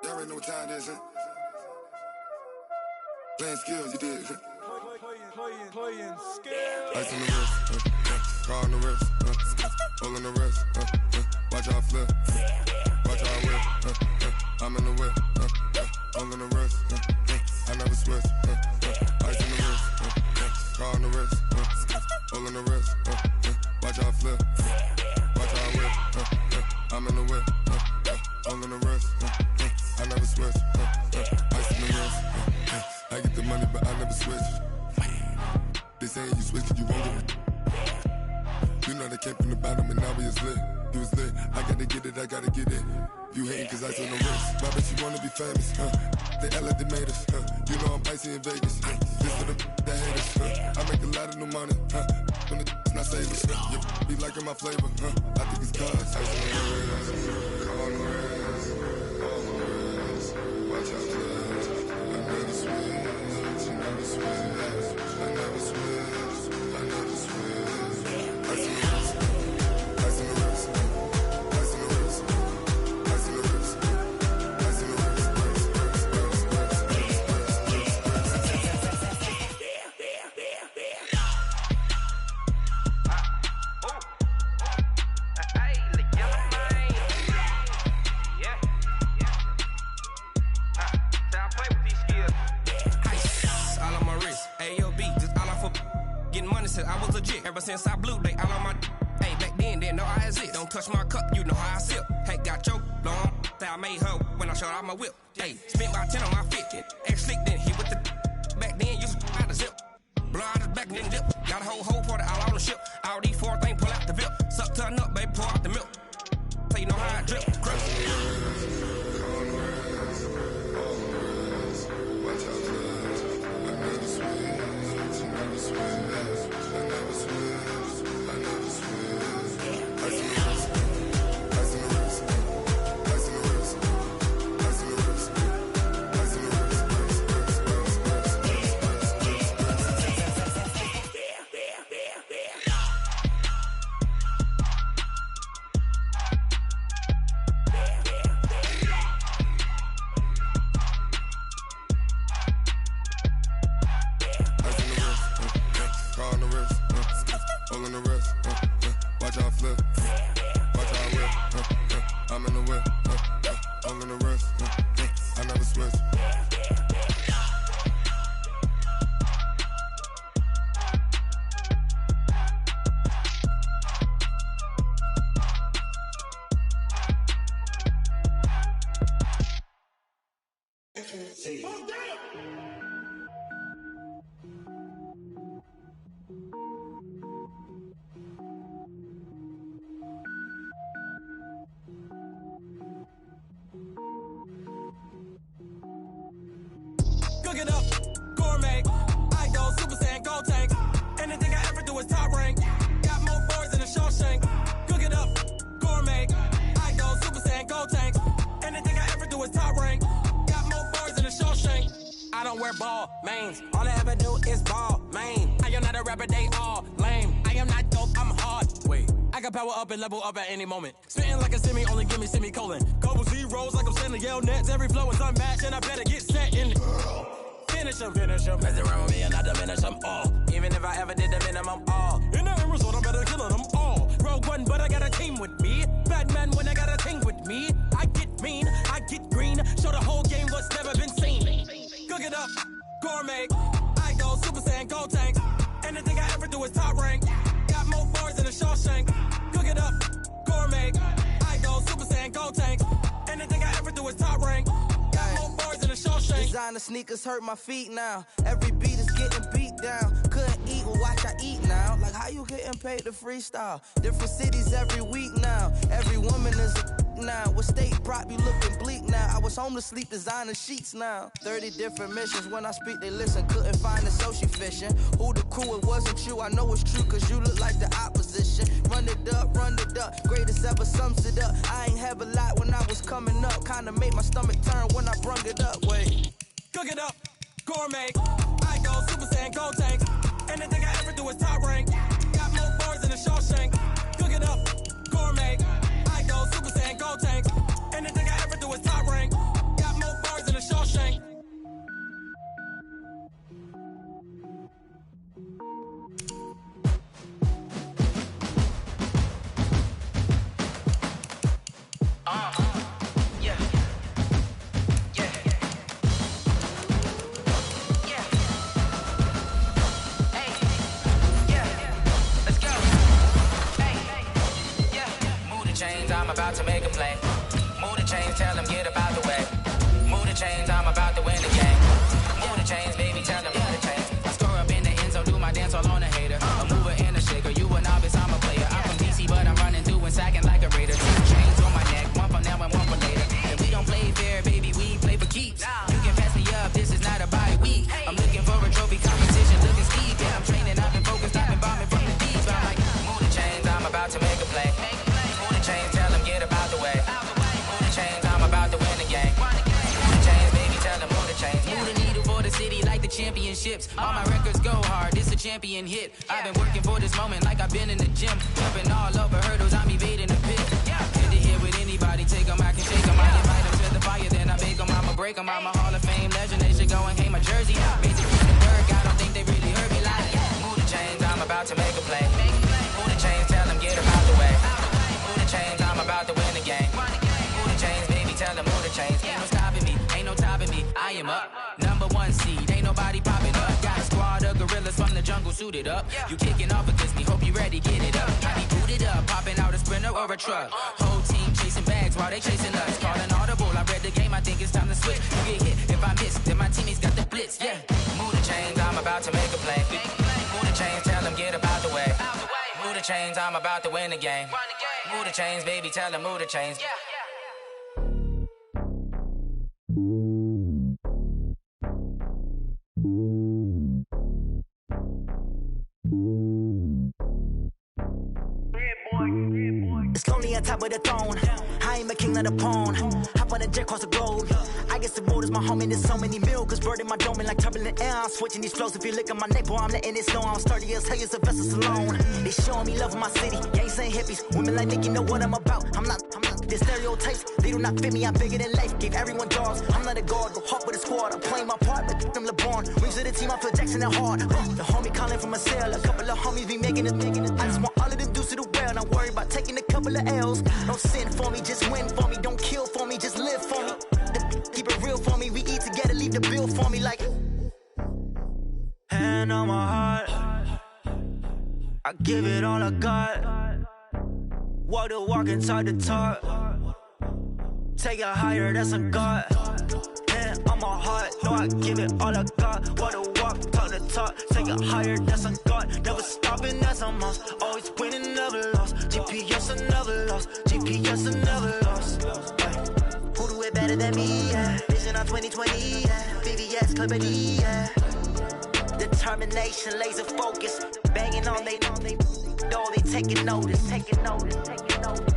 Y'all already know what time it is, huh? Playing skills, you did. Playing skills. Ice on the wrist, car on the wrist, hole in the wrist, watch out flip, watch out whip, I'm in the whip, hole in the wrist, I never switch, ice on the wrist, car on the wrist, hole in the wrist, watch out flip, watch out whip, I'm in the whip, hole in the wrist, I never switch, ice in the wrist, I get the money but I never switch. They saying you switch 'cause you won't get it. You know they came from the bottom and now we is lit. You was lit, I gotta get it, I gotta get it. You hating 'cause I on the wrist. My bitch, you wanna be famous, huh? the L that they made us. You know I'm icy in Vegas. This for the that hate us. I make a lot of new money. When the not savers. Be liking my flavor. I think it's cause. Ice on the wrist. On the wrist. On the wrist. Watch out, cuz. I never switch. I never switch. I never switch. I never switch. Ice on the wrist. Ice on the wrist. Ice on the wrist. Ice on the wrist. Ice on the wrist. I was legit ever since I blew they all on my hey back then didn't know I exist. Don't touch my cup, you know how I sip. Hey, got your long that I made her when I showed out my whip. Hey, spent about 10 on my fit. Ex slick then hit with the back then used to out the zip. Blow out his back then dip. Got a whole party all on the ship. All these four things pull out the VIP. Suck turn up, baby, pour out the milk. So you know how I drip. Crush. Watch out, cuz. I never switch. I never switch. I never switch. I never switch. Ice in the wrist. Ice in the wrist. Ice in the wrist. Ice in the wrist. Ice in the on the wrist, all on the wrist, watch out flip, watch out whip, I'm in the whip, all on the wrist, I never switch. Cook it up, gourmet. I go Super Saiyan, gold tank. Anything I ever do is top rank. Got more boys than a Shawshank. Cook it up, gourmet. I go Super Saiyan, gold tank. Anything I ever do is top rank. Got more boys than a Shawshank. I don't wear ball mains. All I ever do is ball main. I am not a rapper, they all lame. I am not dope, I'm hard. Wait, I can power up and level up at any moment. Spitting like a semi, only give me semicolon. Couple zeros like I'm sending yell nets. Every flow is unmatched and I better get set in. Finish them. Mess around with me and I diminish them all. Even if I ever did the minimum all. In the end result, I'm better killing them all. Rogue One, but I got a team with me. Batman when I got a team with me. I get mean, I get green. Show the whole game what's never been seen. Cook it up, gourmet. I go Super Saiyan, gold tank. Anything I ever do is top rank. Got more boys than a Shawshank. Cook it up, gourmet. I go Super Saiyan, gold tank. Anything I ever do is top rank. Got more boys than a Shawshank. Designer sneakers hurt my feet now. Every beat is getting beat down. Couldn't eat, well watch I eat now. Like how you getting paid to freestyle? Different cities every week now. Every woman is a now. With state prop, you looking bleak now. I was home to sleep, designer sheets now. 30 different missions. When I speak, they listen. Couldn't find it, so she fishing. Who the crew? It wasn't you. I know it's true, cause you look like the opposition. Run it up, greatest ever sums it up. I ain't have a lot when I was coming up. Kinda made my stomach turn when I brung it up. Wait. Cook it up, gourmet. I go Super Saiyan, gold tank. Anything I ever do is top rank. Got more boys than a Shawshank. Cook it up, gourmet. I go Super Saiyan, gold tank. Anything I ever do is top rank. Got more boys than a Shawshank. I'm about to make a play. Move the chains, tell them get up out the way. Move the chains, I'm about to win the game. Move the chains, baby, tell them move the chains. I score up in the end zone, do my dance all on a hater. A mover and a shaker, you a novice, I'm a player. I'm from DC, but I'm running through and sacking like a raider. Two chains on my neck, one for now and one for later. And we don't play fair, baby, we play for keeps. You can pass me the chains, tell them get about the way. Move the chains, I'm about to win the game. Move the chains, baby, tell them move the chains. Move the needle for the city like the championships. All my records go hard, this a champion hit. I've been working for this moment like I've been in the gym. Jumping all over hurdles, I'm evading the pit. Head to head with anybody, take them, I can shake them. I invite them to the fire, then I bake them, I'ma break them. I'm a Hall of Fame legend, they should go and hang my jersey. Basically the work, I don't think they really heard me like. Move the chains, I'm about to make a play. Move the chains, tell them get about the way. Move the chains, I'm about to win the game. Move the chains, baby, tell them move the chains. Ain't no stopping me, ain't no topping me. I am up, #1 seed, ain't nobody popping up. Got a squad of gorillas from the jungle suited up. You kicking off against me, hope you ready, get it up. I be booted up, popping out a sprinter or a truck. Whole team chasing bags while they chasing us. Calling audible, I read the game, I think it's time to switch. You get hit, if I miss, then my teammates got the blitz, yeah. Move the chains, I'm about to make a play. Move the chains, tell them get about the way. Move the chains, I'm about to win the game. Move the chains, baby, tell them move the chains. It's lonely on top of the throne. I ain't a king of the pawn. Hop on a jet across the globe. I guess the road is my home and there's so many milk. Bird in my dome and like turbulent air. I'm switching these flows. If you look at my neck, boy, I'm letting it slow. I'm sturdy as hell as Sylvester Stallone. They showing me love in my city. Gangsta hippies. Women like Nick, you know what I'm about. I'm not. The stereotypes, they do not fit me. I'm bigger than life. Gave everyone dogs. I'm not a guard, go hard with a squad. I'm playing my part, but them LeBron. Wings of the team, I feel Jackson and hard. The homie calling from a cell. A couple of homies be making it. I just want all of them dudes to the well. Not worry about taking a couple of L's. Don't sin for me, just win for me. Don't kill for me, just live for me. Keep it real for me. We eat together, leave the bill for me like. Hand on my heart, I give it all I got. Walk the walk and talk the talk. Take it higher, that's a God. Hand on my heart, no, I give it all I got. Walk the walk, talk the talk. Take it higher, that's a God. Never stopping, that's a must. Always winning, never lost. GPS, I never lost. GPS, I never lost. Who do it better than me? Yeah. Vision on 2020. Yeah. VVS, Clarity. Yeah. Determination, laser focus. Banging on they know they taking notice. Taking notice. Taking notice.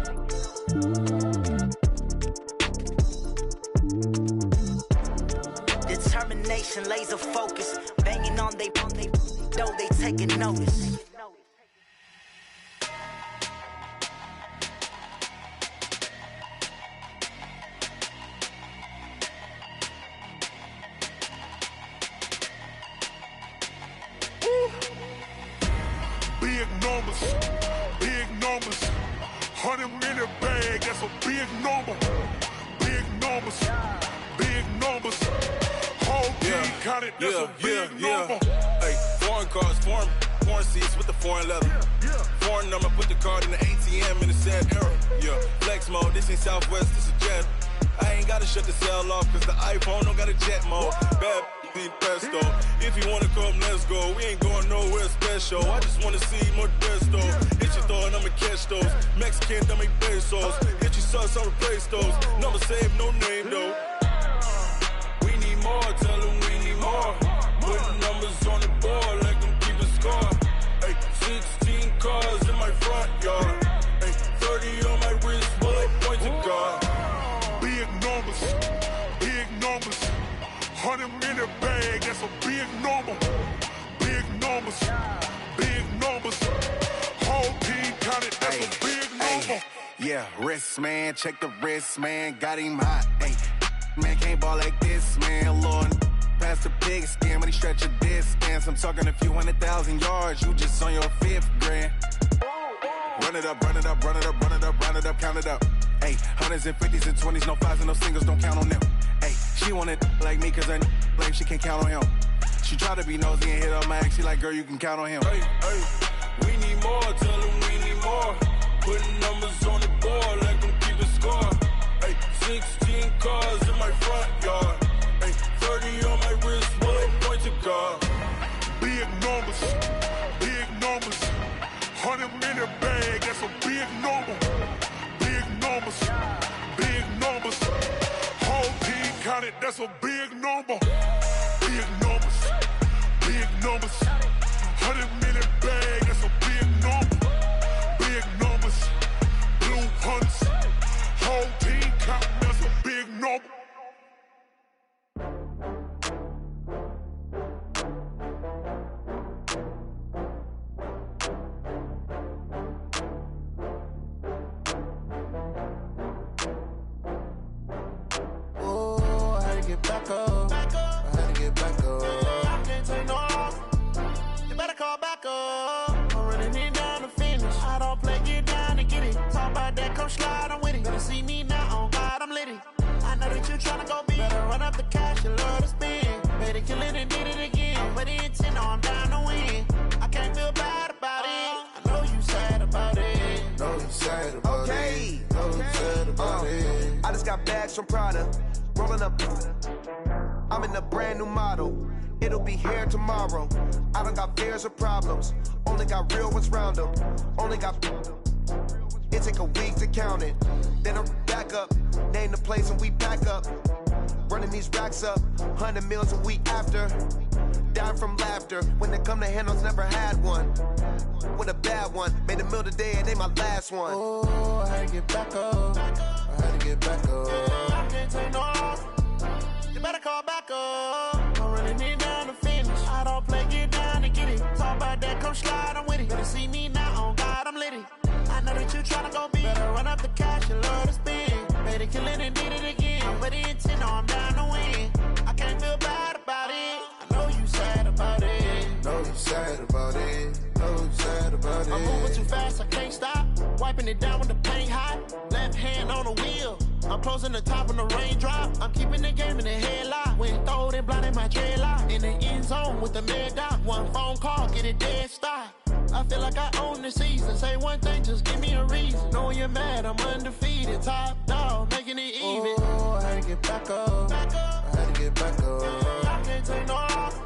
Determination, laser focus. Banging on they know they taking notice. Big numbers, 100-minute bag, that's a big number. Big numbers, whole team counted, that's a big number. Hey, foreign cars, foreign seats with the foreign leather. Foreign number, put the card in the ATM in the sad era. Yeah, flex mode, this ain't Southwest, this is Jet. I ain't gotta shut the cell off, cause the iPhone don't got a jet mode. Bad need pesto. If you wanna come, let's go. We ain't going nowhere special. I just wanna see more desto. Hit your throw and I'ma catch those. Mexican, don't make pesos. Hit your sauce, I'll replace those. Number save, no name though. We need more, tell them we need more. Put numbers on the board, let them keep a score. Hey, 16 cars in my front yard. Hey, 30 on my wrist, bullet point to God. Big numbers, 100-minute bag, that's a big number. Big numbers, whole team counted, that's a big number. Yeah, wrist man, check the wrist man, got him hot. Ay, man can't ball like this, man. Lord, past the pig skin when he stretch a distance. I'm talking a few 100,000 yards, you just on your 5th grand. Run it up, count it up. Ay, hundreds and 50s and 20s, no 5s and no singles, don't count on them. Ay, she want it like me, cause I like she can't count on him. She try to be nosy and hit up my ex, she like, girl, you can count on him. Hey, we need more, tell them we need more. Putting numbers on the board, let them keep a score. Hey, 16 cars in my front yard. Hey, 30 on my wrist, bullet point to God. Big numbers, 100-minute bag, that's a big number. Big numbers, whole team counted, that's a big number. Big numbers, 100-minute bag, that's a big number. Big numbers, blue 100. sad about it. No sad about it. I just got bags from Prada, rolling up. I'm in a brand new model. It'll be here tomorrow. I don't got fears or problems. Only got real ones round them. Only got. It take a week to count it. Then I'm back up. Name the place and we pack up. Running these racks up. 100 meals a week after. Dying from laughter. When it come to handles, never had one. With a bad one. Made a meal today and they my last one. Oh, I had to get back up. I had to get back up. I can't take no off. You better call back up. I'm running it down to finish. I don't play, get down to get it. Talk about that, come slide, I'm with it. Better see me now, on God, I'm litty. I know that you tryna go big. Better run up the cash, you love to spend. Better kill it and did it again. I'm with the intent, no, I'm down to win. I can't feel bad about it. I know you sad about it. Know you sad about it. Know you sad about it. I'm moving too fast, I can't stop. Wiping it down with the paint hot. Left hand on the wheel. I'm closing the top on the raindrop. I'm keeping the game in the headlock. When throwed and blinded my dreadlock. In the end zone with the mad dot. One phone call, get it dead stop. I feel like I own the season. Say one thing, just give me a reason. Knowing you're mad, I'm undefeated. Top dog, making it even. Oh, I had to get back up. I had to get back up. I can't take no off.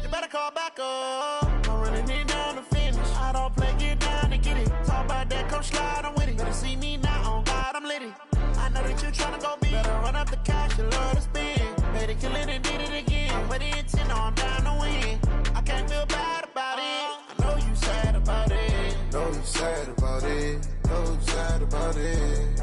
You better call back up. I'm running it down to finish. I don't play, get down to get it. Talk about that, come slide, I'm with it. Better see me now, on God, I'm litty. I know that you tryna go big. Better run up the cash, you love to spend. Better kill it and did it again. I'm with the intent, no, I'm down to win. I can't feel bad about it. I know you sad about it. Know you sad about it. Know you sad about it.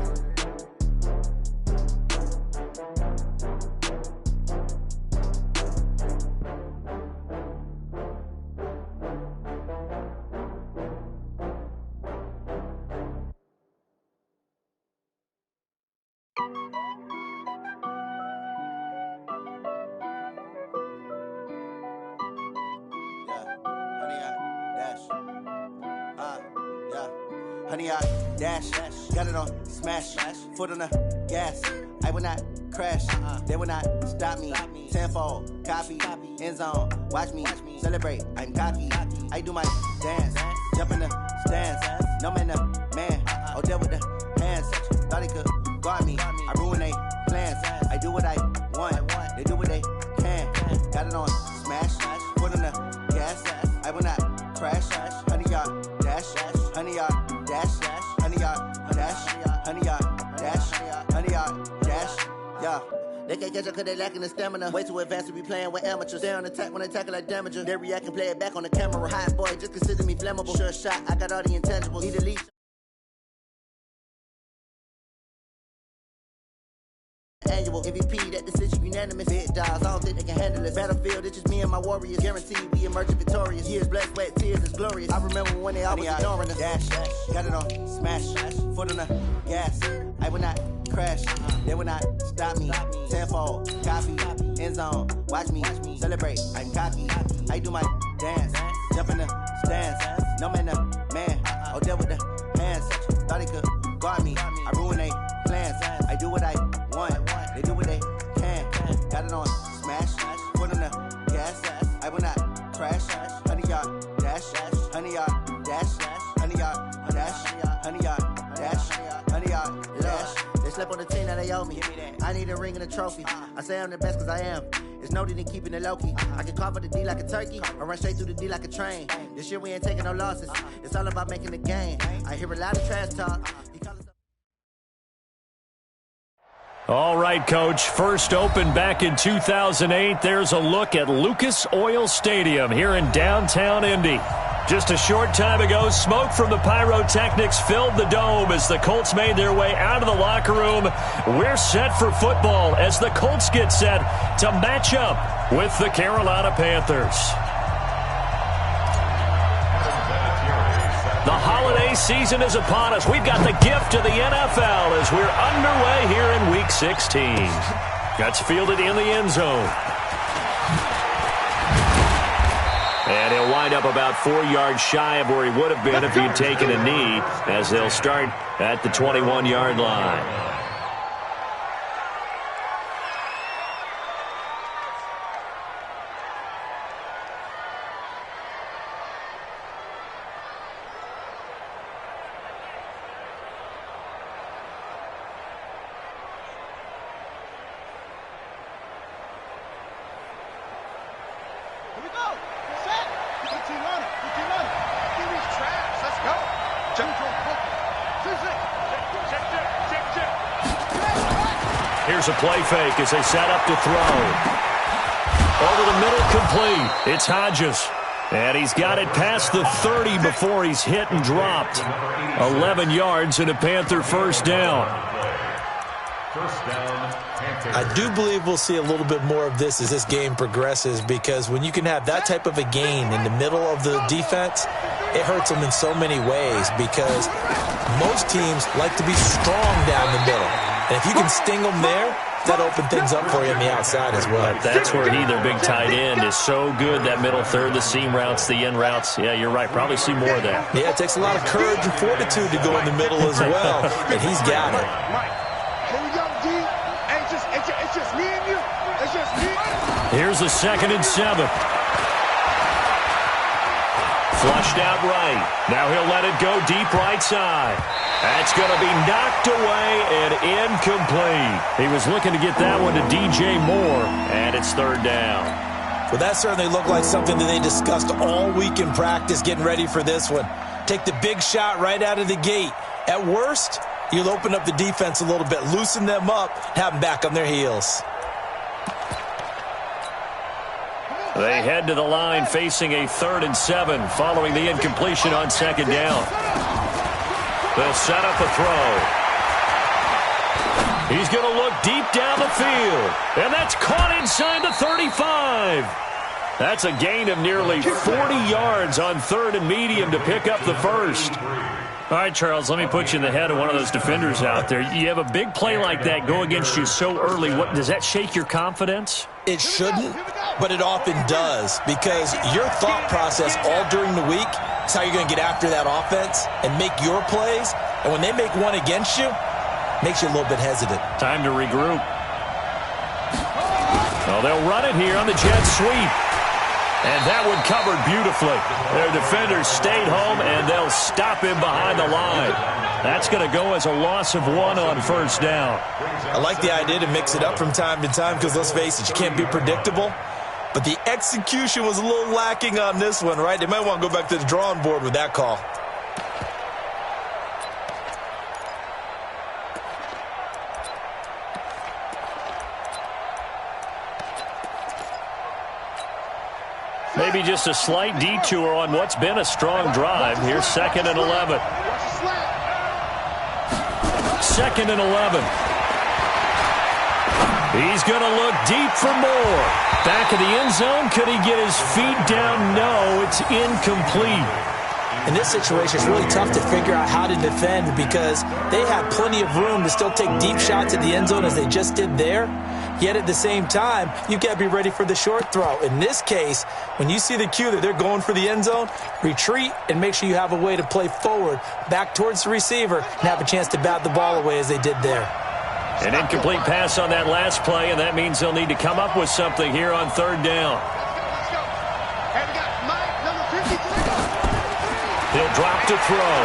Honey, I dash, got it on smash, foot on the gas. I will not crash, they will not stop me. Tenfold, copy, end zone, watch me celebrate. I'm cocky, I do my dance, jump in the stands. No man, the man, oh, deal with the hands. Thought he could guard me, I ruin they plans. I do what I want, they do what they can. Got it on smash, foot on the gas. I will not crash, honey, y'all dash, honey, y'all. Dash, honey yard, dash, honey yard, dash, honey yard, dash, yeah. They can't catch up cause they lacking the stamina. Way too advanced to be playing with amateurs. They on attack when they tackle like damager. They react and play it back on the camera. Hot boy, just consider me flammable. Sure shot, I got all the intangibles. Need a leash. Annual MVP, that decision unanimous. Big dogs, I don't think they can handle this. Battlefield, it's just me and my warriors. Guaranteed we emerging victorious. Years, blood, sweat, tears, it's glorious. I remember when they always ignoring us. Dash, got it on smash, foot on the gas. I will not crash, they will not stop me. Tenfold, copy, end zone, watch me celebrate. I'm cocky, I do my dance, jump in the stands. No man, the man, oh, deal with the hands. Thought he could guard me, I ruin they plans. I do what I want. They do what they can. Got it on smash, foot on the gas. I will not crash. Honey yard dash, honey yard dash, honey yard dash, honey yard dash, honey yard dash. They slept on the team that they owe me. I need a ring and a trophy. I say I'm the best cause I am. It's no need in keeping it low key. I can carve up the D like a turkey. I run straight through the D like a train. This year we ain't taking no losses. It's all about making the game. I hear a lot of trash talk. All right, Coach. First opened back in 2008. There's a look at Lucas Oil Stadium here in downtown Indy. Just a short time ago, smoke from the pyrotechnics filled the dome as the Colts made their way out of the locker room. We're set for football as the Colts get set to match up with the Carolina Panthers. The holiday season is upon us. We've got the gift of the NFL as we're underway here in Week 16. That's fielded in the end zone. And he'll wind up about 4 yards shy of where he would have been if he'd taken a knee, as they'll start at the 21-yard line. Here's a play fake as they set up to throw. Over the middle, complete. It's Hodges. And he's got it past the 30 before he's hit and dropped. 11 yards and a Panther first down. I do believe we'll see a little bit more of this as this game progresses, because when you can have that type of a gain in the middle of the defense, it hurts them in so many ways, because most teams like to be strong down the middle. And if you can sting them there, that open things up for you on the outside as well. But that's where their big tight end, is so good, that middle third, the seam routes, the in routes. Yeah, you're right. Probably see more of that. Yeah, it takes a lot of courage and fortitude to go in the middle as well, and he's got it. Here we go, D. It's just me and you. It's just me. Here's a 2nd and 7. Flushed out right. Now he'll let it go deep right side. That's going to be knocked away and incomplete. He was looking to get that one to DJ Moore, and it's 3rd down. Well, that certainly looked like something that they discussed all week in practice, getting ready for this one. Take the big shot right out of the gate. At worst, you'll open up the defense a little bit, loosen them up, have them back on their heels. They head to the line facing a 3rd and 7 following the incompletion on 2nd down. They'll set up a throw. He's going to look deep down the field, and that's caught inside the 35. That's a gain of nearly 40 yards on 3rd and medium to pick up the first. All right, Charles, let me put you in the head of one of those defenders out there. You have a big play like that go against you so early. Does that shake your confidence? It shouldn't, but it often does, because your thought process all during the week is how you're going to get after that offense and make your plays. And when they make one against you, it makes you a little bit hesitant. Time to regroup. Well, they'll run it here on the jet sweep. And that one covered beautifully. Their defenders stayed home, and they'll stop him behind the line. That's going to go as a loss of 1 on 1st down. I like the idea to mix it up from time to time, because let's face it, you can't be predictable. But the execution was a little lacking on this one, right? They might want to go back to the drawing board with that call. Maybe just a slight detour on what's been a strong drive. Here's 2nd and 11. 2nd and 11. He's going to look deep for more. Back of the end zone. Could he get his feet down? No, it's incomplete. In this situation, it's really tough to figure out how to defend, because they have plenty of room to still take deep shots at the end zone as they just did there. Yet at the same time, you've got to be ready for the short throw. In this case, when you see the cue that they're going for the end zone, retreat and make sure you have a way to play forward, back towards the receiver, and have a chance to bat the ball away as they did there. An incomplete pass on that last play, and that means they'll need to come up with something here on 3rd down. He'll drop to throw.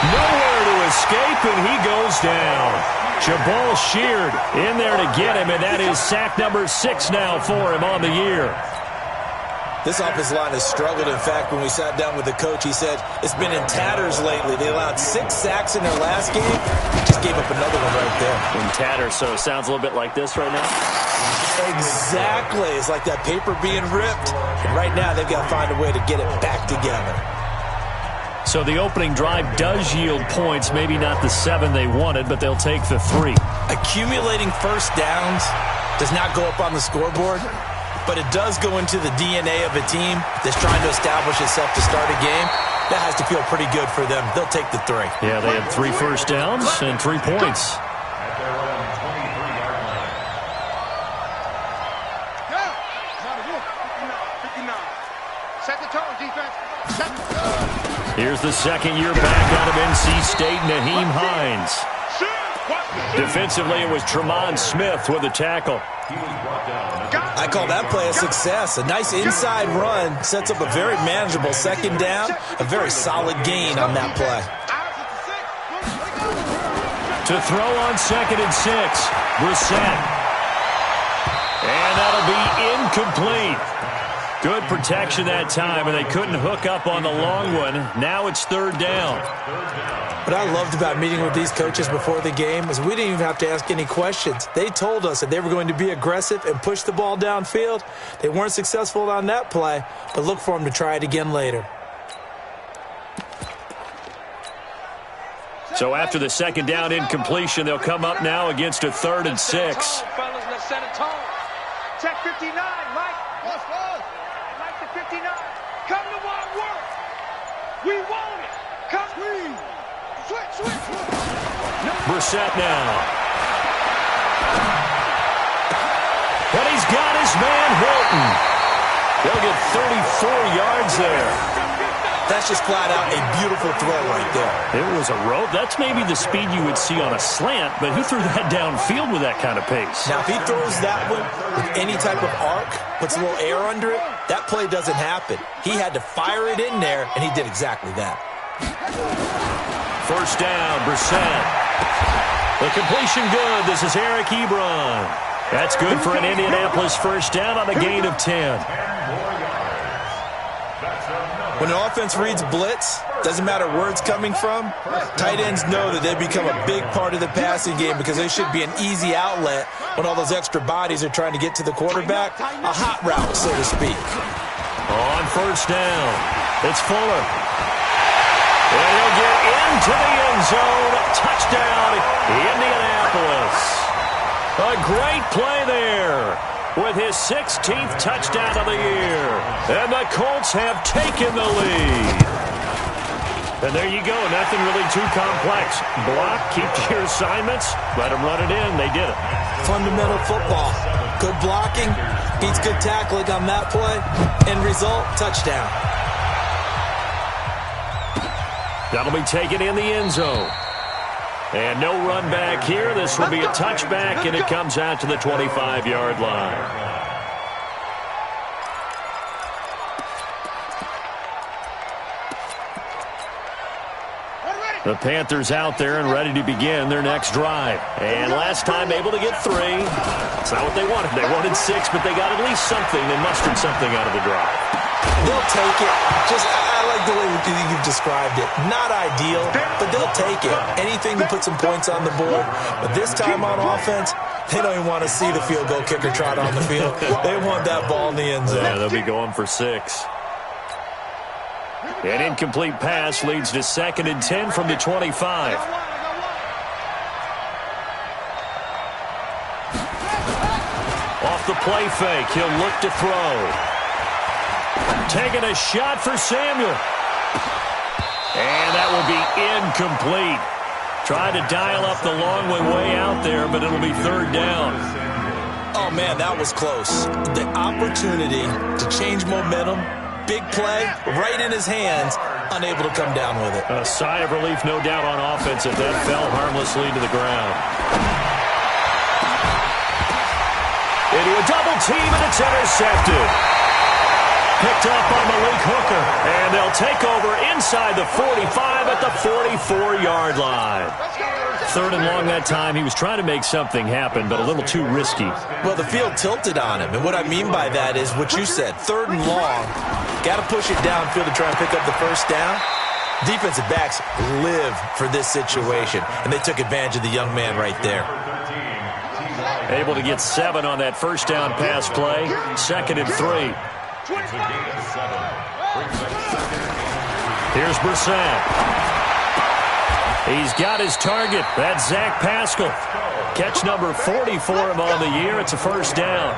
Nowhere to escape, and he goes down. Jabal Sheard in there to get him, and that is sack number 6 now for him on the year. This offensive line has struggled. In fact, when we sat down with the coach, he said it's been in tatters lately. They allowed 6 sacks in their last game. Just gave up another one right there. In tatters, so it sounds a little bit like this right now? Exactly. It's like that paper being ripped. And right now, they've got to find a way to get it back together. So the opening drive does yield points, maybe not the 7 they wanted, but they'll take the 3. Accumulating first downs does not go up on the scoreboard, but it does go into the DNA of a team that's trying to establish itself to start a game. That has to feel pretty good for them. They'll take the 3. Yeah, they had 3 first downs and 3 points. Set the tone, defense. Set the Here's the second-year back out of NC State, Naheem Hines. Defensively, it was Tremont Smith with a tackle. I call that play a success. A nice inside run sets up a very manageable 2nd down. A very solid gain on that play. To throw on 2nd and 6, Brissett. And that'll be incomplete. Good protection that time, and they couldn't hook up on the long one. Now it's third down. What I loved about meeting with these coaches before the game is we didn't even have to ask any questions. They told us that they were going to be aggressive and push the ball downfield. They weren't successful on that play, but look for them to try it again later. So after the second down incompletion, they'll come up now against a 3rd and 6. Let's set a tone. Check 59, Mike. Mike to 59. Come to wild work. We want it. Come. Switch. Brissett now. And he's got his man Hilton. They'll get 34 yards there. That's just flat out a beautiful throw right there. It was a rope. That's maybe the speed you would see on a slant, but he threw that downfield with that kind of pace. Now, if he throws that one with any type of arc, puts a little air under it, that play doesn't happen. He had to fire it in there, and he did exactly that. First down, Brissett. The completion good. This is Eric Ebron. That's good for an Indianapolis first down on a gain of 10. When an offense reads blitz, doesn't matter where it's coming from, tight ends know that they become a big part of the passing game because they should be an easy outlet when all those extra bodies are trying to get to the quarterback. A hot route, so to speak. On first down, it's Fuller. And he'll get into the end zone. Touchdown, Indianapolis. A great play there with his 16th touchdown of the year. And the Colts have taken the lead. And there you go. Nothing really too complex. Block, keep to your assignments, let them run it in. They did it. Fundamental football. Good blocking, beats good tackling on that play. End result, touchdown. That'll be taken in the end zone. And no run back here. This will be a touchback, and it comes out to the 25-yard line. The Panthers out there and ready to begin their next drive. And last time able to get 3. It's not what they wanted. They wanted 6, but they got at least something. They mustered something out of the drive. They'll take it. I like the way you've described it. Not ideal, but they'll take it. Anything to put some points on the board. But this time on offense, they don't even want to see the field goal kicker trot on the field. They want that ball in the end zone. Yeah, they'll be going for 6. An incomplete pass leads to 2nd and 10 from the 25. Off the play fake, he'll look to throw. Taking a shot for Samuel. And that will be incomplete. Tried to dial up the long way out there, but it'll be 3rd down. Oh, man, that was close. The opportunity to change momentum, big play, right in his hands, unable to come down with it. A sigh of relief, no doubt, on offense if that fell harmlessly to the ground. Into a double team, and it's intercepted. Picked up by Malik Hooker, and they'll take over inside the 45 at the 44-yard line. 3rd and long that time. He was trying to make something happen, but a little too risky. Well, the field tilted on him, and what I mean by that is what you said. 3rd and long, got to push it downfield to try and pick up the first down. Defensive backs live for this situation, and they took advantage of the young man right there. Able to get 7 on that first down pass play. 2nd and 3. Here's Brissett. He's got his target. That's Zach Pascal. Catch number 40 for him on the year. It's a first down.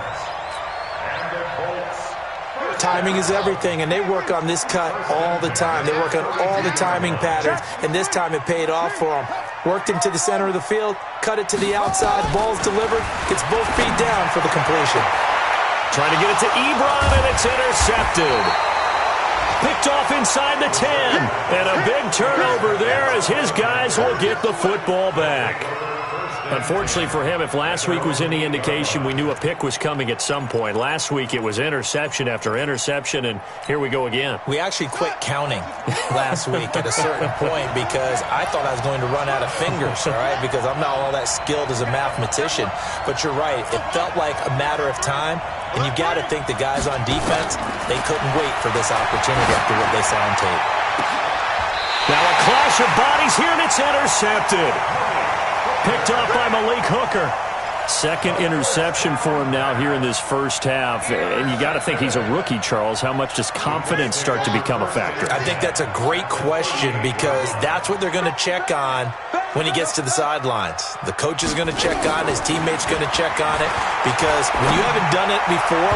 Timing is everything, and they work on this cut all the time. They work on all the timing patterns, and this time it paid off for them. Worked him to the center of the field, cut it to the outside, ball's delivered, gets both feet down for the completion. Trying to get it to Ebron, and it's intercepted. Picked off inside the 10. And a big turnover there as his guys will get the football back. Unfortunately for him, if last week was any indication, we knew a pick was coming at some point. Last week it was interception after interception, and here we go again. We actually quit counting last week at a certain point because I thought I was going to run out of fingers, all right, because I'm not all that skilled as a mathematician. But you're right. It felt like a matter of time, and you got to think the guys on defense, they couldn't wait for this opportunity after what they saw on tape. Now a clash of bodies here, and it's intercepted. Picked off by Malik Hooker. Second interception for him now here in this first half. And you got to think he's a rookie, Charles. How much does confidence start to become a factor? I think that's a great question because that's what they're going to check on when he gets to the sidelines. The coach is going to check on it. His teammates going to check on it because when you haven't done it before,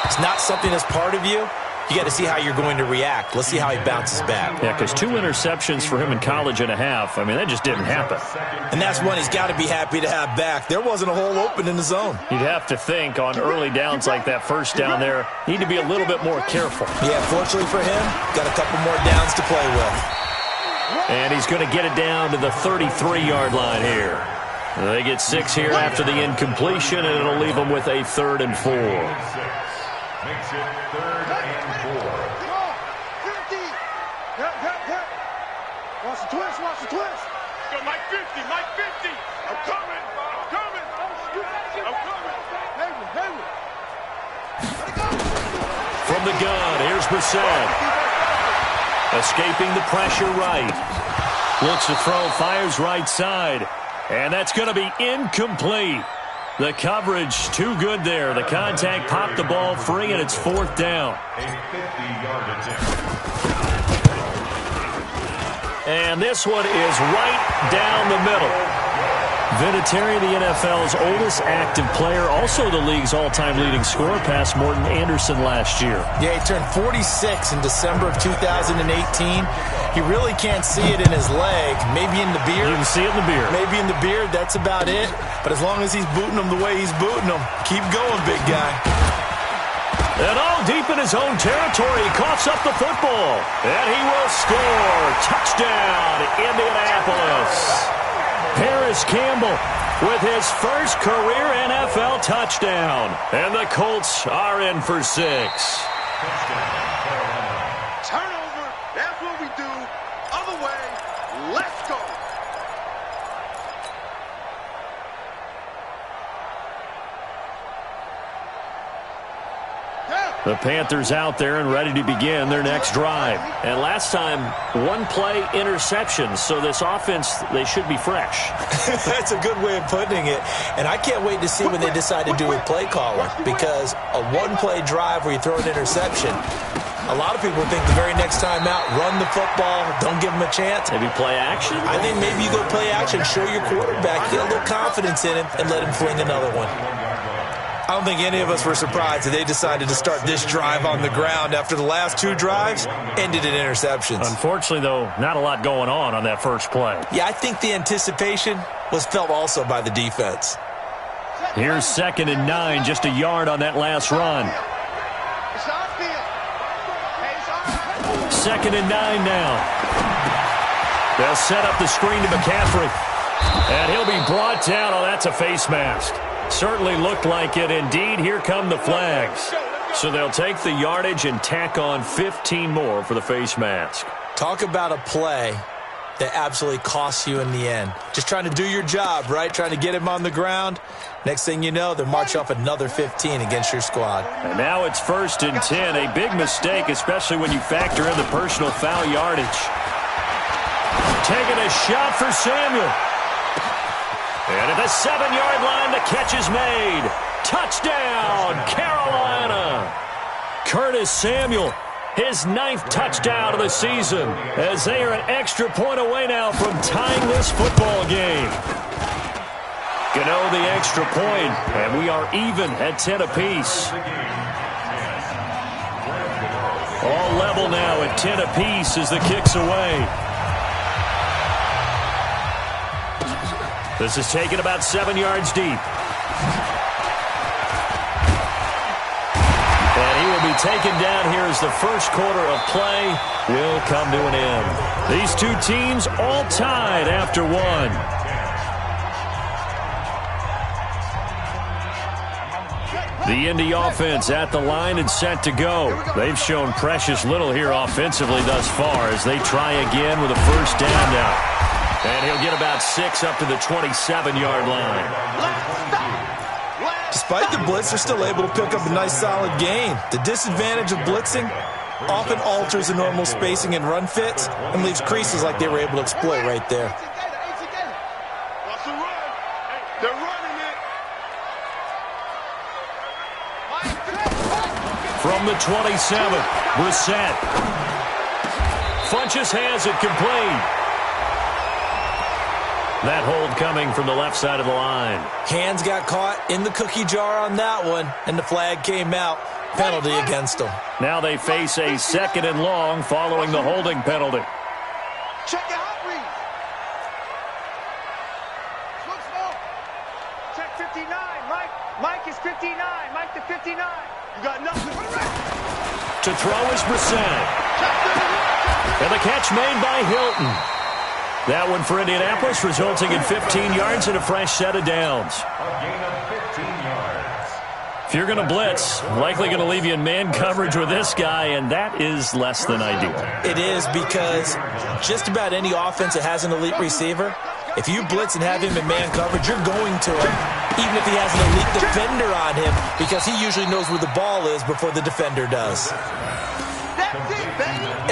it's not something that's part of you. You got to see how you're going to react. Let's see how he bounces back. Yeah, because 2 interceptions for him in college and a half. I mean, that just didn't happen. And that's one he's got to be happy to have back. There wasn't a hole open in the zone. You'd have to think on early downs like that first down there, need to be a little bit more careful. Yeah, fortunately for him, got a couple more downs to play with. And he's going to get it down to the 33-yard line here. They get 6 here after the incompletion, and it'll leave them with a 3rd and 4. Makes it 3rd and 4. 50. Watch the twist, watch the twist. Go, Mike 50, Mike 50. I'm coming, I'm coming. I'm coming. Hayward. From the gun, here's Brissett. Escaping the pressure right. Looks to throw, fires right side. And that's going to be incomplete. The coverage too good there. The contact popped the ball free, and it's 4th down. A 50-yard attempt. And this one is right down the middle. Vinatieri, the NFL's oldest active player, also the league's all-time leading scorer, past Morton Anderson last year. Yeah, he turned 46 in December of 2018. He really can't see it in his leg. Maybe in the beard. You can see it in the beard. Maybe in the beard. That's about it. But as long as he's booting them the way he's booting them, keep going, big guy. And all deep in his own territory, he coughs up the football. And he will score. Touchdown, Indianapolis. Paris Campbell with his first career NFL touchdown. And the Colts are in for 6. Turnover, that's what we do. Other way, let's go. The Panthers out there and ready to begin their next drive. And last time, 1-play interceptions. So this offense, they should be fresh. That's a good way of putting it. And I can't wait to see when they decide to do with play calling. Because a 1-play drive where you throw an interception, a lot of people think the very next time out, run the football, don't give them a chance. Maybe play action? I think maybe you go play action, show your quarterback, get a little confidence in him, and let him fling another one. I don't think any of us were surprised that they decided to start this drive on the ground after the last 2 drives ended in interceptions. Unfortunately, though, not a lot going on that first play. Yeah, I think the anticipation was felt also by the defense. Here's 2nd and 9, just a yard on that last run. 2nd and 9 now. They'll set up the screen to McCaffrey. And he'll be brought down. Oh, that's a face mask. Certainly looked like it. Indeed, here come the flags. So they'll take the yardage and tack on 15 more for the face mask. Talk about a play that absolutely costs you in the end. Just trying to do your job, right? Trying to get him on the ground. Next thing you know, they'll march off another 15 against your squad. And now it's 1st and 10. A big mistake, especially when you factor in the personal foul yardage. Taking a shot for Samuel. And at the 7-yard line, the catch is made. Touchdown, Carolina. Curtis Samuel, his 9th touchdown of the season, as they are an extra point away now from tying this football game. Gano the extra point, and we are even at 10 apiece. All level now at 10 apiece as the kick's away. This is taken about 7 yards deep. And he will be taken down here as the first quarter of play will come to an end. These 2 teams all tied after 1. The Indy offense at the line and set to go. They've shown precious little here offensively thus far as they try again with a first down now. And he'll get about 6 up to the 27-yard line. Despite the blitz, they're still able to pick up a nice solid gain. The disadvantage of blitzing often alters the normal spacing and run fits and leaves creases like they were able to exploit right there. They're running it. From the 27, Brissett. Funches has it complete. That hold coming from the left side of the line. Hands got caught in the cookie jar on that one, and the flag came out. Penalty against them. Now they face a 2nd and long following the holding penalty. Check your hot read. Check 59. Mike is 59. Mike to 59. You got nothing. To throw is Brissett. And the catch made by Hilton. That one for Indianapolis, resulting in 15 yards and a fresh set of downs. If you're going to blitz, likely going to leave you in man coverage with this guy, and that is less than ideal. It is, because just about any offense that has an elite receiver, if you blitz and have him in man coverage, you're going to him, even if he has an elite defender on him, because he usually knows where the ball is before the defender does.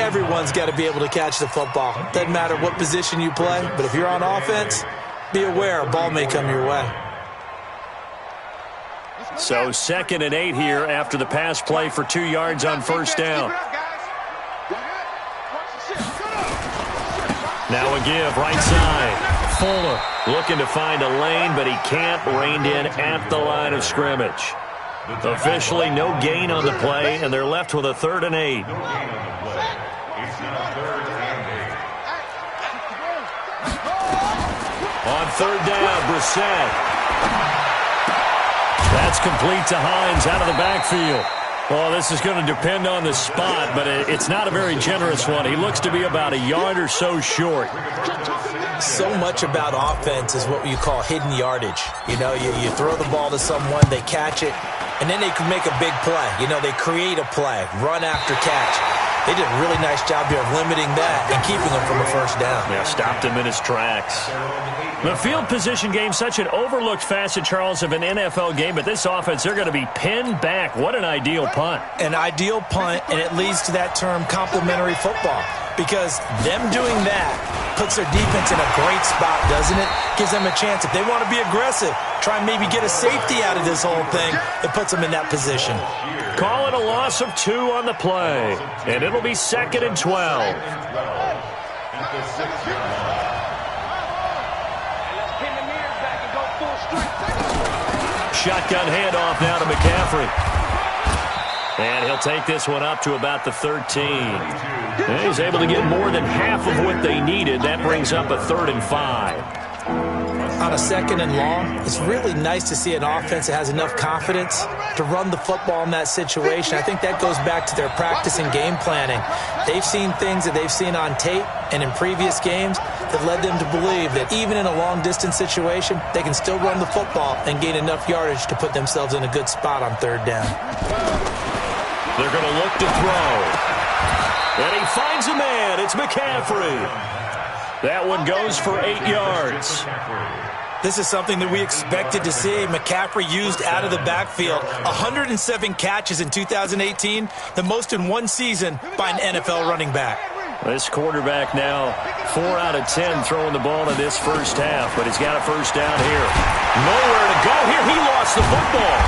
Everyone's got to be able to catch the football. Doesn't matter what position you play, but if you're on offense, be aware a ball may come your way. So 2nd and 8 here after the pass play for 2 yards on first down. Now a give right side. Fuller looking to find a lane, but he can't. Reined in at the line of scrimmage. Officially no gain on the play, and they're left with a 3rd and 8. On 3rd down, Brissett. That's complete to Hines out of the backfield. Well, this is going to depend on the spot, but it's not a very generous one. He looks to be about a yard or so short. So much about offense is what you call hidden yardage. You know, you throw the ball to someone, they catch it, and then they can make a big play. You know, they create a play, run after catch. They did a really nice job here of limiting that and keeping him from a first down. Yeah, stopped him in his tracks. The field position game, such an overlooked facet, Charles, of an NFL game, but this offense, they're going to be pinned back. What an ideal punt. An ideal punt, and it leads to that term complementary football, because them doing that puts their defense in a great spot, doesn't it? Gives them a chance. If they want to be aggressive, try and maybe get a safety out of this whole thing, it puts them in that position. Call it a loss of 2 on the play, and it'll be 2nd and 12. Shotgun handoff now to McCaffrey. And he'll take this one up to about the 13. And he's able to get more than half of what they needed. That brings up a 3rd and 5. On a 2nd and long, it's really nice to see an offense that has enough confidence to run the football in that situation. I think that goes back to their practice and game planning. They've seen things that they've seen on tape and in previous games that led them to believe that even in a long-distance situation, they can still run the football and gain enough yardage to put themselves in a good spot on 3rd down. They're going to look to throw. And he finds a man. It's McCaffrey. That one goes for 8 yards. This is something that we expected to see. McCaffrey used out of the backfield. 107 catches in 2018, the most in one season by an NFL running back. This quarterback now 4 out of 10 throwing the ball in this first half, but he's got a first down here. Nowhere to go here. He lost the football.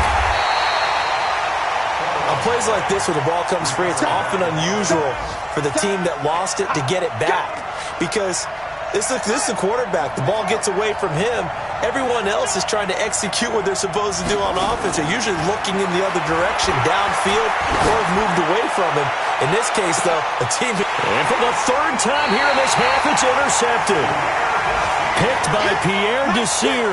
On plays like this where the ball comes free, it's often unusual for the team that lost it to get it back, because this is a quarterback. The ball gets away from him. Everyone else is trying to execute what they're supposed to do on offense. They're usually looking in the other direction, downfield, or have moved away from him. In this case, though, a team... And for the 3rd time here in this half, it's intercepted. Picked by Pierre Desir.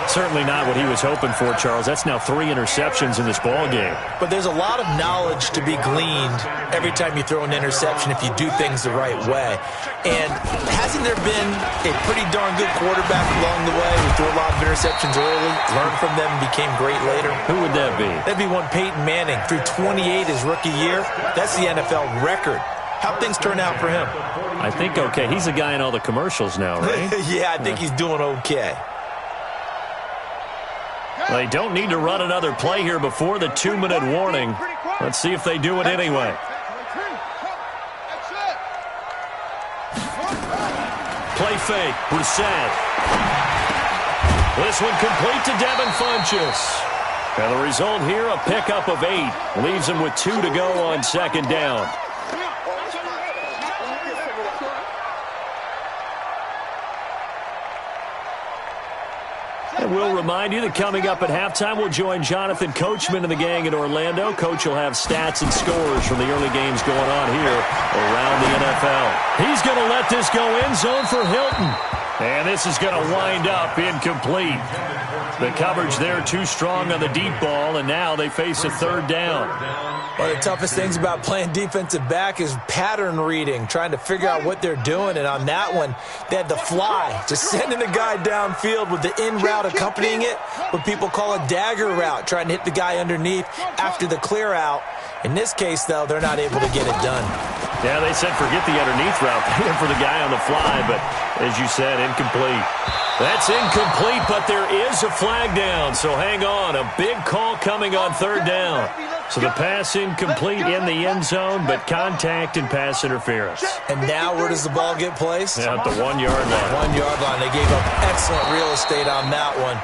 Certainly not what he was hoping for, Charles. That's now 3 interceptions in this ball game. But there's a lot of knowledge to be gleaned every time you throw an interception if you do things the right way. And hasn't there been a pretty darn good quarterback along the way who threw a lot of interceptions early, learned from them, and became great later? Who would that be? That'd be one Peyton Manning. Threw 28 his rookie year. That's the NFL record. How'd things turn out for him? I think okay. He's a guy in all the commercials now, right? Yeah, I think he's doing okay. They don't need to run another play here before the 2-minute warning. Let's see if they do it anyway. Play fake. Brissett. This one complete to Devin Funchess. And the result here, a pickup of 8. Leaves him with 2 to go on 2nd down. And we'll remind you that coming up at halftime, we'll join Jonathan Coachman and the gang in Orlando. Coach will have stats and scores from the early games going on here around the NFL. He's going to let this go end zone for Hilton. And this is going to wind up incomplete. The coverage there too strong on the deep ball, and now they face a 3rd down. One of the toughest things about playing defensive back is pattern reading, trying to figure out what they're doing. And on that one, they had the fly, just sending a guy downfield with the in route accompanying it, what people call a dagger route, trying to hit the guy underneath after the clear out. In this case, though, they're not able to get it done. Yeah, they said forget the underneath route. They went for the guy on the fly, but as you said, incomplete. That's incomplete, but there is a flag down, so hang on. A big call coming on 3rd down. So the pass incomplete in the end zone, but contact and pass interference. And now where does the ball get placed? Yeah, at the 1-yard line. 1-yard line. They gave up excellent real estate on that one.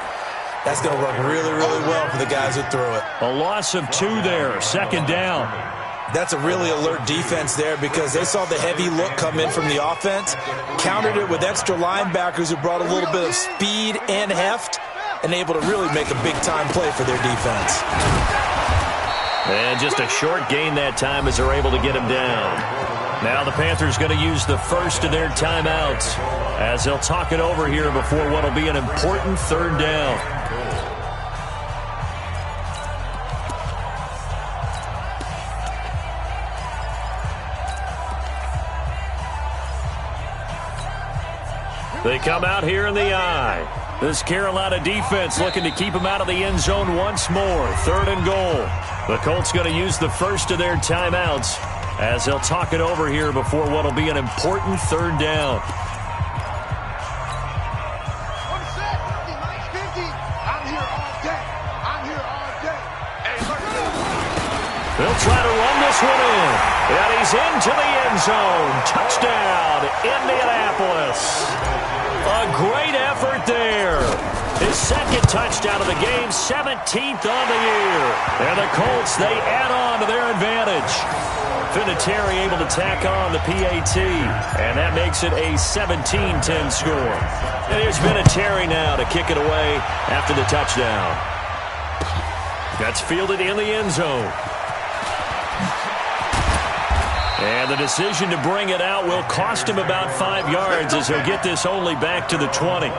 That's going to work really, really well for the guys who threw it. A loss of 2 there, 2nd down. That's a really alert defense there because they saw the heavy look come in from the offense, countered it with extra linebackers who brought a little bit of speed and heft, and able to really make a big-time play for their defense. And just a short gain that time as they're able to get him down. Now the Panthers going to use the first of their timeouts as they'll talk it over here before what will be an important 3rd down. They come out here in the eye. This Carolina defense looking to keep them out of the end zone once more. 3rd and goal. The Colts going to use the first of their timeouts as they'll talk it over here before what will be an important 3rd down. They'll try to run this one in. And he's into the end zone. Touchdown, Indianapolis. A great effort there. His 2nd touchdown of the game, 17th on the year. And the Colts, they add on to their advantage. Vinatieri able to tack on the PAT. And that makes it a 17-10 score. And here's Vinatieri now to kick it away after the touchdown. That's fielded in the end zone. And the decision to bring it out will cost him about 5 yards as he'll get this only back to the 20.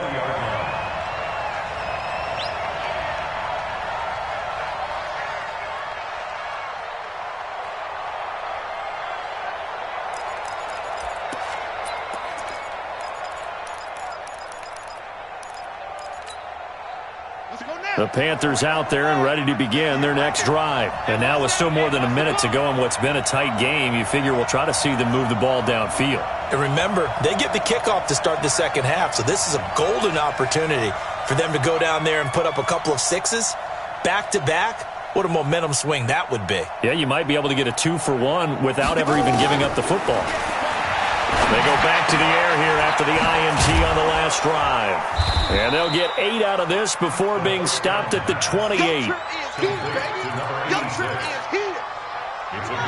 The Panthers out there and ready to begin their next drive. And now with still more than a minute to go in what's been a tight game, you figure we'll try to see them move the ball downfield. And remember, they get the kickoff to start the 2nd half, so this is a golden opportunity for them to go down there and put up a couple of 6s back-to-back. What a momentum swing that would be. Yeah, you might be able to get a 2-for-1 without ever even giving up the football. They go back to the air here after the INT on the last drive. And they'll get 8 out of this before being stopped at the 28.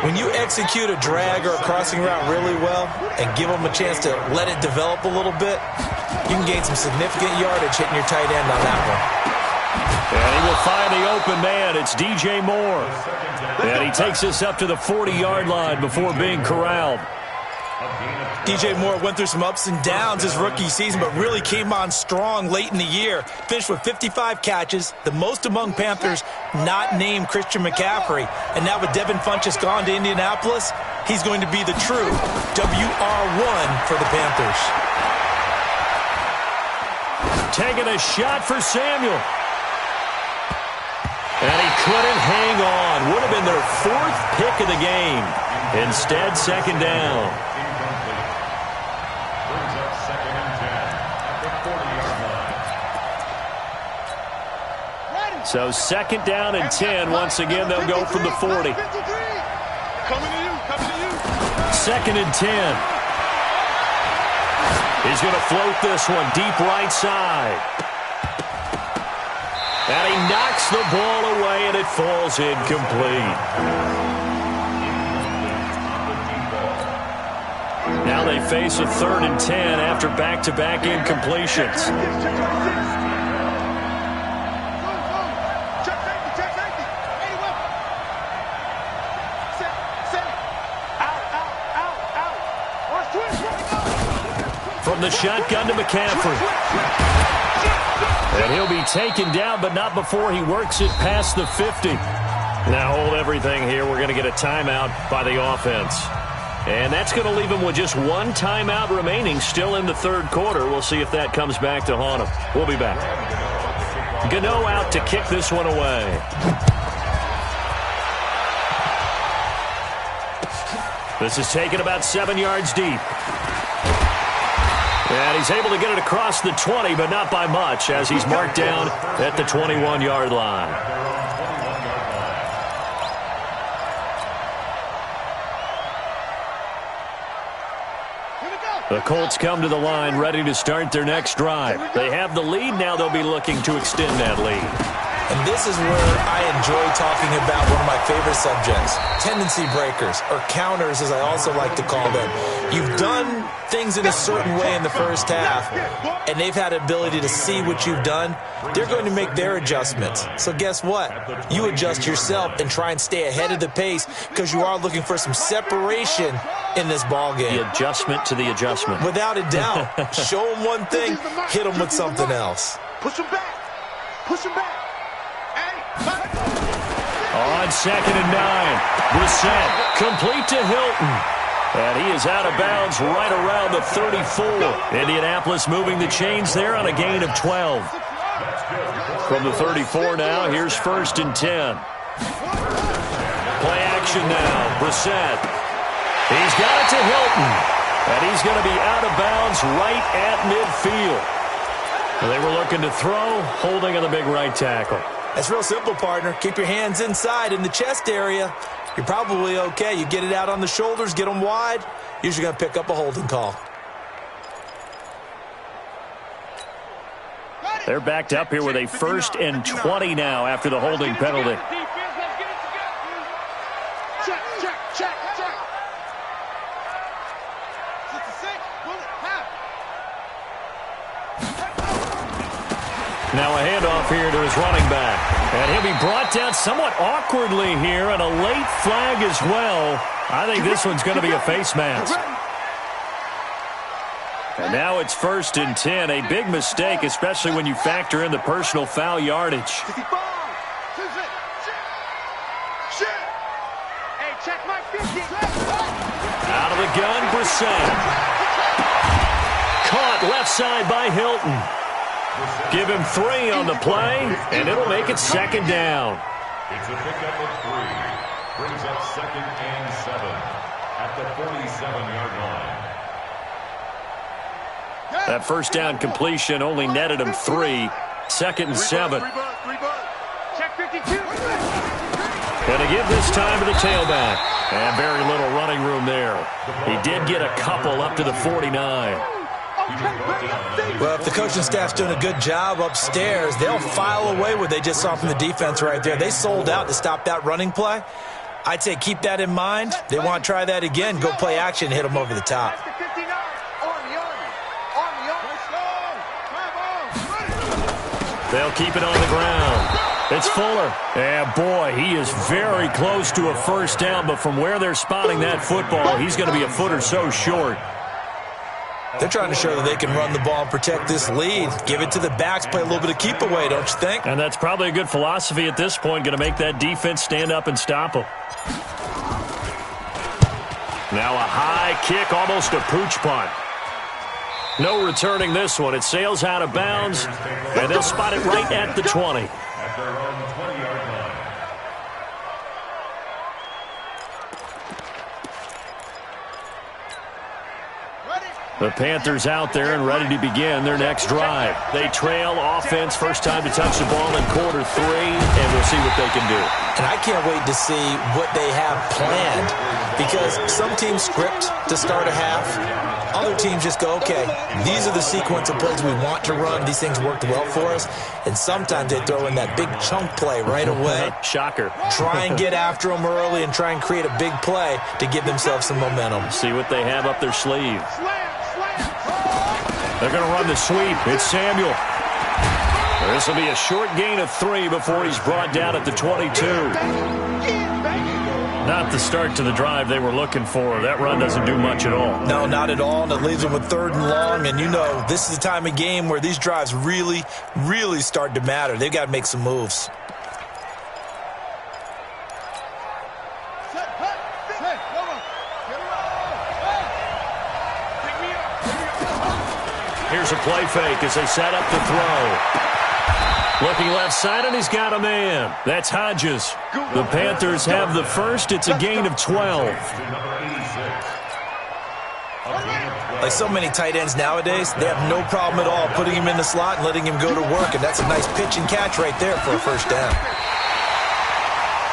When you execute a drag or a crossing route really well and give them a chance to let it develop a little bit, you can gain some significant yardage hitting your tight end on that one. And he will find the open man. It's DJ Moore. And he takes this up to the 40-yard line before being corralled. DJ Moore went through some ups and downs his rookie season, but really came on strong late in the year. Finished with 55 catches, the most among Panthers not named Christian McCaffrey. And now with Devin Funchess gone to Indianapolis, he's going to be the true WR1 for the Panthers. Taking a shot for Samuel. And he couldn't hang on. Would have been their 4th pick of the game. Instead, second down. So second down and 10. Once again, they'll go from the 40. Second and 10. He's going to float this one deep right side. And he knocks the ball away, and it falls incomplete. Now they face a 3rd and 10 after back-to-back incompletions. From the shotgun to McCaffrey. And he'll be taken down, but not before he works it past the 50. Now hold everything here. We're going to get a timeout by the offense. And that's going to leave him with just one timeout remaining still in the 3rd quarter. We'll see if that comes back to haunt him. We'll be back. Gano out to kick this one away. This is taken about 7 yards deep. And he's able to get it across the 20, but not by much, as he's marked down at the 21-yard line. The Colts come to the line ready to start their next drive. They have the lead. Now they'll be looking to extend that lead. And this is where I enjoy talking about one of my favorite subjects, tendency breakers, or counters as I also like to call them. You've done things in a certain way in the first half, and they've had the ability to see what you've done. They're going to make their adjustments. So guess what? You adjust yourself and try and stay ahead of the pace because you are looking for some separation in this ball game. The adjustment to the adjustment. Without a doubt. Show them one thing, hit them with something else. Push him back. Push him back. On 2nd and 9, Brissett complete to Hilton. And he is out of bounds right around the 34. Indianapolis moving the chains there on a gain of 12. From the 34 now, here's 1st and 10. Play action now, Brissett. He's got it to Hilton. And he's going to be out of bounds right at midfield. They were looking to throw, holding on the big right tackle. That's real simple, partner. Keep your hands inside in the chest area. You're probably okay. You get it out on the shoulders, get them wide. Usually going to pick up a holding call. They're backed up here with a 1st and 20 now after the holding penalty. Check, check, check, check. Now a handoff here to his running back. And he'll be brought down somewhat awkwardly here, and a late flag as well. I think this one's going to be a face mask. And now it's 1st and 10. A big mistake, especially when you factor in the personal foul yardage. Out of the gun, Brissett. Caught left side by Hilton. Give him 3 on the play, and it'll make it 2nd down. It's a pickup of 3. Brings up 2nd and 7 at the 47-yard line. That 1st down completion only netted him 3. 2nd and 7. Check 52. Going to give this time to the tailback. And very little running room there. He did get a couple up to the 49. Well, if the coaching staff's doing a good job upstairs, they'll file away what they just saw from the defense right there. They sold out to stop that running play. I'd say keep that in mind. They want to try that again. Go play action and hit them over the top. They'll keep it on the ground. It's Fuller. And, boy, he is very close to a first down, but from where they're spotting that football, he's going to be a foot or so short. They're trying to show that they can run the ball and protect this lead. Give it to the backs, play a little bit of keep away, don't you think? And that's probably a good philosophy at this point, going to make that defense stand up and stop them. Now a high kick, almost a pooch punt. No returning this one. It sails out of bounds, and they'll spot it right at the 20. At their own 20-yard line. The Panthers out there and ready to begin their next drive. They trail offense, first time to touch the ball in quarter 3, and we'll see what they can do. And I can't wait to see what they have planned, because some teams script to start a half. Other teams just go, okay, these are the sequence of plays we want to run. These things worked well for us. And sometimes they throw in that big chunk play right away. Shocker. Try and get after them early and try and create a big play to give themselves some momentum. See what they have up their sleeve. They're going to run the sweep. It's Samuel. This will be a short gain of 3 before he's brought down at the 22. Not the start to the drive they were looking for. That run doesn't do much at all. No, not at all, and it leaves them with 3rd and long. And you know, this is the time of game where these drives really, really start to matter. They've got to make some moves. Here's a play fake as they set up the throw. Looking left side, and he's got a man. That's Hodges. The Panthers have the first. It's a gain of 12. Like so many tight ends nowadays, they have no problem at all putting him in the slot and letting him go to work, and that's a nice pitch and catch right there for a first down.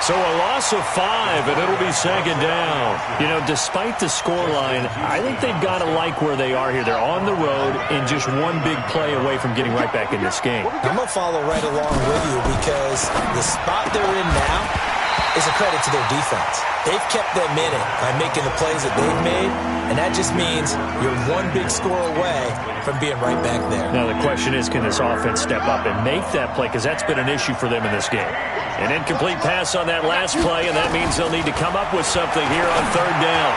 So a loss of 5, and it'll be 2nd down. You know, despite the scoreline, I think they've got to like where they are here. They're on the road and just one big play away from getting right back in this game. I'm going to follow right along with you because the spot they're in now is a credit to their defense. They've kept them in it by making the plays that they've made, and that just means you're one big score away from being right back there. Now the question is, can this offense step up and make that play? Because that's been an issue for them in this game. An incomplete pass on that last play, and that means they'll need to come up with something here on 3rd down.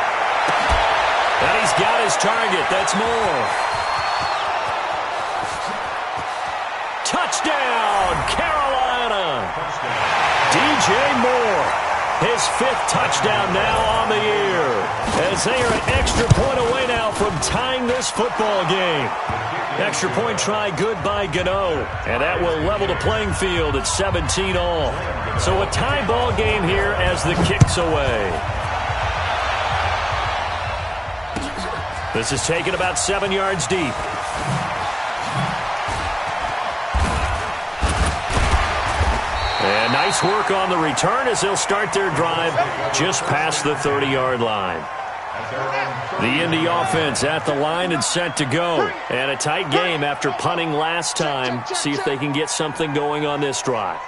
And he's got his target. That's Moore. Touchdown, Carolina. DJ Moore, his 5th touchdown now on the year, as they are an extra point away now from tying this football game. Extra point try good by Gano, and that will level the playing field at 17 all. So a tie ball game here as the kick's away. This is taken about 7 yards deep. And nice work on the return as they'll start their drive just past the 30-yard line. The Indy offense at the line and set to go. And a tight game after punting last time. See if they can get something going on this drive.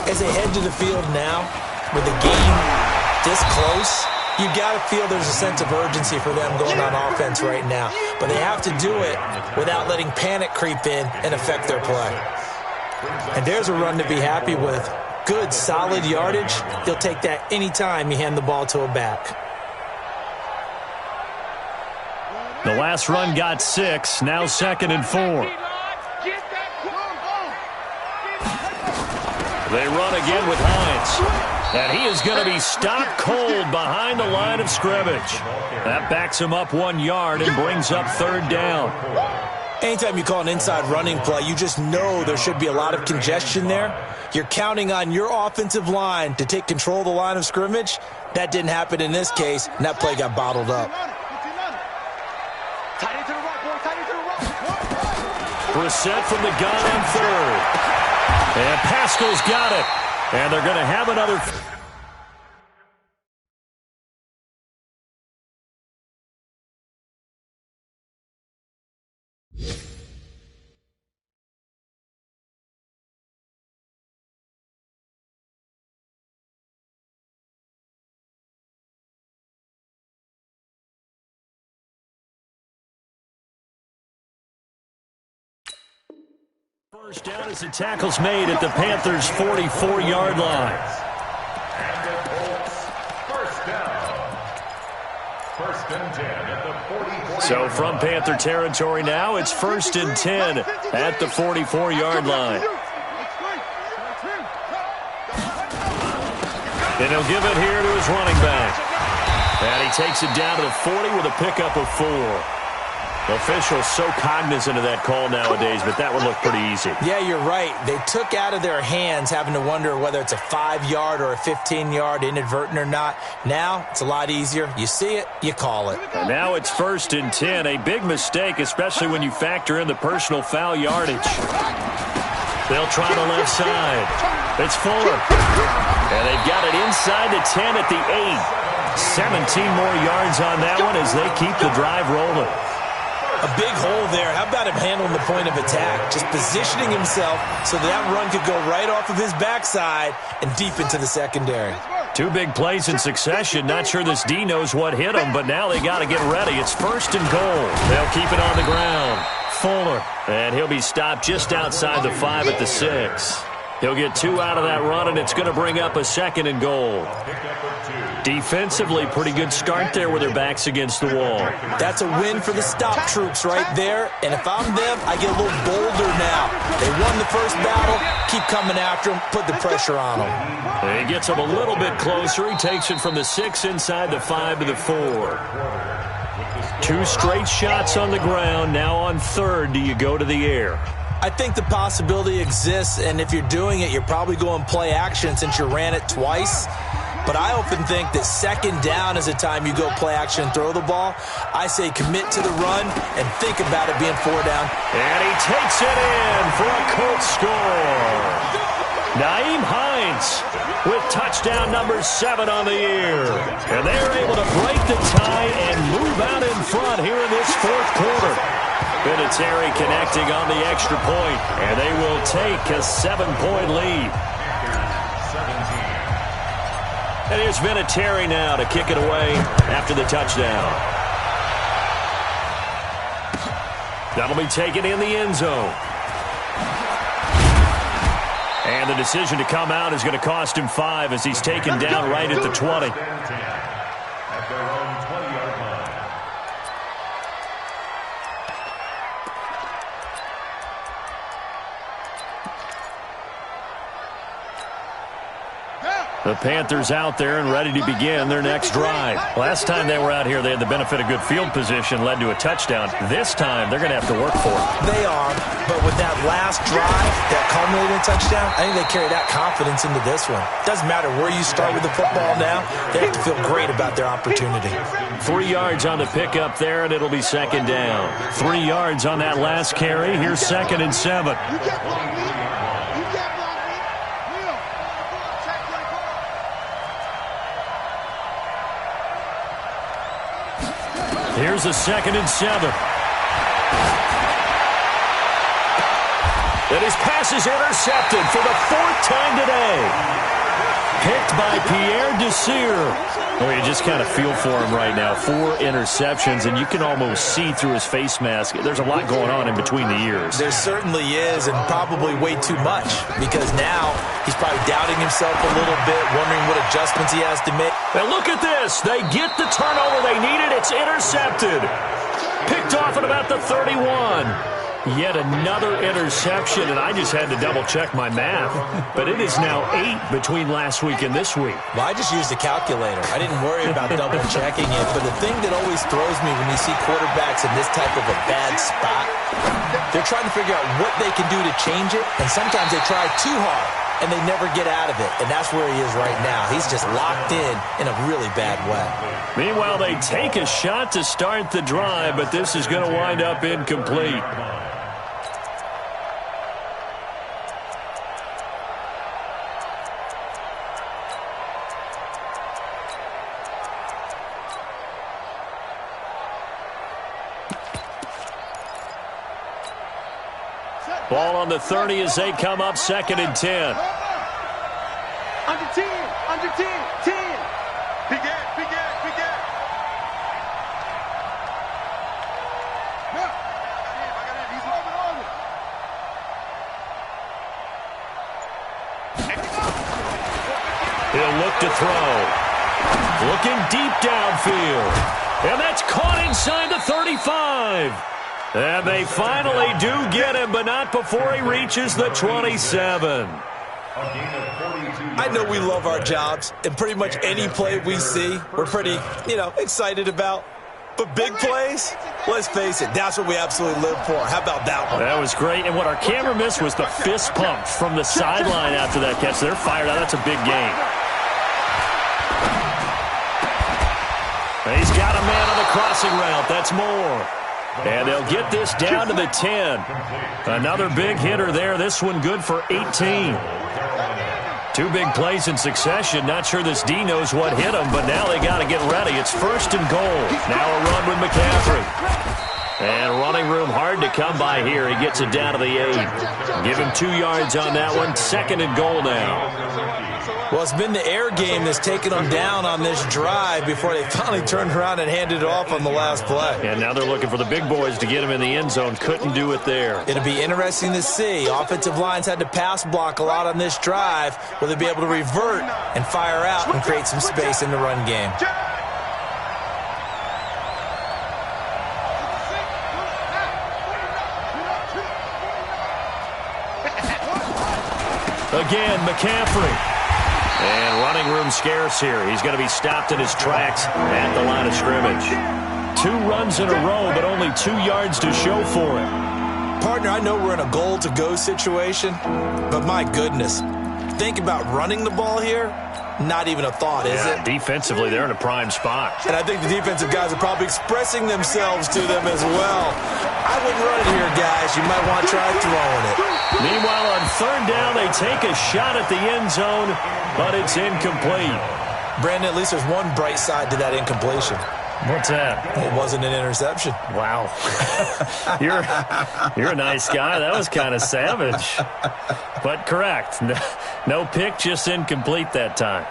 As they head to the field now, with the game this close, you got to feel there's a sense of urgency for them going on offense right now. But they have to do it without letting panic creep in and affect their play. And there's a run to be happy with. Good, solid yardage. You'll take that anytime you hand the ball to a back. The last run got 6, now 2nd and 4. They run again with Hines. And he is going to be stopped cold behind the line of scrimmage. That backs him up 1 yard and brings up 3rd down. Anytime you call an inside running play, you just know there should be a lot of congestion there. You're counting on your offensive line to take control of the line of scrimmage. That didn't happen in this case, and that play got bottled up. Brissett from the gun on 3rd. And Pascal's got it. And they're going to have another. First down as the tackle's made at the Panthers' 44-yard line. And the Colts, first down. First and 10 at the 44. So from Panther territory now, it's first and 10 at the 44-yard line. And he'll give it here to his running back. And he takes it down to the 40 with a pickup of 4. Officials so cognizant of that call nowadays, but that would look pretty easy. Yeah, you're right. They took out of their hands having to wonder whether it's a 5-yard or a 15-yard, inadvertent or not. Now, it's a lot easier. You see it, you call it. And now it's first and 10. A big mistake, especially when you factor in the personal foul yardage. They'll try the left side. It's Fuller. And they've got it inside the 10 at the 8. 17 more yards on that one as they keep the drive rolling. A big hole there. How about him handling the point of attack? Just positioning himself so that run could go right off of his backside and deep into the secondary. 2 big plays in succession. Not sure this D knows what hit him, but now they got to get ready. It's first and goal. They'll keep it on the ground. Fuller. And he'll be stopped just outside the 5 at the 6. He'll get 2 out of that run, and it's going to bring up a second and goal. Defensively, pretty good start there with their backs against the wall. That's a win for the stop troops right there. And if I'm them, I get a little bolder now. They won the first battle. Keep coming after them. Put the pressure on them. And he gets them a little bit closer. He takes it from the 6 inside the 5 to the 4. 2 straight shots on the ground. Now on third, do you go to the air? I think the possibility exists, and if you're doing it, you're probably going play action since you ran it twice. But I often think that second down is a time you go play action and throw the ball. I say commit to the run and think about it being 4 down. And he takes it in for a Colts score. Nyheim Hines with touchdown number 7 on the year. And they're able to break the tie and move out in front here in this 4th quarter. Vinatieri connecting on the extra point, and they will take a 7-point lead. And here's Vinatieri now to kick it away after the touchdown. That'll be taken in the end zone. And the decision to come out is going to cost him 5 as he's taken down right at the 20. At their own 20-yard line. The Panthers out there and ready to begin their next drive. Last time they were out here, they had the benefit of good field position, led to a touchdown. This time, they're going to have to work for it. They are, but with that last drive, that culminated in a touchdown, I think they carry that confidence into this one. Doesn't matter where you start with the football now, they have to feel great about their opportunity. 3 yards on the pickup there, and it'll be second down. 3 yards on that last carry. Here's second and 7. Here's a second and 7. And his pass is intercepted for the 4th time today. Picked by Pierre Desir. Oh, you just kind of feel for him right now. 4 interceptions, and you can almost see through his face mask. There's a lot going on in between the ears. There certainly is, and probably way too much, because now he's probably doubting himself a little bit, wondering what adjustments he has to make. And look at this. They get the turnover they needed. It's intercepted. Picked off at about the 31. Yet another interception, and I just had to double-check my math. But it is now 8 between last week and this week. Well, I just used a calculator. I didn't worry about double-checking it. But the thing that always throws me when you see quarterbacks in this type of a bad spot, they're trying to figure out what they can do to change it, and sometimes they try too hard, and they never get out of it. And that's where he is right now. He's just locked in a really bad way. Meanwhile, they take a shot to start the drive, but this is going to wind up incomplete. Ball on the 30 as they come up second and 10. Under 10, under 10, 10. Big gap, big gap, big gap. I got him. He's over. He'll look to throw. Looking deep downfield. And that's caught inside the 35. And they finally do get him, but not before he reaches the 27. I know we love our jobs, and pretty much any play we see, we're pretty, excited about. But big plays, let's face it, that's what we absolutely live for. How about that one? That was great. And what our camera missed was the fist pump from the sideline after that catch. They're fired out. That's a big game. He's got a man on the crossing route. That's more. And they'll get this down to the 10. Another big hitter there. This one good for 18. Two big plays in succession. Not sure this D knows what hit him, but now they got to get ready. It's 1st and goal. Now a run with McCaffrey. And running room hard to come by here. He gets it down to the 8. Give him 2 yards on that one. 2nd and goal now. Well, it's been the air game that's taken them down on this drive before they finally turned around and handed it off on the last play. And now they're looking for the big boys to get him in the end zone. Couldn't do it there. It'll be interesting to see. Offensive lines had to pass block a lot on this drive. Will they be able to revert and fire out and create some space in the run game? Again, McCaffrey. And running room scarce here. He's going to be stopped in his tracks at the line of scrimmage. 2 runs in a row, but only 2 yards to show for it. Partner, I know we're in a goal-to-go situation, but my goodness. Think about running the ball here. Not even a thought, is it? Defensively, they're in a prime spot. And I think the defensive guys are probably expressing themselves to them as well. I wouldn't run it here, guys. You might want to try throwing it. Meanwhile, on 3rd down, they take a shot at the end zone, but it's incomplete. Brandon, at least there's one bright side to that incompletion. What's that? It wasn't an interception. Wow. You're a nice guy. That was kind of savage. But correct. No pick, just incomplete that time.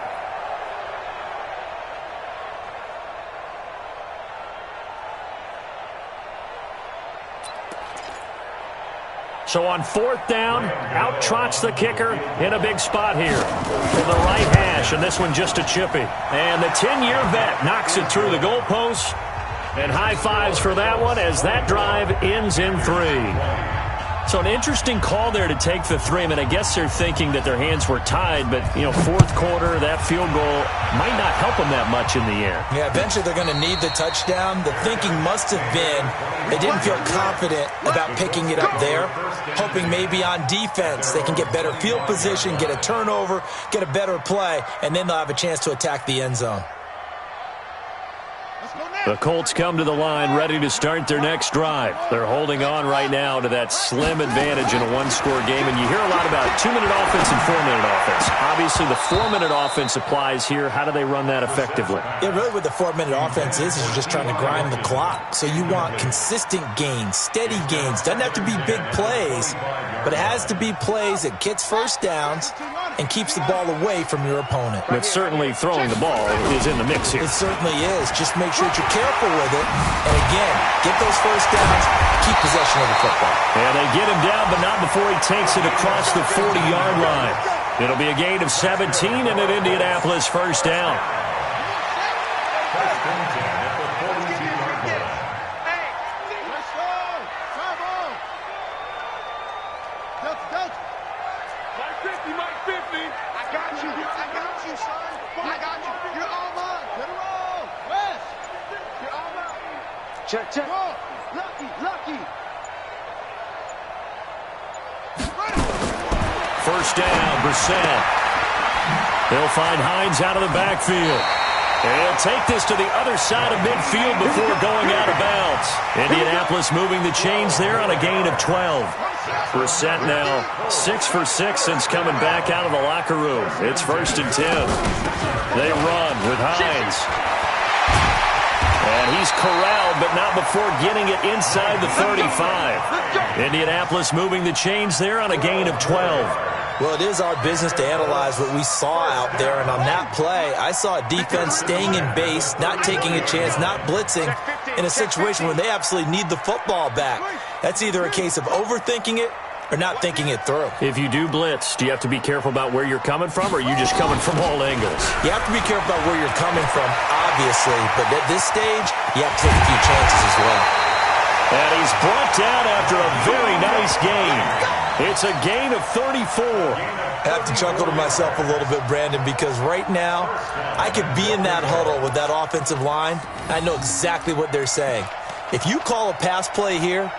So on 4th down, out trots the kicker in a big spot here from the right hash, and this one just a chippy. And the 10-year vet knocks it through the goalpost, and high fives for that one as that drive ends in 3. So an interesting call there to take the 3. I mean, I guess they're thinking that their hands were tied, but, 4th quarter, that field goal might not help them that much in the end. Yeah, eventually they're going to need the touchdown. The thinking must have been they didn't feel confident about picking it up there, hoping maybe on defense they can get better field position, get a turnover, get a better play, and then they'll have a chance to attack the end zone. The Colts come to the line ready to start their next drive. They're holding on right now to that slim advantage in a 1-score game, and you hear a lot about 2-minute offense and 4-minute offense. Obviously, the 4-minute offense applies here. How do they run that effectively? Yeah, really what the 4-minute offense is you're just trying to grind the clock. So you want consistent gains, steady gains. Doesn't have to be big plays, but it has to be plays that gets first downs and keeps the ball away from your opponent. But certainly throwing the ball is in the mix here. It certainly is. Just make sure that you're careful with it. And again, get those first downs, keep possession of the football. And they get him down, but not before he takes it across the 40-yard line. It'll be a gain of 17 and an Indianapolis first down. Check. Lucky. First down, Brissett. They'll find Hines out of the backfield. And take this to the other side of midfield before going out of bounds. Indianapolis moving the chains there on a gain of 12. Brissett now 6 for 6 since coming back out of the locker room. It's 1st and 10. They run with Hines. And he's corralled, but not before getting it inside the 35. Indianapolis moving the chains there on a gain of 12. Well, it is our business to analyze what we saw out there, and on that play, I saw a defense staying in base, not taking a chance, not blitzing, in a situation where they absolutely need the football back. That's either a case of overthinking it or not thinking it through. If you do blitz, do you have to be careful about where you're coming from, or are you just coming from all angles? You have to be careful about where you're coming from, obviously, but at this stage, you have to take a few chances as well. And he's brought down after a very nice gain. It's a gain of 34. I have to chuckle to myself a little bit, Brandon, because right now, I could be in that huddle with that offensive line. I know exactly what they're saying. If you call a pass play here,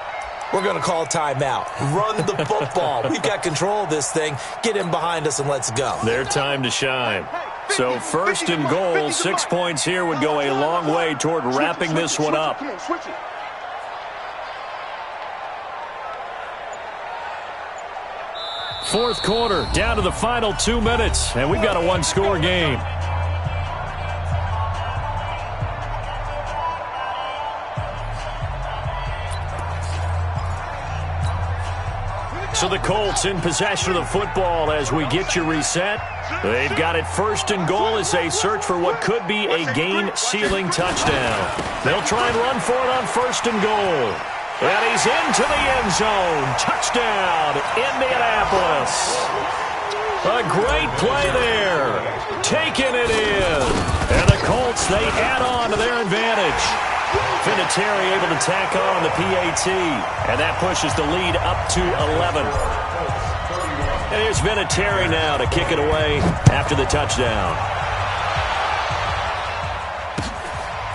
we're going to call a timeout. Run the football. We've got control of this thing. Get in behind us and let's go. Their time to shine. So first and goal, 6 points here would go a long way toward wrapping this one up. Fourth quarter, down to the final 2 minutes, and we've got a one-score game. So the Colts in possession of the football as we get you reset. They've got it first and goal as they search for what could be a game-sealing touchdown. They'll try and run for it on first and goal. And he's into the end zone. Touchdown, Indianapolis. A great play there. Taking it in. And the Colts, they add on to their advantage. Vinatieri able to tack on the PAT. And that pushes the lead up to 11. And here's Vinatieri now to kick it away after the touchdown.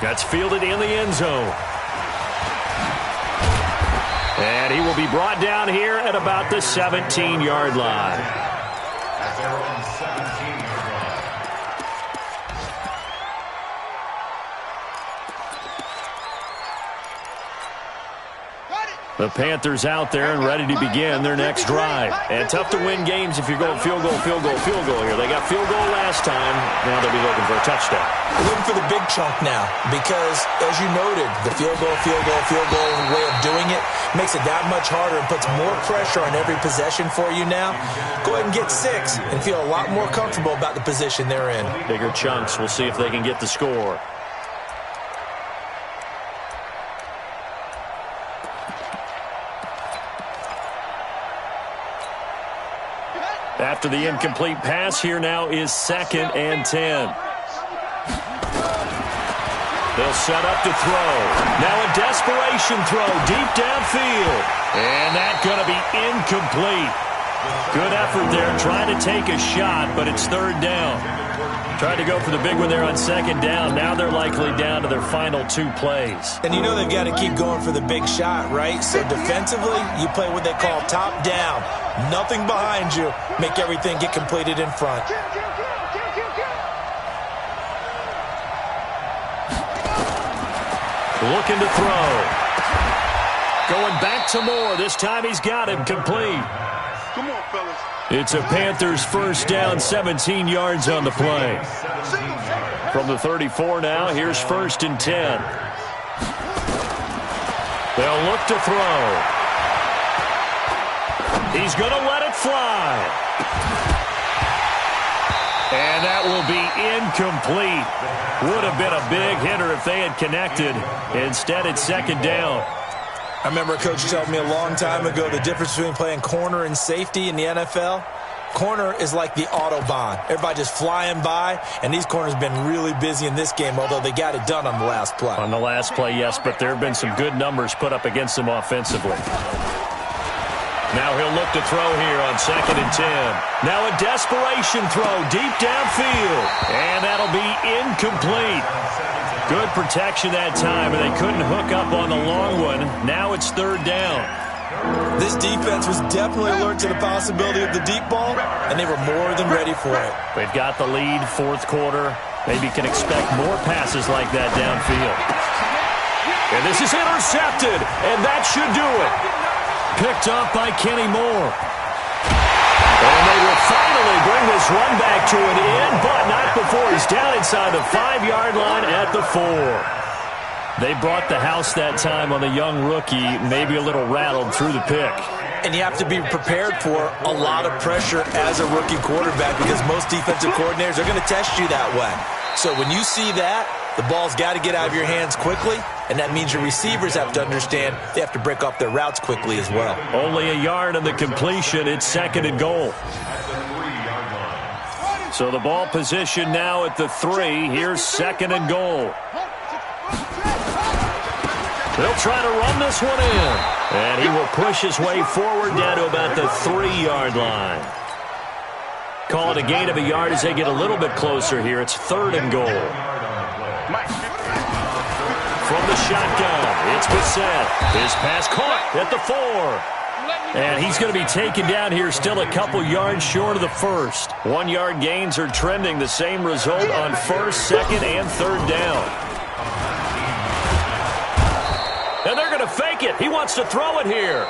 That's fielded in the end zone. And he will be brought down here at about the 17-yard line. At their own 17-yard line. The Panthers out there and ready to begin their next drive. And tough to win games if you're going field goal here. They got field goal last time. Now they'll be looking for a touchdown. They're looking for the big chunk now because, as you noted, the field goal way of doing it makes it that much harder and puts more pressure on every possession for you now. Go ahead and get 6 and feel a lot more comfortable about the position they're in. Bigger chunks. We'll see if they can get the score. After the incomplete pass, here now is 2nd and 10. They'll set up to throw. Now a desperation throw deep downfield. And that's going to be incomplete. Good effort there trying to take a shot, but it's 3rd down. Tried to go for the big one there on 2nd down. Now they're likely down to their final 2 plays. And you know they've got to keep going for the big shot, right? So defensively, you play what they call top down. Nothing behind you. Make everything get completed in front. Looking to throw. Going back to Moore. This time he's got him complete. Come on, fellas. It's a Panthers first down, 17 yards on the play. From the 34 now, here's 1st and 10. They'll look to throw. He's going to let it fly. And that will be incomplete. Would have been a big hitter if they had connected. Instead, it's 2nd down. I remember a coach telling me a long time ago the difference between playing corner and safety in the NFL. Corner is like the Autobahn. Everybody just flying by, and these corners have been really busy in this game, although they got it done on the last play. On the last play, yes, but there have been some good numbers put up against them offensively. Now he'll look to throw here on 2nd and 10. Now a desperation throw deep downfield, and that'll be incomplete. Good protection that time, and they couldn't hook up on the long one. Now it's 3rd down. This defense was definitely alert to the possibility of the deep ball, and they were more than ready for it. They've got the lead, 4th quarter. Maybe can expect more passes like that downfield. And this is intercepted, and that should do it. Picked up by Kenny Moore. And they will finally bring this run back to an end, but not before he's down inside the 5-yard line at the 4. They brought the house that time on the young rookie, maybe a little rattled through the pick. And you have to be prepared for a lot of pressure as a rookie quarterback because most defensive coordinators are going to test you that way. So when you see that, The ball's got to get out of your hands quickly, and that means your receivers have to understand they have to break off their routes quickly as well. Only a yard on the completion. It's 2nd and goal. So the ball position now at the 3. Here's 2nd and goal. They'll try to run this one in. And he will push his way forward down to about the 3-yard line. Call it a gain of a yard as they get a little bit closer here. It's 3rd and goal. From the shotgun, it's Bissett. His pass caught at the 4. And he's going to be taken down here still a couple yards short of the first. 1-yard gains are trending the same result on 1st, 2nd, and 3rd down. And they're going to fake it. He wants to throw it here.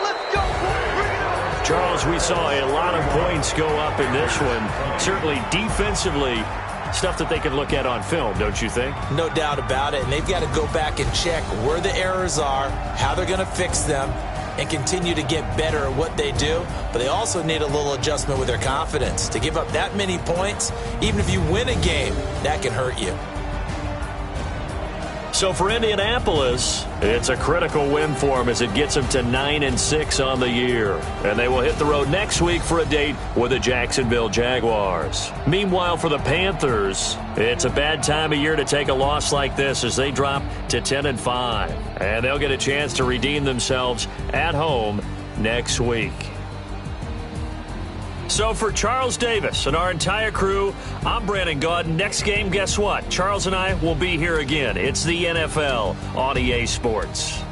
Charles, we saw a lot of points go up in this one. Certainly defensively, stuff that they can look at on film, don't you think? No doubt about it. And they've got to go back and check where the errors are, how they're going to fix them, and continue to get better at what they do. But they also need a little adjustment with their confidence. To give up that many points, even if you win a game, that can hurt you. So for Indianapolis, it's a critical win for them as it gets them to 9-6 on the year. And they will hit the road next week for a date with the Jacksonville Jaguars. Meanwhile, for the Panthers, it's a bad time of year to take a loss like this as they drop to 10-5. And they'll get a chance to redeem themselves at home next week. So for Charles Davis and our entire crew, I'm Brandon Gaudin. Next game, guess what? Charles and I will be here again. It's the NFL on EA Sports.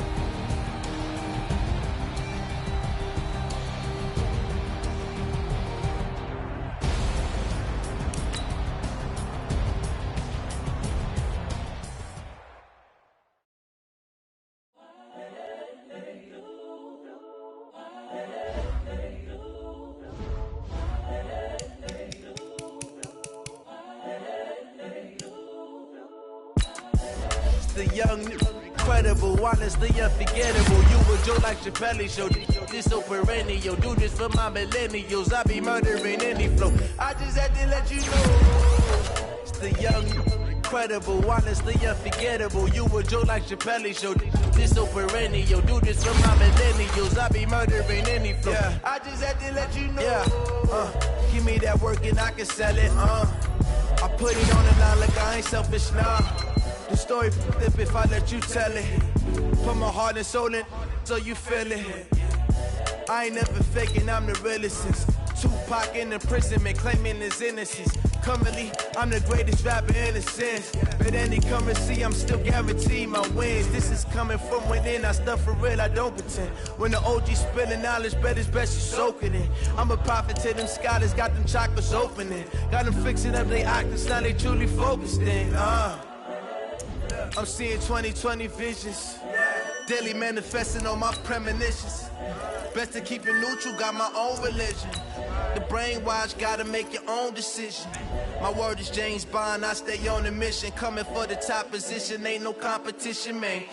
The young, incredible, honestly unforgettable. You a Joe like Chappelle show. This so perennial. Do this for my millennials. I be murdering any flow. I just had to let you know. It's the young, incredible, honestly unforgettable. You a Joe like Chappelle show. This so perennial. Do this for my millennials. I be murdering any flow. Yeah. I just had to let you know. Yeah. Give me that work and I can sell it. I put it on the line like I ain't selfish now. The story flip if I let you tell it. Put my heart and soul in so you feel it. I ain't never faking, I'm the realest since Tupac in imprisonment, claiming his innocence. Currently, I'm the greatest rapper in a sense. But any currency, I'm still guaranteed my wins. This is coming from within, I stuff for real, I don't pretend. When the OG spilling knowledge, bet it's best you soak it in. I'm a prophet to them scholars, got them chakras opening. Got them fixing up they octaves, now they truly focused in. I'm seeing 2020 visions. Daily manifesting on my premonitions. Best to keep it neutral, got my own religion. The brainwash, gotta make your own decision. My word is James Bond, I stay on a mission. Coming for the top position, ain't no competition, man.